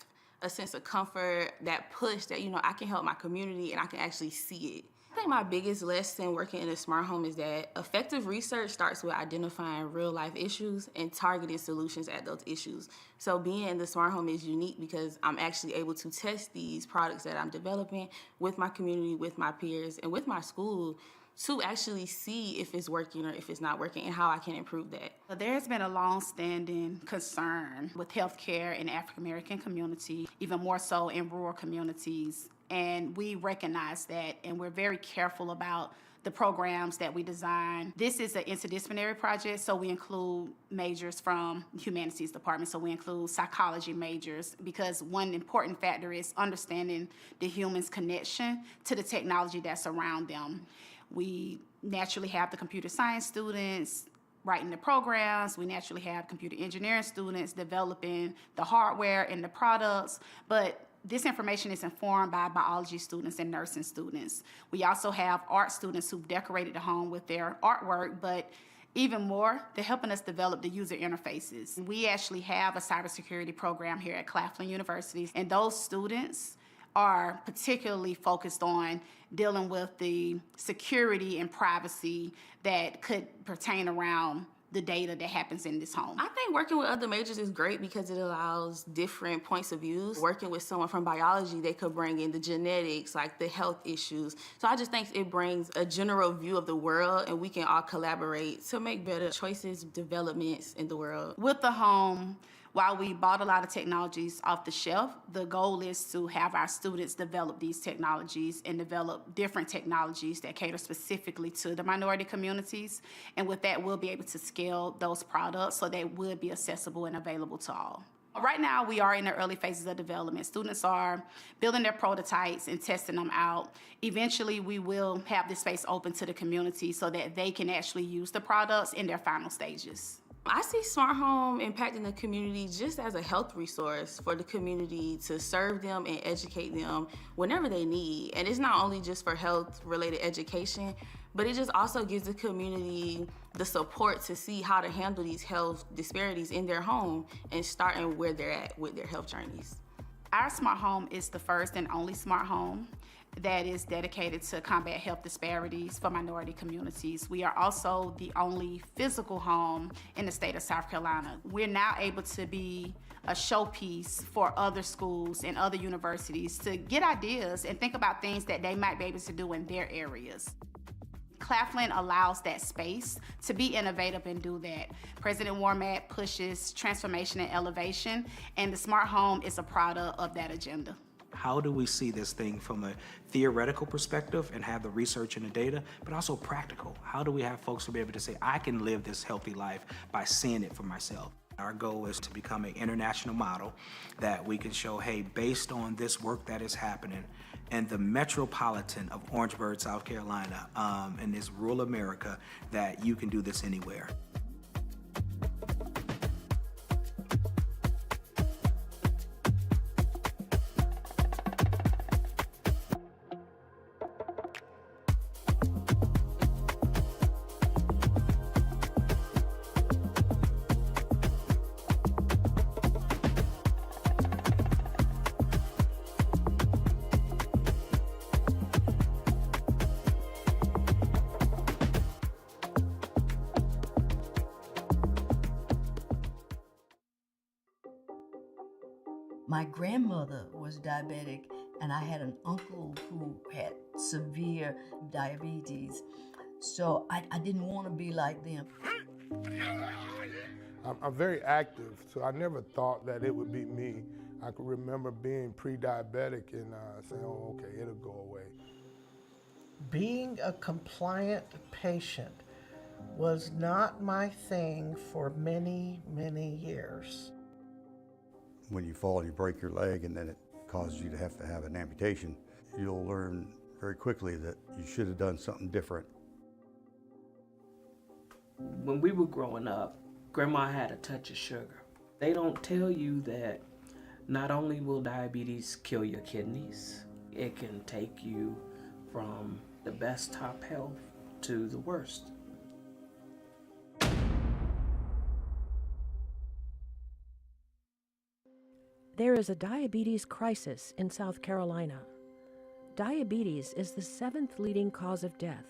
a sense of comfort, that push that, I can help my community and I can actually see it. I think my biggest lesson working in a smart home is that effective research starts with identifying real life issues and targeting solutions at those issues. So being in the smart home is unique because I'm actually able to test these products that I'm developing with my community, with my peers, and with my school to actually see if it's working or if it's not working and how I can improve that. There's been a long-standing concern with healthcare in the African American community, even more so in rural communities. And we recognize that, and we're very careful about the programs that we design. This is an interdisciplinary project, so we include majors from humanities department, so we include psychology majors, because one important factor is understanding the human's connection to the technology that's around them. We naturally have the computer science students writing the programs. We naturally have computer engineering students developing the hardware and the products, but this information is informed by biology students and nursing students. We also have art students who've decorated the home with their artwork, but even more, they're helping us develop the user interfaces. We actually have a cybersecurity program here at Claflin University, and those students are particularly focused on dealing with the security and privacy that could pertain around the data that happens in this home. I think working with other majors is great because it allows different points of views. Working with someone from biology, they could bring in the genetics, like the health issues. So I just think it brings a general view of the world, and we can all collaborate to make better choices, developments in the world. With the home, while we bought a lot of technologies off the shelf, the goal is to have our students develop these technologies and develop different technologies that cater specifically to the minority communities. And with that, we'll be able to scale those products so they would be accessible and available to all. Right now, we are in the early phases of development. Students are building their prototypes and testing them out. Eventually, we will have this space open to the community so that they can actually use the products in their final stages. I see Smart Home impacting the community just as a health resource for the community to serve them and educate them whenever they need. And it's not only just for health-related education, but it just also gives the community the support to see how to handle these health disparities in their home and starting where they're at with their health journeys. Our smart home is the first and only smart home that is dedicated to combat health disparities for minority communities. We are also the only physical home in the state of South Carolina. We're now able to be a showpiece for other schools and other universities to get ideas and think about things that they might be able to do in their areas. Claflin allows that space to be innovative and do that. President Wormack pushes transformation and elevation, and the smart home is a product of that agenda. How do we see this thing from a theoretical perspective and have the research and the data, but also practical? How do we have folks to be able to say, I can live this healthy life by seeing it for myself? Our goal is to become an international model that we can show, hey, based on this work that is happening in the metropolitan of Orangeburg, South Carolina, in this rural America, that you can do this anywhere. My grandmother was diabetic, and I had an uncle who had severe diabetes. So I didn't want to be like them. I'm very active, so I never thought that it would be me. I can remember being pre-diabetic and saying, oh, okay, it'll go away. Being a compliant patient was not my thing for many, many years. When you fall and you break your leg and then it causes you to have an amputation, you'll learn very quickly that you should have done something different. When we were growing up, Grandma had a touch of sugar. They don't tell you that not only will diabetes kill your kidneys, it can take you from the best top health to the worst. There is a diabetes crisis in South Carolina. Diabetes is the 7th leading cause of death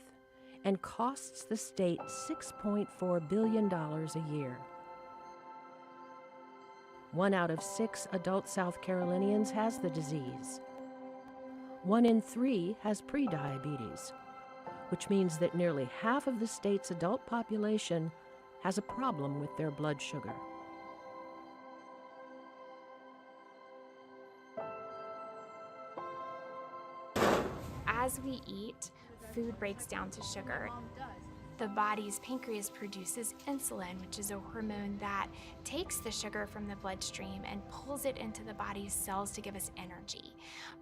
and costs the state $6.4 billion a year. 1 out of 6 adult South Carolinians has the disease. 1 in 3 has prediabetes, which means that nearly half of the state's adult population has a problem with their blood sugar. As we eat, food breaks down to sugar. The body's pancreas produces insulin, which is a hormone that takes the sugar from the bloodstream and pulls it into the body's cells to give us energy.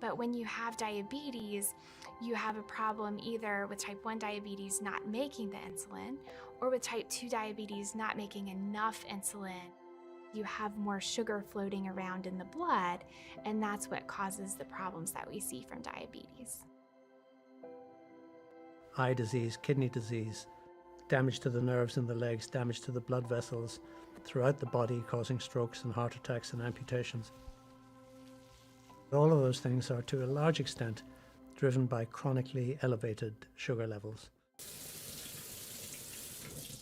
But when you have diabetes, you have a problem either with type 1 diabetes not making the insulin, or with type 2 diabetes not making enough insulin. You have more sugar floating around in the blood, and that's what causes the problems that we see from diabetes. Eye disease, kidney disease, damage to the nerves in the legs, damage to the blood vessels throughout the body, causing strokes and heart attacks and amputations. All of those things are to a large extent driven by chronically elevated sugar levels.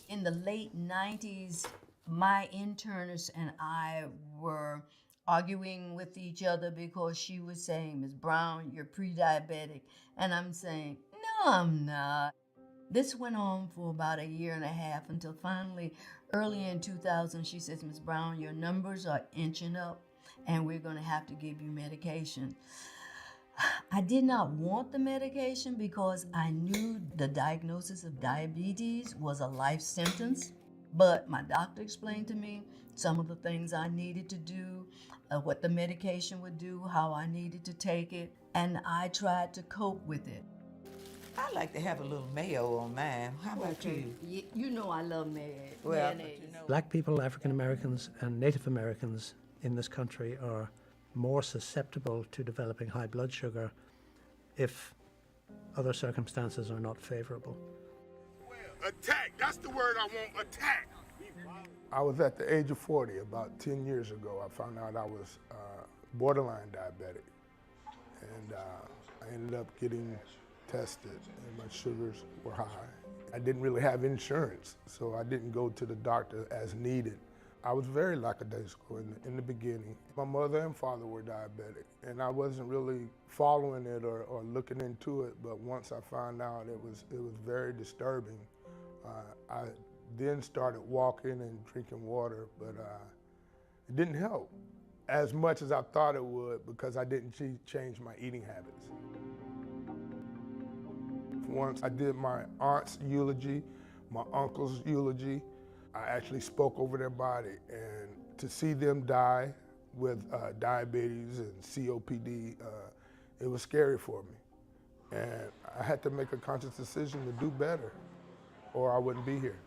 In the late 90s, my internist and I were arguing with each other because she was saying, Ms. Brown, you're pre-diabetic. And I'm saying, no, I'm not. This went on for about 1.5 years until finally, early in 2000, she says, Ms. Brown, your numbers are inching up and we're going to have to give you medication. I did not want the medication because I knew the diagnosis of diabetes was a life sentence, but my doctor explained to me some of the things I needed to do, what the medication would do, how I needed to take it, and I tried to cope with it. I like to have a little mayo on mine. How about you? You know I love mayonnaise. Black people, African Americans, and Native Americans in this country are more susceptible to developing high blood sugar if other circumstances are not favorable. Attack, that's the word I want, attack. I was at the age of 40, about 10 years ago. I found out I was borderline diabetic. And I ended up getting tested, and my sugars were high. I didn't really have insurance, so I didn't go to the doctor as needed. I was very lackadaisical in the beginning. My mother and father were diabetic, and I wasn't really following it or looking into it, but once I found out, it was very disturbing. I then started walking and drinking water, but it didn't help as much as I thought it would because I didn't change my eating habits. Once I did my aunt's eulogy, my uncle's eulogy. I actually spoke over their body, and to see them die with diabetes and COPD, it was scary for me. And I had to make a conscious decision to do better, or I wouldn't be here.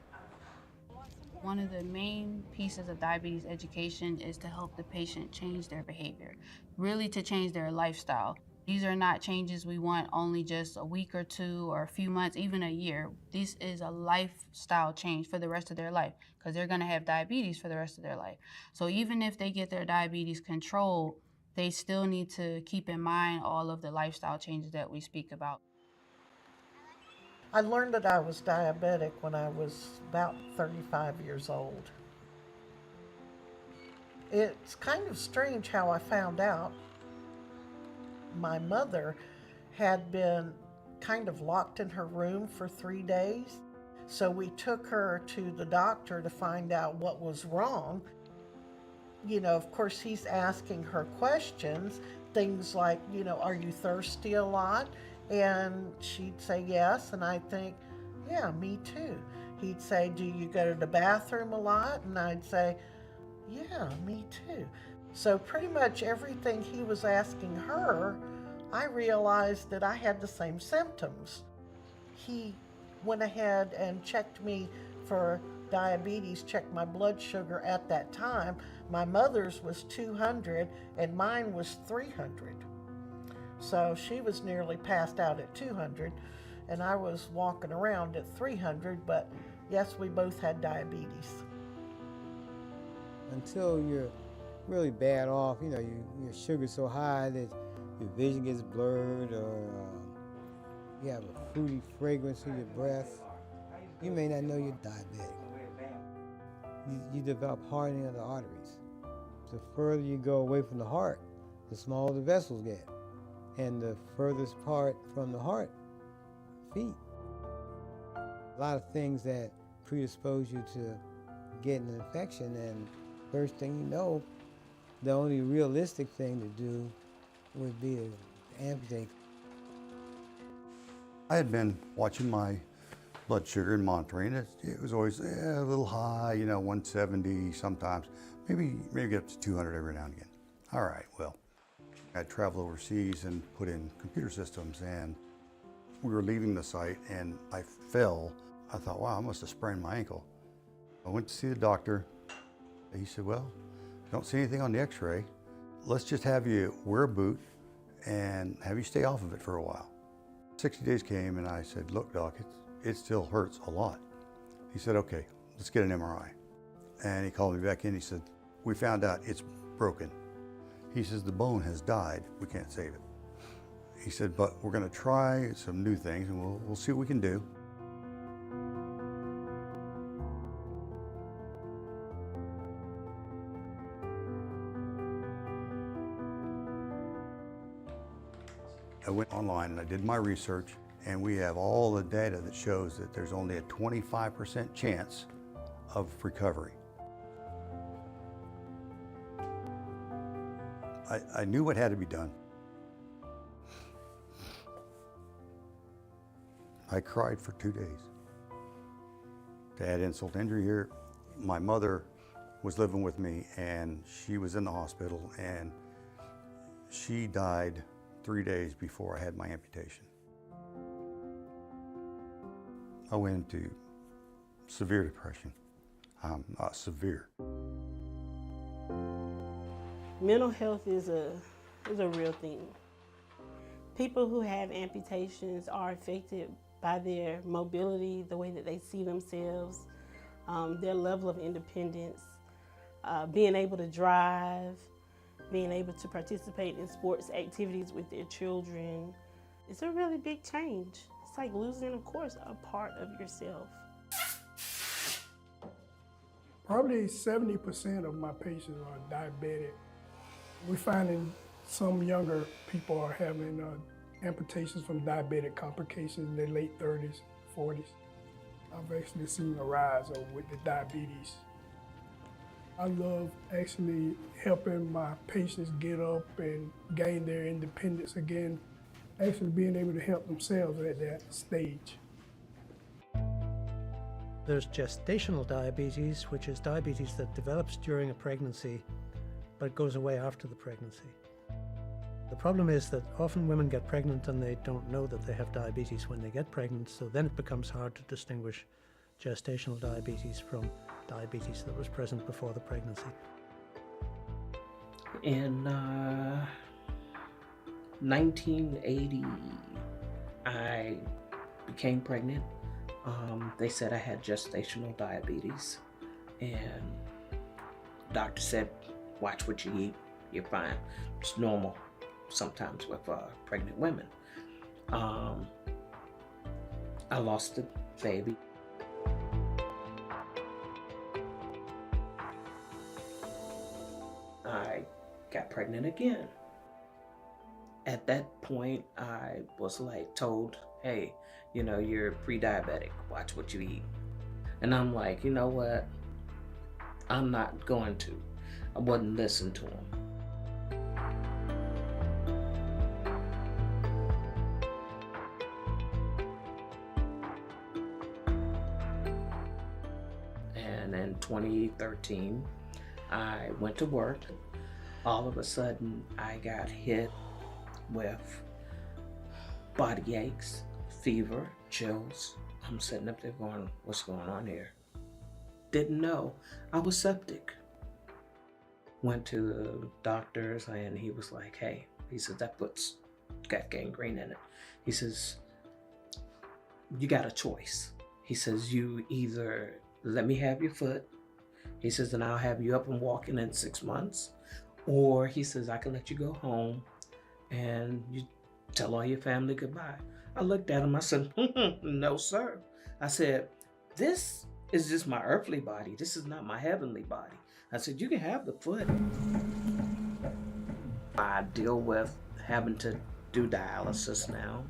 One of the main pieces of diabetes education is to help the patient change their behavior, really to change their lifestyle. These are not changes we want only just a week or two or a few months, even a year. This is a lifestyle change for the rest of their life because they're going to have diabetes for the rest of their life. So even if they get their diabetes controlled, they still need to keep in mind all of the lifestyle changes that we speak about. I learned that I was diabetic when I was about 35 years old. It's kind of strange how I found out. My mother had been kind of locked in her room for 3 days. So we took her to the doctor to find out what was wrong. You know, of course, he's asking her questions, things like, you know, are you thirsty a lot? And she'd say yes, and I'd think, yeah, me too. He'd say, do you go to the bathroom a lot? And I'd say, yeah, me too. So pretty much everything he was asking her, I realized that I had the same symptoms. He went ahead and checked me for diabetes, checked my blood sugar at that time. My mother's was 200 and mine was 300. So she was nearly passed out at 200 and I was walking around at 300, but yes, we both had diabetes. Until you're really bad off, you know, your sugar's so high that your vision gets blurred, or you have a fruity fragrance in your breath, you may not know you're diabetic. You develop hardening of the arteries. The further you go away from the heart, the smaller the vessels get. And the furthest part from the heart, feet. A lot of things that predispose you to getting an infection, and first thing you know, the only realistic thing to do would be to amputate. I had been watching my blood sugar and monitoring it. It was always a little high, you know, 170 sometimes, maybe up to 200 every now and again. All right, well, I traveled overseas and put in computer systems, and we were leaving the site and I fell. I thought, wow, I must have sprained my ankle. I went to see the doctor. He said, well, don't see anything on the x-ray. Let's just have you wear a boot and have you stay off of it for a while. 60 days came and I said, look, doc, it still hurts a lot. He said, okay, let's get an MRI. And he called me back in. He said, we found out it's broken. He says, the bone has died. We can't save it. He said, but we're going to try some new things and we'll see what we can do. I went online and I did my research, and we have all the data that shows that there's only a 25% chance of recovery. I knew what had to be done. I cried for 2 days. To add insult to injury here, my mother was living with me and she was in the hospital, and she died 3 days before I had my amputation. I went into severe depression, severe. Mental health is a real thing. People who have amputations are affected by their mobility, the way that they see themselves, their level of independence, being able to drive, being able to participate in sports activities with their children. It's a really big change. It's like losing, of course, a part of yourself. Probably 70% of my patients are diabetic. We're finding some younger people are having amputations from diabetic complications in their late 30s, 40s. I've actually seen a rise with the diabetes. I love actually helping my patients get up and gain their independence again, actually being able to help themselves at that stage. There's gestational diabetes, which is diabetes that develops during a pregnancy but goes away after the pregnancy. The problem is that often women get pregnant and they don't know that they have diabetes when they get pregnant, so then it becomes hard to distinguish gestational diabetes from diabetes that was present before the pregnancy. In 1980, I became pregnant. They said I had gestational diabetes, and the doctor said, watch what you eat, you're fine. It's normal sometimes with pregnant women. I lost the baby. I got pregnant again. At that point, I was like told, hey, you know, you're pre-diabetic, watch what you eat. And I'm like, you know what? I'm not going to. I wouldn't listen to him. And in 2013, I went to work. All of a sudden, I got hit with body aches, fever, chills. I'm sitting up there going, what's going on here? Didn't know I was septic. Went to the doctors and he was like, hey, he said, that foot's got gangrene in it. He says, you got a choice. He says, you either let me have your foot. He says, and I'll have you up and walking in 6 months. Or he says, I can let you go home and you tell all your family goodbye. I looked at him, I said, no, sir. I said, this is just my earthly body. This is not my heavenly body. I said, you can have the foot. I deal with having to do dialysis now,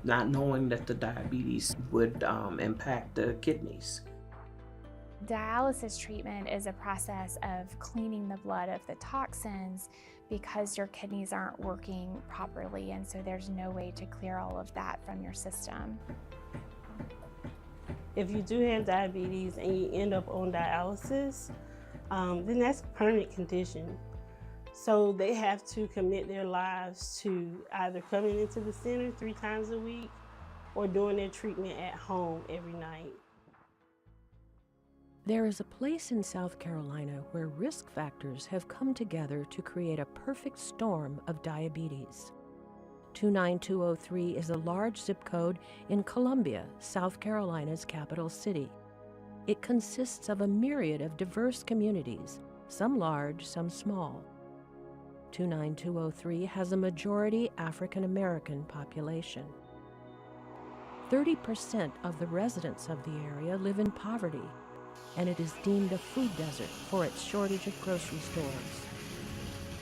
not knowing that the diabetes would impact the kidneys. Dialysis treatment is a process of cleaning the blood of the toxins because your kidneys aren't working properly, and so there's no way to clear all of that from your system. If you do have diabetes and you end up on dialysis, then that's a permanent condition. So they have to commit their lives to either coming into the center 3 times a week or doing their treatment at home every night. There is a place in South Carolina where risk factors have come together to create a perfect storm of diabetes. 29203 is a large zip code in Columbia, South Carolina's capital city. It consists of a myriad of diverse communities, some large, some small. 29203 has a majority African American population. 30% of the residents of the area live in poverty, and it is deemed a food desert for its shortage of grocery stores.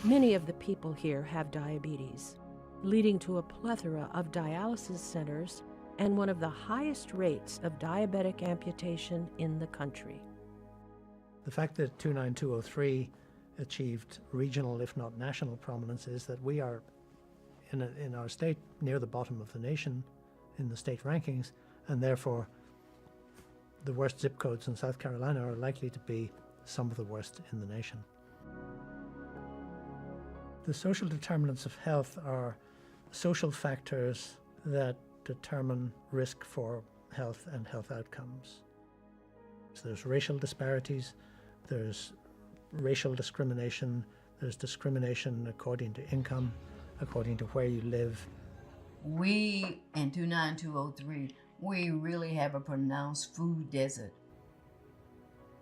Many of the people here have diabetes, leading to a plethora of dialysis centers and one of the highest rates of diabetic amputation in the country. The fact that 29203 achieved regional, if not national, prominence is that we are, in our state, near the bottom of the nation in the state rankings, and therefore the worst zip codes in South Carolina are likely to be some of the worst in the nation. The social determinants of health are social factors that determine risk for health and health outcomes. So there's racial disparities, there's racial discrimination, there's discrimination according to income, according to where you live. We, in 29203, we really have a pronounced food desert.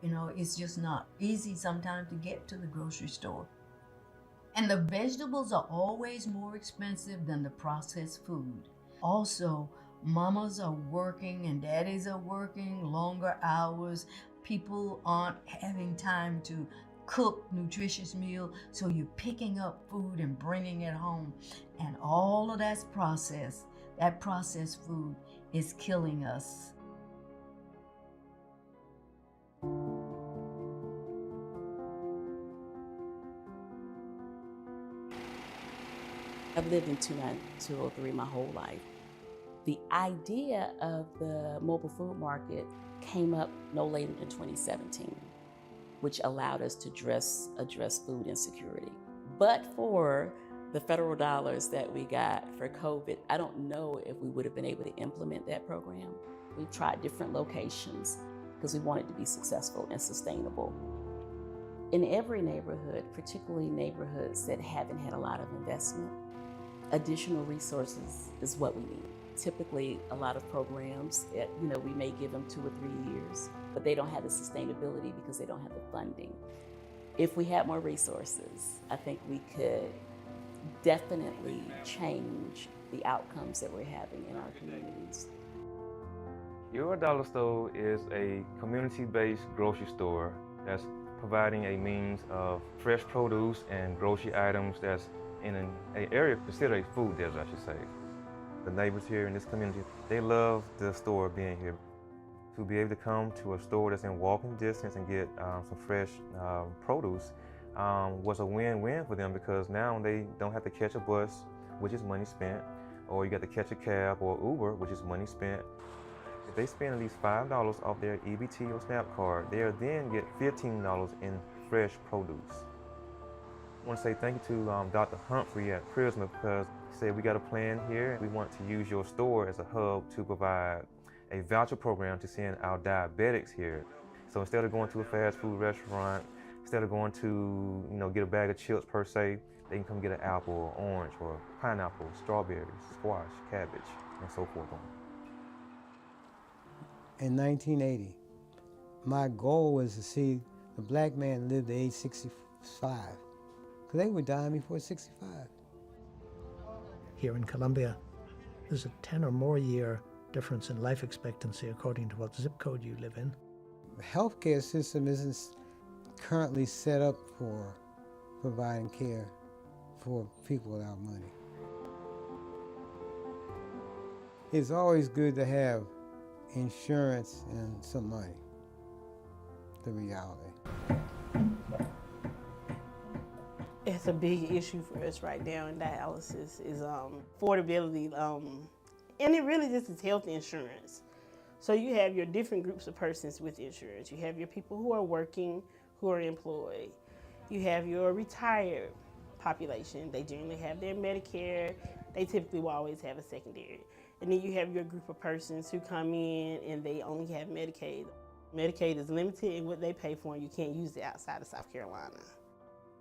You know, it's just not easy sometimes to get to the grocery store. And the vegetables are always more expensive than the processed food. Also, mamas are working and daddies are working longer hours. People aren't having time to cook nutritious meal, so you're picking up food and bringing it home. And all of that's processed. That processed food is killing us. I've lived in 29203 my whole life. The idea of the mobile food market came up no later than 2017, which allowed us to address food insecurity. But for the federal dollars that we got for COVID, I don't know if we would have been able to implement that program. We've tried different locations because we wanted to be successful and sustainable. In every neighborhood, particularly neighborhoods that haven't had a lot of investment, additional resources is what we need. Typically, a lot of programs, we may give them 2 or 3 years, but they don't have the sustainability because they don't have the funding. If we had more resources, I think we could definitely change the outcomes that we're having in our communities. Your Dollar Store is a community-based grocery store that's providing a means of fresh produce and grocery items that's in an area considered a food desert, I should say. The neighbors here in this community, they love the store being here. To be able to come to a store that's in walking distance and get some fresh produce was a win-win for them, because now they don't have to catch a bus, which is money spent, or you got to catch a cab or Uber, which is money spent. If they spend at least $5 off their EBT or SNAP card, they'll then get $15 in fresh produce. I want to say thank you to Dr. Humphrey at Prisma, because he said we got a plan here. We want to use your store as a hub to provide a voucher program to send our diabetics here. So instead of going to a fast food restaurant, instead of going to get a bag of chips per se, they can come get an apple or orange or pineapple, strawberries, squash, cabbage, and so forth on. In 1980, my goal was to see the black man live to age 65, because they were dying before 65. Here in Columbia, there's a 10 or more year difference in life expectancy according to what zip code you live in. The healthcare system isn't currently set up for providing care for people without money. It's always good to have insurance and some money, the reality. It's a big issue for us right now in dialysis is affordability, and it really just is health insurance. So you have your different groups of persons with insurance. You have your people who are working, who are employed. You have your retired population. They generally have their Medicare. They typically will always have a secondary. And then you have your group of persons who come in and they only have Medicaid. Medicaid is limited in what they pay for, and you can't use it outside of South Carolina.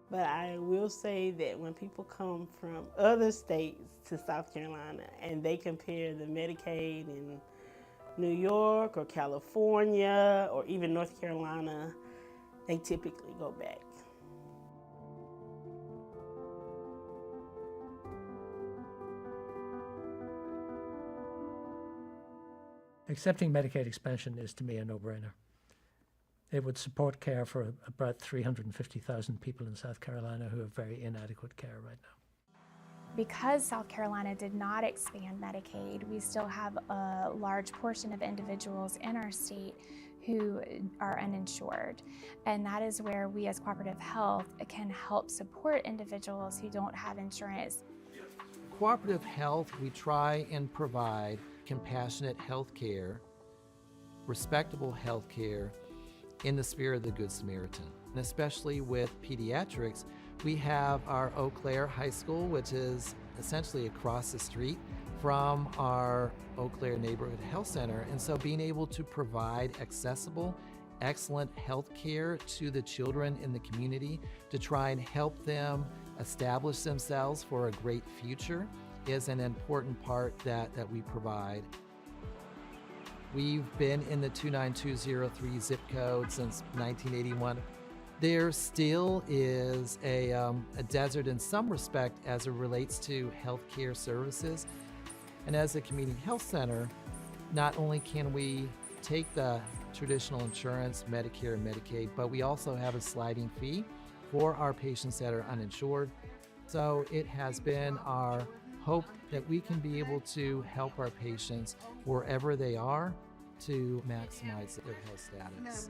But I will say that when people come from other states to South Carolina and they compare the Medicaid in New York or California or even North Carolina, they typically go back. Accepting Medicaid expansion is to me a no-brainer. It would support care for about 350,000 people in South Carolina who have very inadequate care right now. Because South Carolina did not expand Medicaid, we still have a large portion of individuals in our state who are uninsured. And that is where we as Cooperative Health can help support individuals who don't have insurance. Cooperative Health, we try and provide compassionate health care, respectable health care in the spirit of the Good Samaritan. And especially with pediatrics, we have our Eau Claire High School, which is essentially across the street from our Eau Claire Neighborhood Health Center. And so being able to provide accessible, excellent health care to the children in the community to try and help them establish themselves for a great future is an important part that we provide. We've been in the 29203 zip code since 1981. There still is a desert in some respect as it relates to healthcare services. And as a community health center, not only can we take the traditional insurance, Medicare and Medicaid, but we also have a sliding fee for our patients that are uninsured. So it has been our hope that we can be able to help our patients wherever they are to maximize their health status.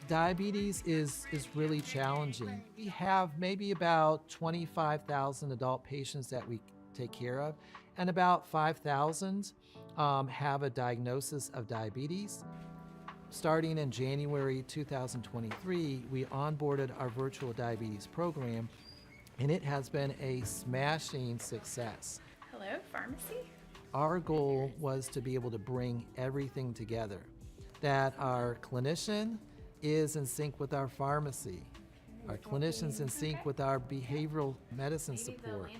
Diabetes is really challenging. We have maybe about 25,000 adult patients that we take care of, and about 5,000 have a diagnosis of diabetes. Starting in January 2023, we onboarded our virtual diabetes program, and it has been a smashing success. Hello, pharmacy? Our goal was to be able to bring everything together, that our clinician is in sync with our pharmacy, our clinicians in sync with our behavioral medicine support,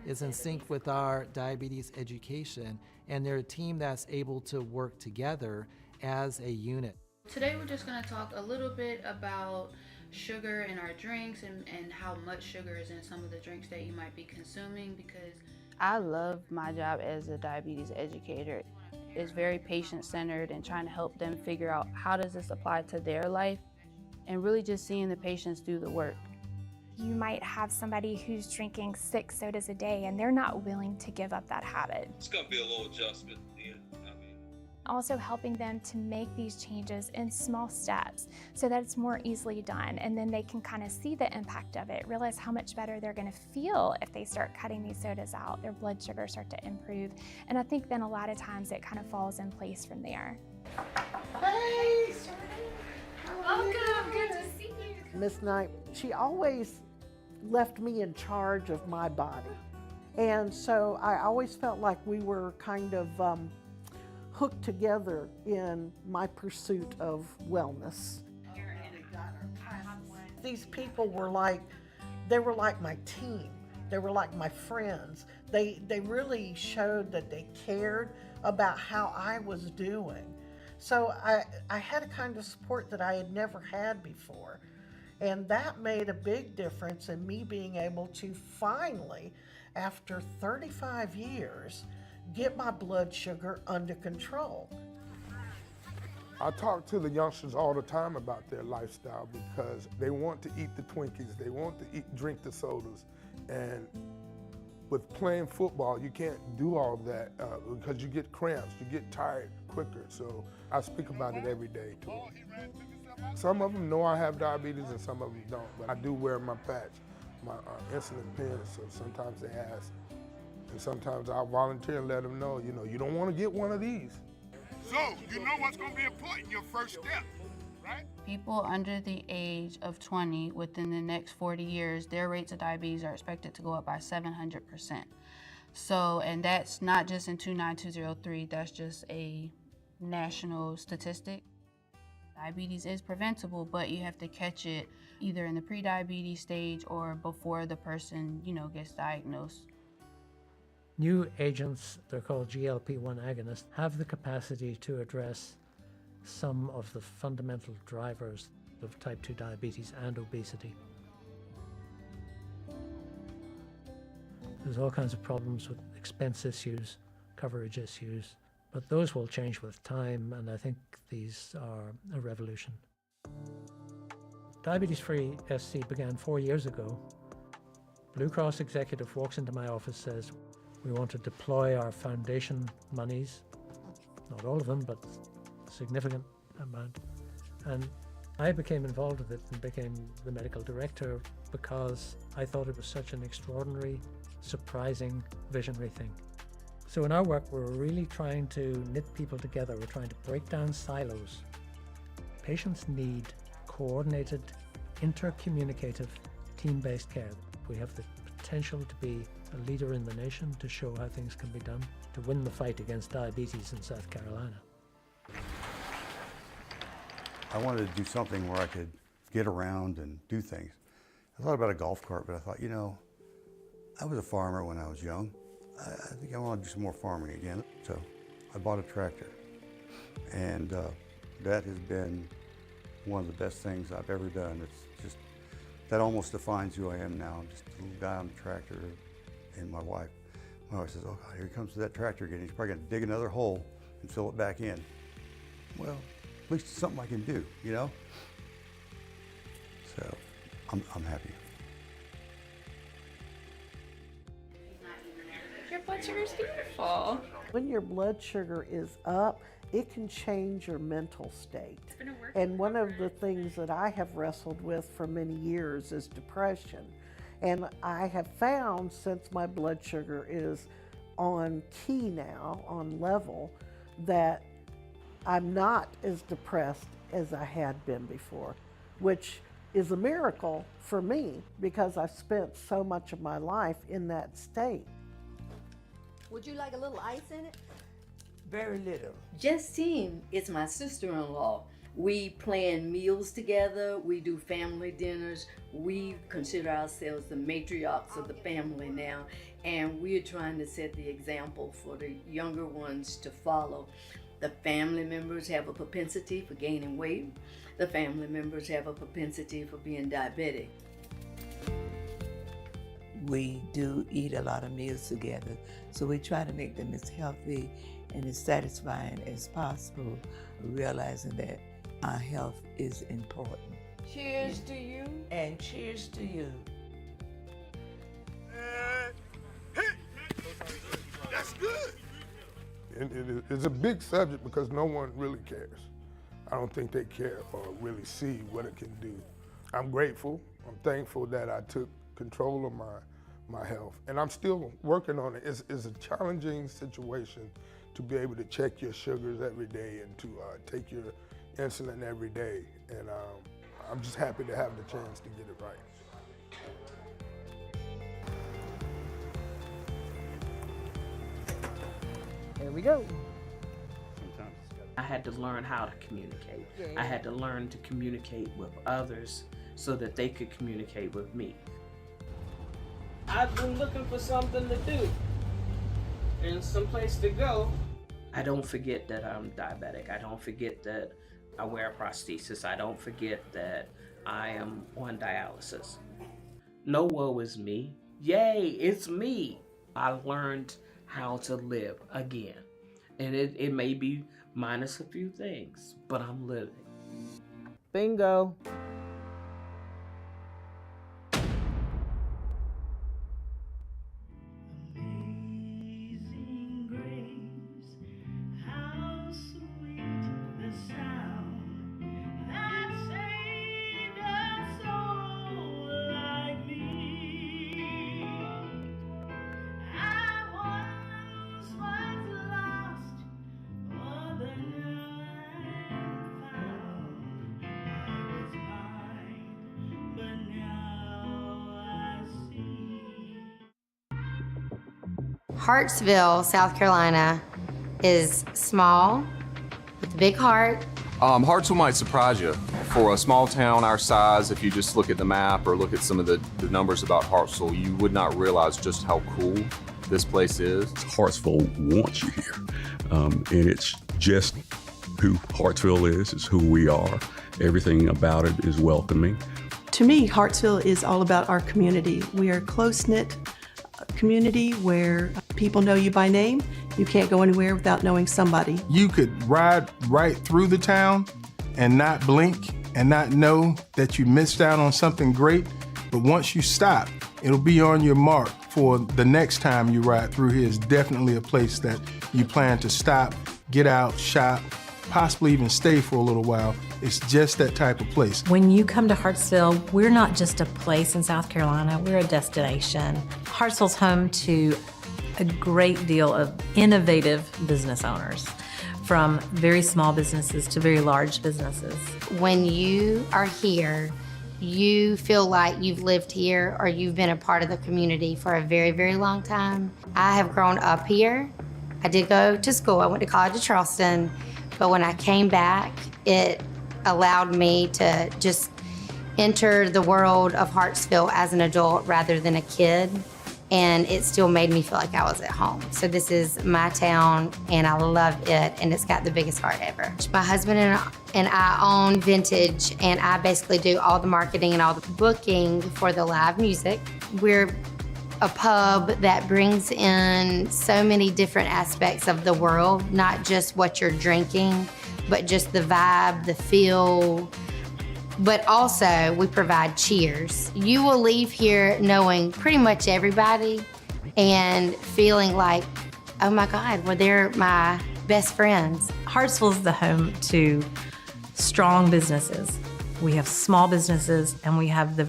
is in sync with our diabetes education, and they're a team that's able to work together as a unit. Today we're just going to talk a little bit about sugar in our drinks and how much sugar is in some of the drinks that you might be consuming, because I love my job as a diabetes educator. It's very patient-centered and trying to help them figure out how does this apply to their life, and really just seeing the patients do the work. You might have somebody who's drinking 6 sodas a day and they're not willing to give up that habit. It's going to be a little adjustment then. Also helping them to make these changes in small steps so that it's more easily done, and then they can kind of see the impact of it, realize how much better they're going to feel if they start cutting these sodas out, their blood sugars start to improve, and I think then a lot of times it kind of falls in place from there. Hey! Welcome, good to see you. Miss Knight, she always left me in charge of my body. And so I always felt like we were kind of hooked together in my pursuit of wellness. These people were like, they were like my team. They were like my friends. They really showed that they cared about how I was doing. So I had a kind of support that I had never had before. And that made a big difference in me being able to finally, after 35 years, get my blood sugar under control. I talk to the youngsters all the time about their lifestyle because they want to eat the Twinkies, they want to drink the sodas, and with playing football, you can't do all of that because you get cramps, you get tired quicker. So I speak about it every day to them. Some of them know I have diabetes and some of them don't, but I do wear my patch, my insulin pen, so sometimes they ask. And sometimes I'll volunteer and let them know, you don't want to get one of these. So, you know what's going to be important, your first step, right? People under the age of 20, within the next 40 years, their rates of diabetes are expected to go up by 700%. So, and that's not just in 29203, that's just a national statistic. Diabetes is preventable, but you have to catch it either in the pre-diabetes stage or before the person, gets diagnosed. New agents, they're called GLP-1 agonists, have the capacity to address some of the fundamental drivers of type 2 diabetes and obesity. There's all kinds of problems with expense issues, coverage issues, but those will change with time, and I think these are a revolution. Diabetes-Free SC began 4 years ago. Blue Cross executive walks into my office, says, we want to deploy our foundation monies, not all of them, but a significant amount. And I became involved with it and became the medical director because I thought it was such an extraordinary, surprising, visionary thing. So in our work, we're really trying to knit people together. We're trying to break down silos. Patients need coordinated, intercommunicative, team-based care. We have the potential to be a leader in the nation, to show how things can be done, to win the fight against diabetes in South Carolina. I wanted to do something where I could get around and do things. I thought about a golf cart, but I thought, I was a farmer when I was young. I think I want to do some more farming again. So I bought a tractor, and that has been one of the best things I've ever done. It's just, that almost defines who I am now. I'm just a little guy on the tractor, and my wife says, oh God, here he comes to that tractor again. He's probably gonna dig another hole and fill it back in. Well, at least it's something I can do, you know? So, I'm happy. Your blood sugar is beautiful. When your blood sugar is up, it can change your mental state. And one of the things that I have wrestled with for many years is depression. And I have found, since my blood sugar is on key now, on level, that I'm not as depressed as I had been before, which is a miracle for me because I've spent so much of my life in that state. Would you like a little ice in it? Very little. Justine is my sister-in-law. We plan meals together, we do family dinners, we consider ourselves the matriarchs of the family now, and we're trying to set the example for the younger ones to follow. The family members have a propensity for gaining weight. The family members have a propensity for being diabetic. We do eat a lot of meals together, so we try to make them as healthy and as satisfying as possible, realizing that our health is important. Cheers to you. And cheers to you. That's good. It's a big subject because no one really cares. I don't think they care or really see what it can do. I'm grateful. I'm thankful that I took control of my health, and I'm still working on it. It's a challenging situation to be able to check your sugars every day and to take your insulin every day, and I'm just happy to have the chance to get it right. There we go. I had to learn how to communicate. I had to learn to communicate with others so that they could communicate with me. I've been looking for something to do and someplace to go. I don't forget that I'm diabetic. I don't forget that I wear a prosthesis. I don't forget that I am on dialysis. No woe is me. Yay, it's me. I learned how to live again. And it may be minus a few things, but I'm living. Bingo. Hartsville, South Carolina is small, with a big heart. Hartsville might surprise you. For a small town our size, if you just look at the map or look at some of the numbers about Hartsville, you would not realize just how cool this place is. Hartsville wants you here, and it's just who Hartsville is. It's who we are. Everything about it is welcoming. To me, Hartsville is all about our community. We are a close-knit community where people know you by name. You can't go anywhere without knowing somebody. You could ride right through the town and not blink and not know that you missed out on something great. But once you stop, it'll be on your mark for the next time you ride through here. It's definitely a place that you plan to stop, get out, shop, possibly even stay for a little while. It's just that type of place. When you come to Hartsville, we're not just a place in South Carolina, we're a destination. Hartsville's home to a great deal of innovative business owners, from very small businesses to very large businesses. When you are here, you feel like you've lived here or you've been a part of the community for a very, very long time. I have grown up here. I did go to school. I went to college at Charleston, but when I came back, it allowed me to just enter the world of Hartsville as an adult rather than a kid. and it still made me feel like I was at home. So this is my town, and I love it, and it's got the biggest heart ever. My husband and I own Vintage, and I basically do all the marketing and all the booking for the live music. We're a pub that brings in so many different aspects of the world, not just what you're drinking, but just the vibe, the feel. But also, we provide cheers. You will leave here knowing pretty much everybody and feeling like, oh my God, well, they're my best friends. Hartsville is the home to strong businesses. We have small businesses and we have the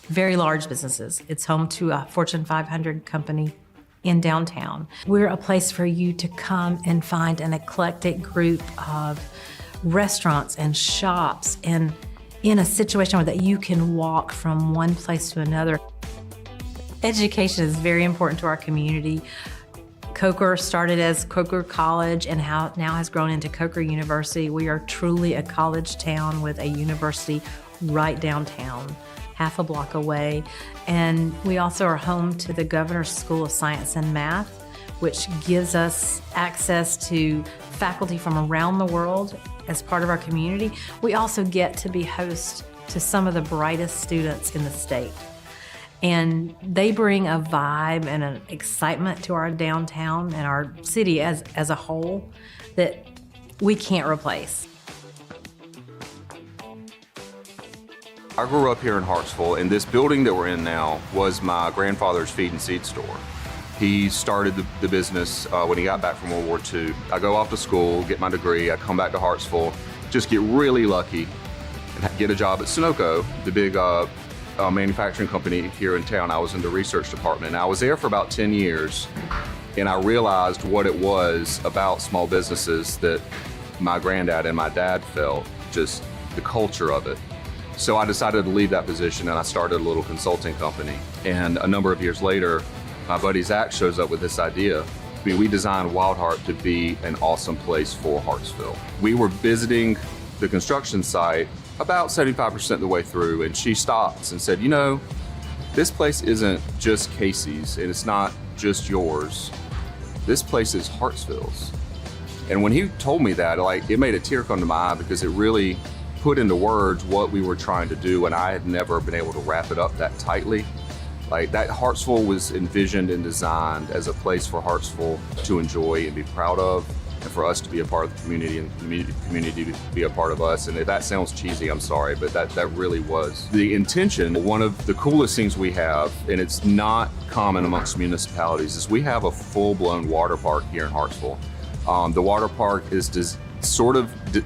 very large businesses. It's home to a Fortune 500 company in downtown. We're a place for you to come and find an eclectic group of restaurants and shops, and in a situation where that you can walk from one place to another. Education is very important to our community. Coker started as Coker College and now has grown into Coker University. We are truly a college town with a university right downtown, half a block away. And we also are home to the Governor's School of Science and Math, which gives us access to faculty from around the world as part of our community. We also get to be host to some of the brightest students in the state. And they bring a vibe and an excitement to our downtown and our city as a whole that we can't replace. I grew up here in Hartsville, and this building that we're in now was my grandfather's feed and seed store. He started the business when he got back from World War II. I go off to school, get my degree, I come back to Hartsville, just get really lucky and get a job at Sunoco, the big manufacturing company here in town. I was in the research department, and I was there for about 10 years, and I realized what it was about small businesses that my granddad and my dad felt, just the culture of it. So I decided to leave that position, and I started a little consulting company. And a number of years later, my buddy Zach shows up with this idea. I mean, we designed Wildheart to be an awesome place for Hartsville. We were visiting the construction site about 75% of the way through, and she stops and said, you know, this place isn't just Casey's, and it's not just yours. This place is Hartsville's. And when he told me that, like, it made a tear come to my eye, because it really put into words what we were trying to do, and I had never been able to wrap it up that tightly. Like, that Hartsville was envisioned and designed as a place for Hartsville to enjoy and be proud of, and for us to be a part of the community, and the community to be a part of us. And if that sounds cheesy, I'm sorry, but that really was the intention. One of the coolest things we have, and it's not common amongst municipalities, is we have a full-blown water park here in Hartsville. The water park is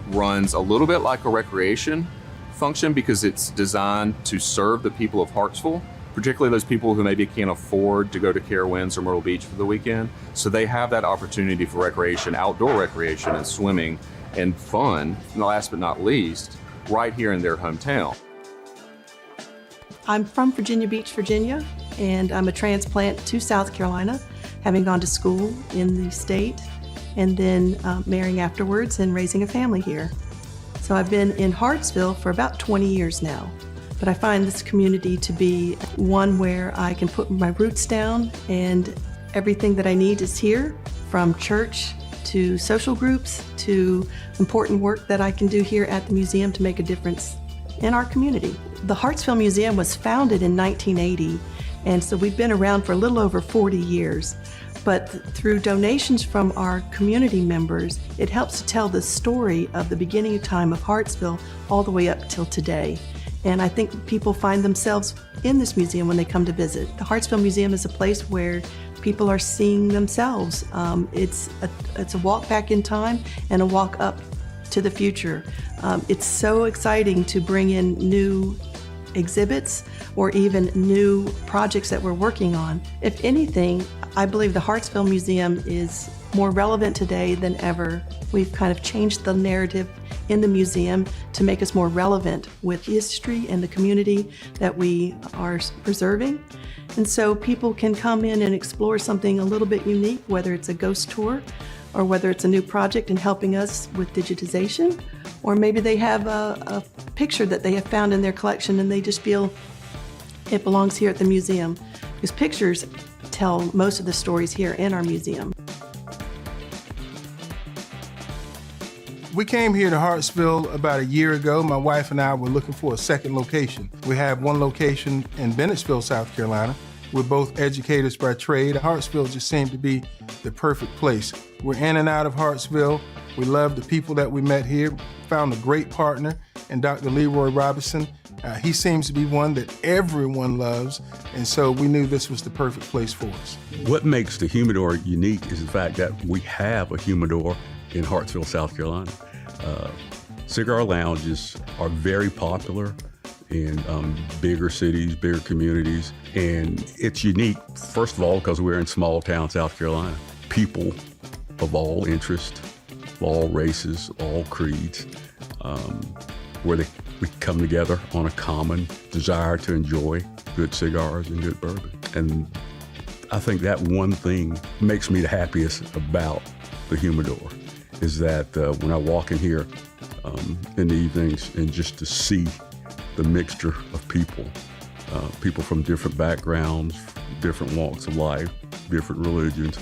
runs a little bit like a recreation function, because it's designed to serve the people of Hartsville, particularly those people who maybe can't afford to go to Carowinds or Myrtle Beach for the weekend. So they have that opportunity for recreation, outdoor recreation and swimming and fun, and last but not least, right here in their hometown. I'm from Virginia Beach, Virginia, and I'm a transplant to South Carolina, having gone to school in the state, and then marrying afterwards and raising a family here. So I've been in Hartsville for about 20 years now. But I find this community to be one where I can put my roots down, and everything that I need is here, from church to social groups to important work that I can do here at the museum to make a difference in our community. The Hartsville Museum was founded in 1980, and so we've been around for a little over 40 years. But through donations from our community members, it helps to tell the story of the beginning of time of Hartsville all the way up till today. And I think people find themselves in this museum when they come to visit. The Hartsville Museum is a place where people are seeing themselves. It's a walk back in time and a walk up to the future. It's so exciting to bring in new exhibits or even new projects that we're working on. If anything, I believe the Hartsville Museum is more relevant today than ever. We've kind of changed the narrative in the museum to make us more relevant with history and the community that we are preserving. And so people can come in and explore something a little bit unique, whether it's a ghost tour or whether it's a new project in helping us with digitization, or maybe they have a picture that they have found in their collection and they just feel it belongs here at the museum. Because pictures tell most of the stories here in our museum. We came here to Hartsville about a year ago. My wife and I were looking for a second location. We have one location in Bennettsville, South Carolina. We're both educators by trade. Hartsville just seemed to be the perfect place. We're in and out of Hartsville. We love the people that we met here. Found a great partner in Dr. Leroy Robinson. He seems to be one that everyone loves, and so we knew this was the perfect place for us. What makes the Humidor unique is the fact that we have a Humidor in Hartsville, South Carolina. Cigar lounges are very popular in bigger cities, bigger communities, and it's unique, first of all, because we're in small town South Carolina. People of all interests, all races, all creeds, where we come together on a common desire to enjoy good cigars and good bourbon. And I think that one thing makes me the happiest about the Humidor is that when I walk in here in the evenings and just to see the mixture of people, people from different backgrounds, different walks of life, different religions,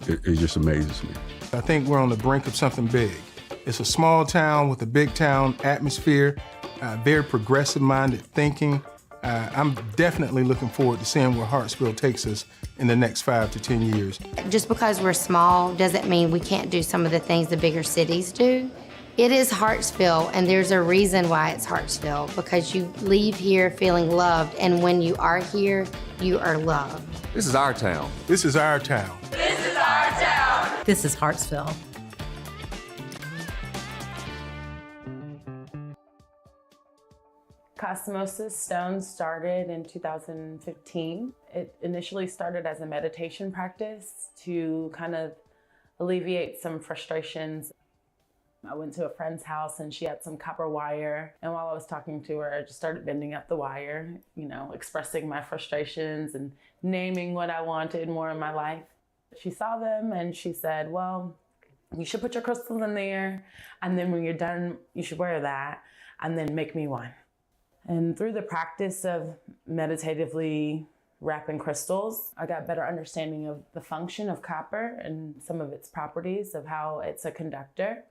it just amazes me. I think we're on the brink of something big. It's a small town with a big town atmosphere, very progressive-minded thinking. I'm definitely looking forward to seeing where Hartsville takes us in the next 5 to 10 years. Just because we're small doesn't mean we can't do some of the things the bigger cities do. It is Hartsville, and there's a reason why it's Hartsville, because you leave here feeling loved, and when you are here, you are loved. This is our town. This is our town. This is our town. This is Hartsville. Cosmosis Stone started in 2015. It initially started as a meditation practice to kind of alleviate some frustrations. I went to a friend's house and she had some copper wire. And while I was talking to her, I just started bending up the wire, expressing my frustrations and naming what I wanted more in my life. She saw them and she said, well, you should put your crystals in there. And then when you're done, you should wear that and then make me one. And through the practice of meditatively wrapping crystals, I got better understanding of the function of copper and some of its properties, of how it's a conductor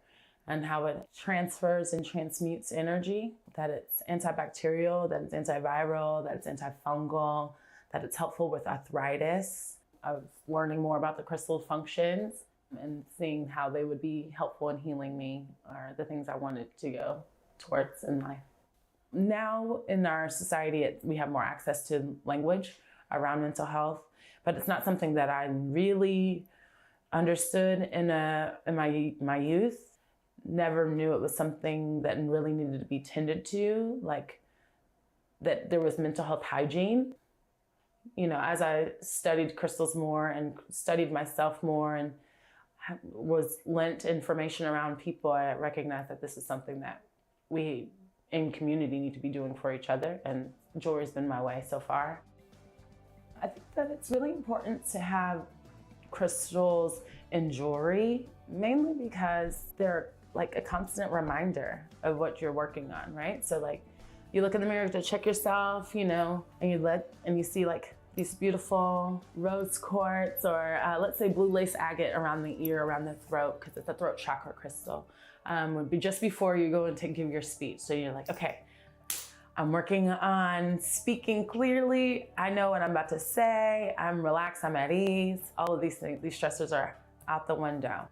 and how it transfers and transmutes energy, that it's antibacterial, that it's antiviral, that it's antifungal, that it's helpful with arthritis. I was learning more about the crystal functions and seeing how they would be helpful in healing me are the things I wanted to go towards in life. Now in our society, we have more access to language around mental health, but it's not something that I really understood in my youth. Never knew it was something that really needed to be tended to, like that there was mental health hygiene. As I studied crystals more and studied myself more and was lent information around people, I recognized that this is something that we in community need to be doing for each other, and jewelry's been my way so far. I think that it's really important to have crystals in jewelry, mainly because they're like a constant reminder of what you're working on, right? So like you look in the mirror to check yourself, and you see like these beautiful rose quartz or let's say blue lace agate around the ear, around the throat, because it's a throat chakra crystal. Would be just before you go and give your speech. So you're like, okay, I'm working on speaking clearly. I know what I'm about to say. I'm relaxed, I'm at ease. All of these things, these stressors are out the window.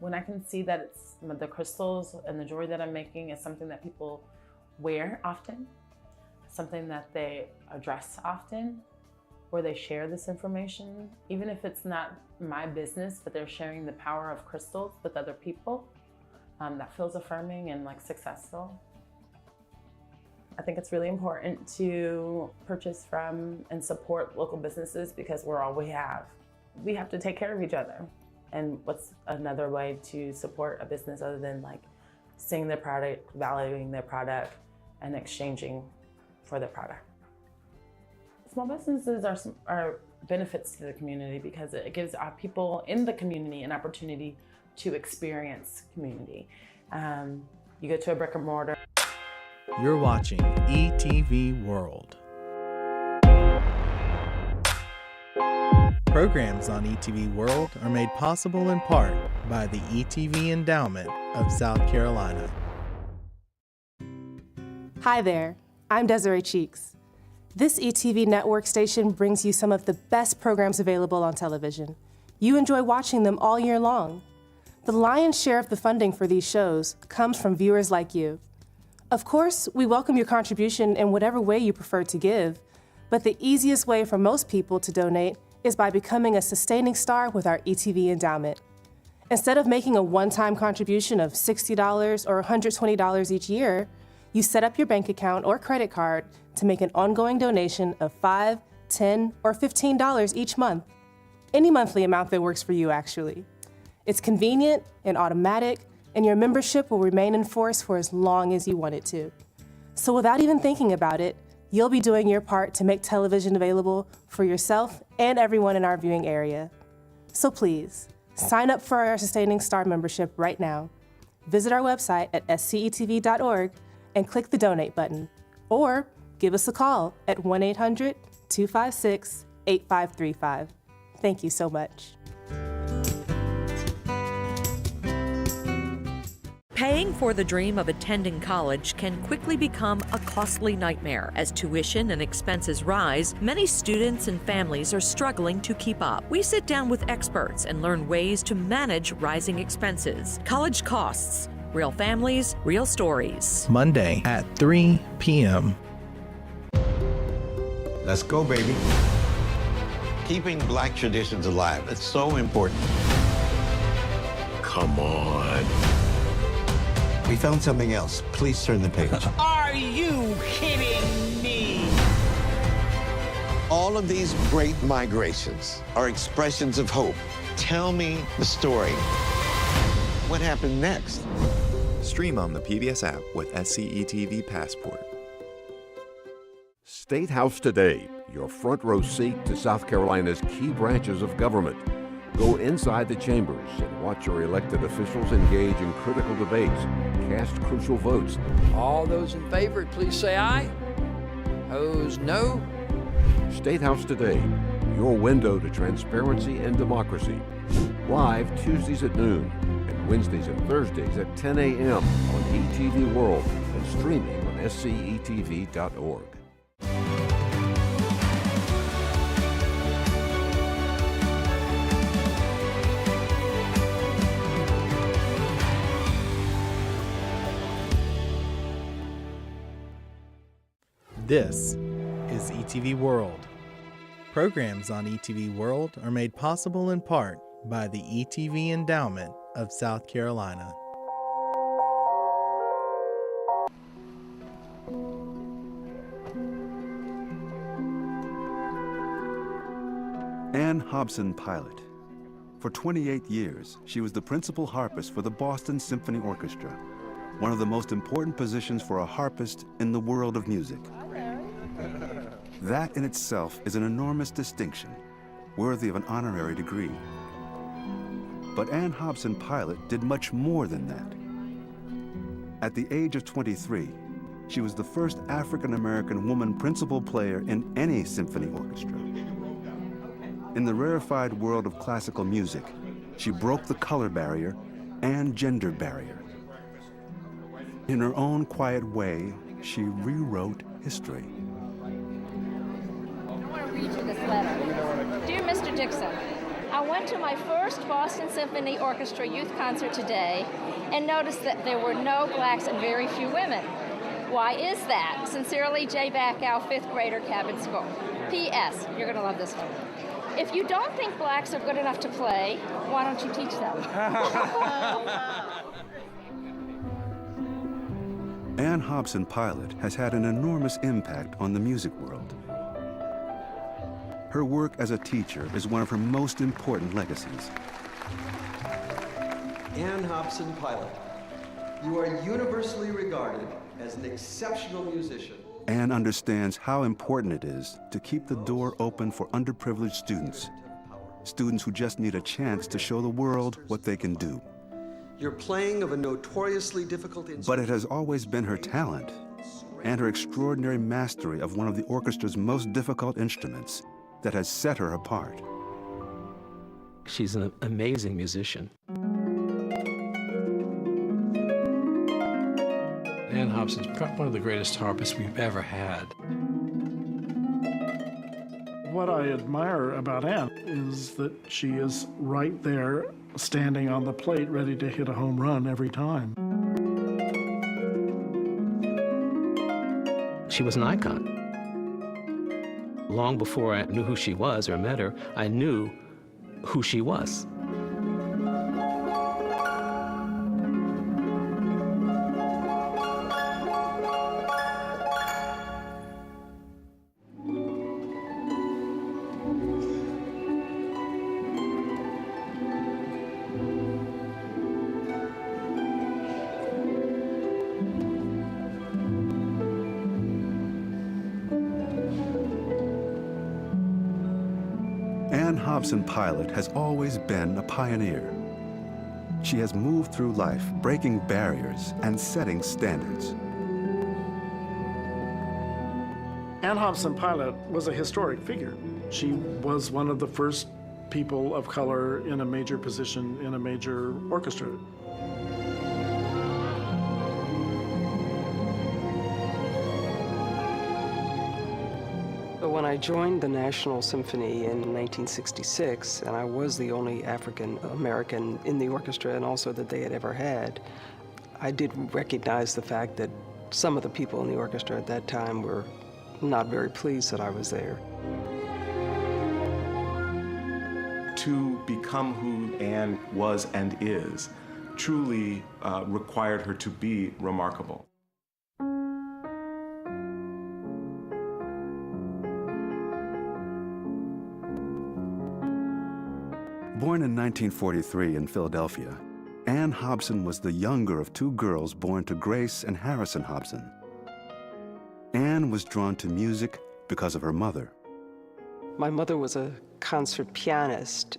When I can see that it's the crystals and the jewelry that I'm making is something that people wear often, something that they address often, where they share this information, even if it's not my business, but they're sharing the power of crystals with other people, that feels affirming and like successful. I think it's really important to purchase from and support local businesses because we're all we have. We have to take care of each other. And what's another way to support a business other than like seeing their product, valuing their product, and exchanging for their product? Small businesses are benefits to the community because it gives our people in the community an opportunity to experience community. You go to a brick and mortar. You're watching ETV World. Programs on ETV World are made possible in part by the ETV Endowment of South Carolina. Hi there, I'm Desiree Cheeks. This ETV network station brings you some of the best programs available on television. You enjoy watching them all year long. The lion's share of the funding for these shows comes from viewers like you. Of course, we welcome your contribution in whatever way you prefer to give, but the easiest way for most people to donate is by becoming a sustaining star with our ETV endowment. Instead of making a one-time contribution of $60 or $120 each year, you set up your bank account or credit card to make an ongoing donation of $5, $10, or $15 each month. Any monthly amount that works for you, actually. It's convenient and automatic, and your membership will remain in force for as long as you want it to. So without even thinking about it, you'll be doing your part to make television available for yourself and everyone in our viewing area. So please, sign up for our Sustaining Star membership right now. Visit our website at scetv.org and click the donate button. Or give us a call at 1-800-256-8535. Thank you so much. Paying for the dream of attending college can quickly become a costly nightmare. As tuition and expenses rise, many students and families are struggling to keep up. We sit down with experts and learn ways to manage rising expenses. College Costs. Real families, real stories. Monday at 3 p.m. Let's go, baby. Keeping Black traditions alive, it's so important. Come on. We found something else. Please turn the page. Are you kidding me? All of these great migrations are expressions of hope. Tell me the story. What happened next? Stream on the PBS app with SCETV Passport. State House Today, your front row seat to South Carolina's key branches of government. Go inside the chambers and watch your elected officials engage in critical debates, cast crucial votes. All those in favor, please say aye. Those no. State House Today, your window to transparency and democracy. Live Tuesdays at noon and Wednesdays and Thursdays at 10 a.m. on ETV World and streaming on scetv.org. This is ETV World. Programs on ETV World are made possible in part by the ETV Endowment of South Carolina. Ann Hobson Pilot. For 28 years, she was the principal harpist for the Boston Symphony Orchestra, one of the most important positions for a harpist in the world of music. That in itself is an enormous distinction, worthy of an honorary degree. But Ann Hobson Pilot did much more than that. At the age of 23, she was the first African-American woman principal player in any symphony orchestra. In the rarefied world of classical music, she broke the color barrier and gender barrier. In her own quiet way, she rewrote history. I want to read you this letter. Dear Mr. Dixon, I went to my first Boston Symphony Orchestra youth concert today and noticed that there were no blacks and very few women. Why is that? Sincerely, Jay Backow, 5th grader, Cabot School. P.S. You're going to love this one. If you don't think blacks are good enough to play, why don't you teach them? Ann Hobson Pilot has had an enormous impact on the music world. Her work as a teacher is one of her most important legacies. Ann Hobson Pilot, you are universally regarded as an exceptional musician. Ann understands how important it is to keep the door open for underprivileged students, students who just need a chance to show the world what they can do. Your playing of a notoriously difficult instrument. But it has always been her talent and her extraordinary mastery of one of the orchestra's most difficult instruments that has set her apart. She's an amazing musician. Ann Hobson's one of the greatest harpists we've ever had. What I admire about Ann is that she is right there, standing on the plate, ready to hit a home run every time. She was an icon. Long before I knew who she was or met her, I knew who she was. Ann Hobson Pilot has always been a pioneer. She has moved through life, breaking barriers and setting standards. Ann Hobson Pilot was a historic figure. She was one of the first people of color in a major position in a major orchestra. When I joined the National Symphony in 1966, and I was the only African American in the orchestra and also that they had ever had, I did recognize the fact that some of the people in the orchestra at that time were not very pleased that I was there. To become who Ann was and is truly required her to be remarkable. Born in 1943 in Philadelphia, Ann Hobson was the younger of two girls born to Grace and Harrison Hobson. Ann was drawn to music because of her mother. My mother was a concert pianist.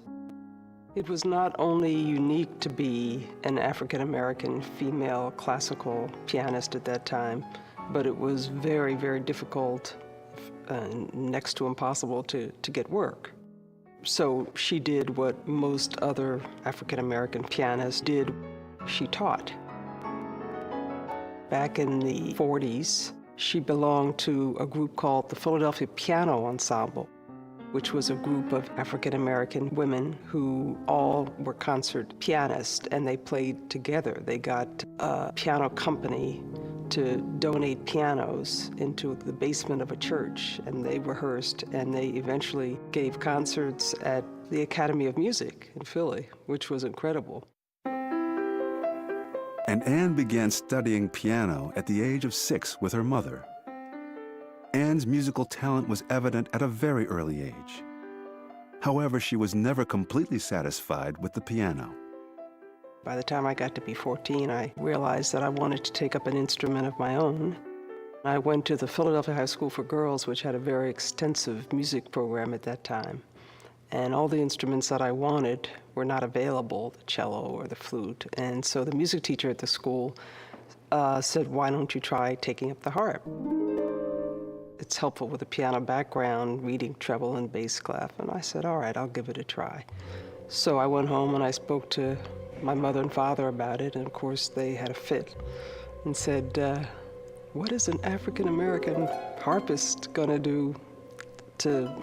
It was not only unique to be an African-American female classical pianist at that time, but it was very, very difficult, next to impossible to get work. So she did what most other African-American pianists did. She taught. Back in the 40s, she belonged to a group called the Philadelphia Piano Ensemble, which was a group of African-American women who all were concert pianists, and they played together. They got a piano company to donate pianos into the basement of a church, and they rehearsed, and they eventually gave concerts at the Academy of Music in Philly, which was incredible. And Ann began studying piano at the age of 6 with her mother. Ann's musical talent was evident at a very early age. However, she was never completely satisfied with the piano. By the time I got to be 14, I realized that I wanted to take up an instrument of my own. I went to the Philadelphia High School for Girls, which had a very extensive music program at that time. And all the instruments that I wanted were not available, the cello or the flute. And so the music teacher at the school said, why don't you try taking up the harp? It's helpful with a piano background, reading treble and bass clef. And I said, all right, I'll give it a try. So I went home and I spoke to my mother and father about it, and of course they had a fit and said, what is an African-American harpist gonna do to,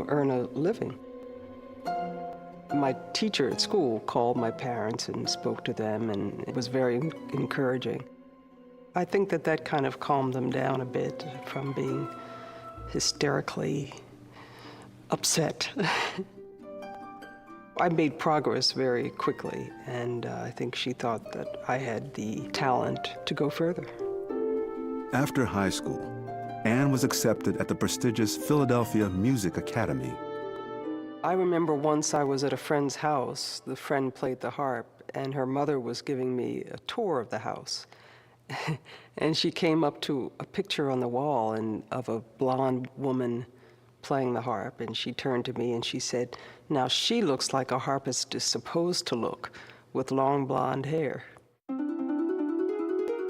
earn a living? My teacher at school called my parents and spoke to them, and it was very encouraging. I think that kind of calmed them down a bit from being hysterically upset. I made progress very quickly, and I think she thought that I had the talent to go further. After high school, Ann was accepted at the prestigious Philadelphia Music Academy. I remember once I was at a friend's house. The friend played the harp, and her mother was giving me a tour of the house. And she came up to a picture on the wall of a blonde woman playing the harp, and she turned to me and she said, now she looks like a harpist is supposed to look, with long blonde hair.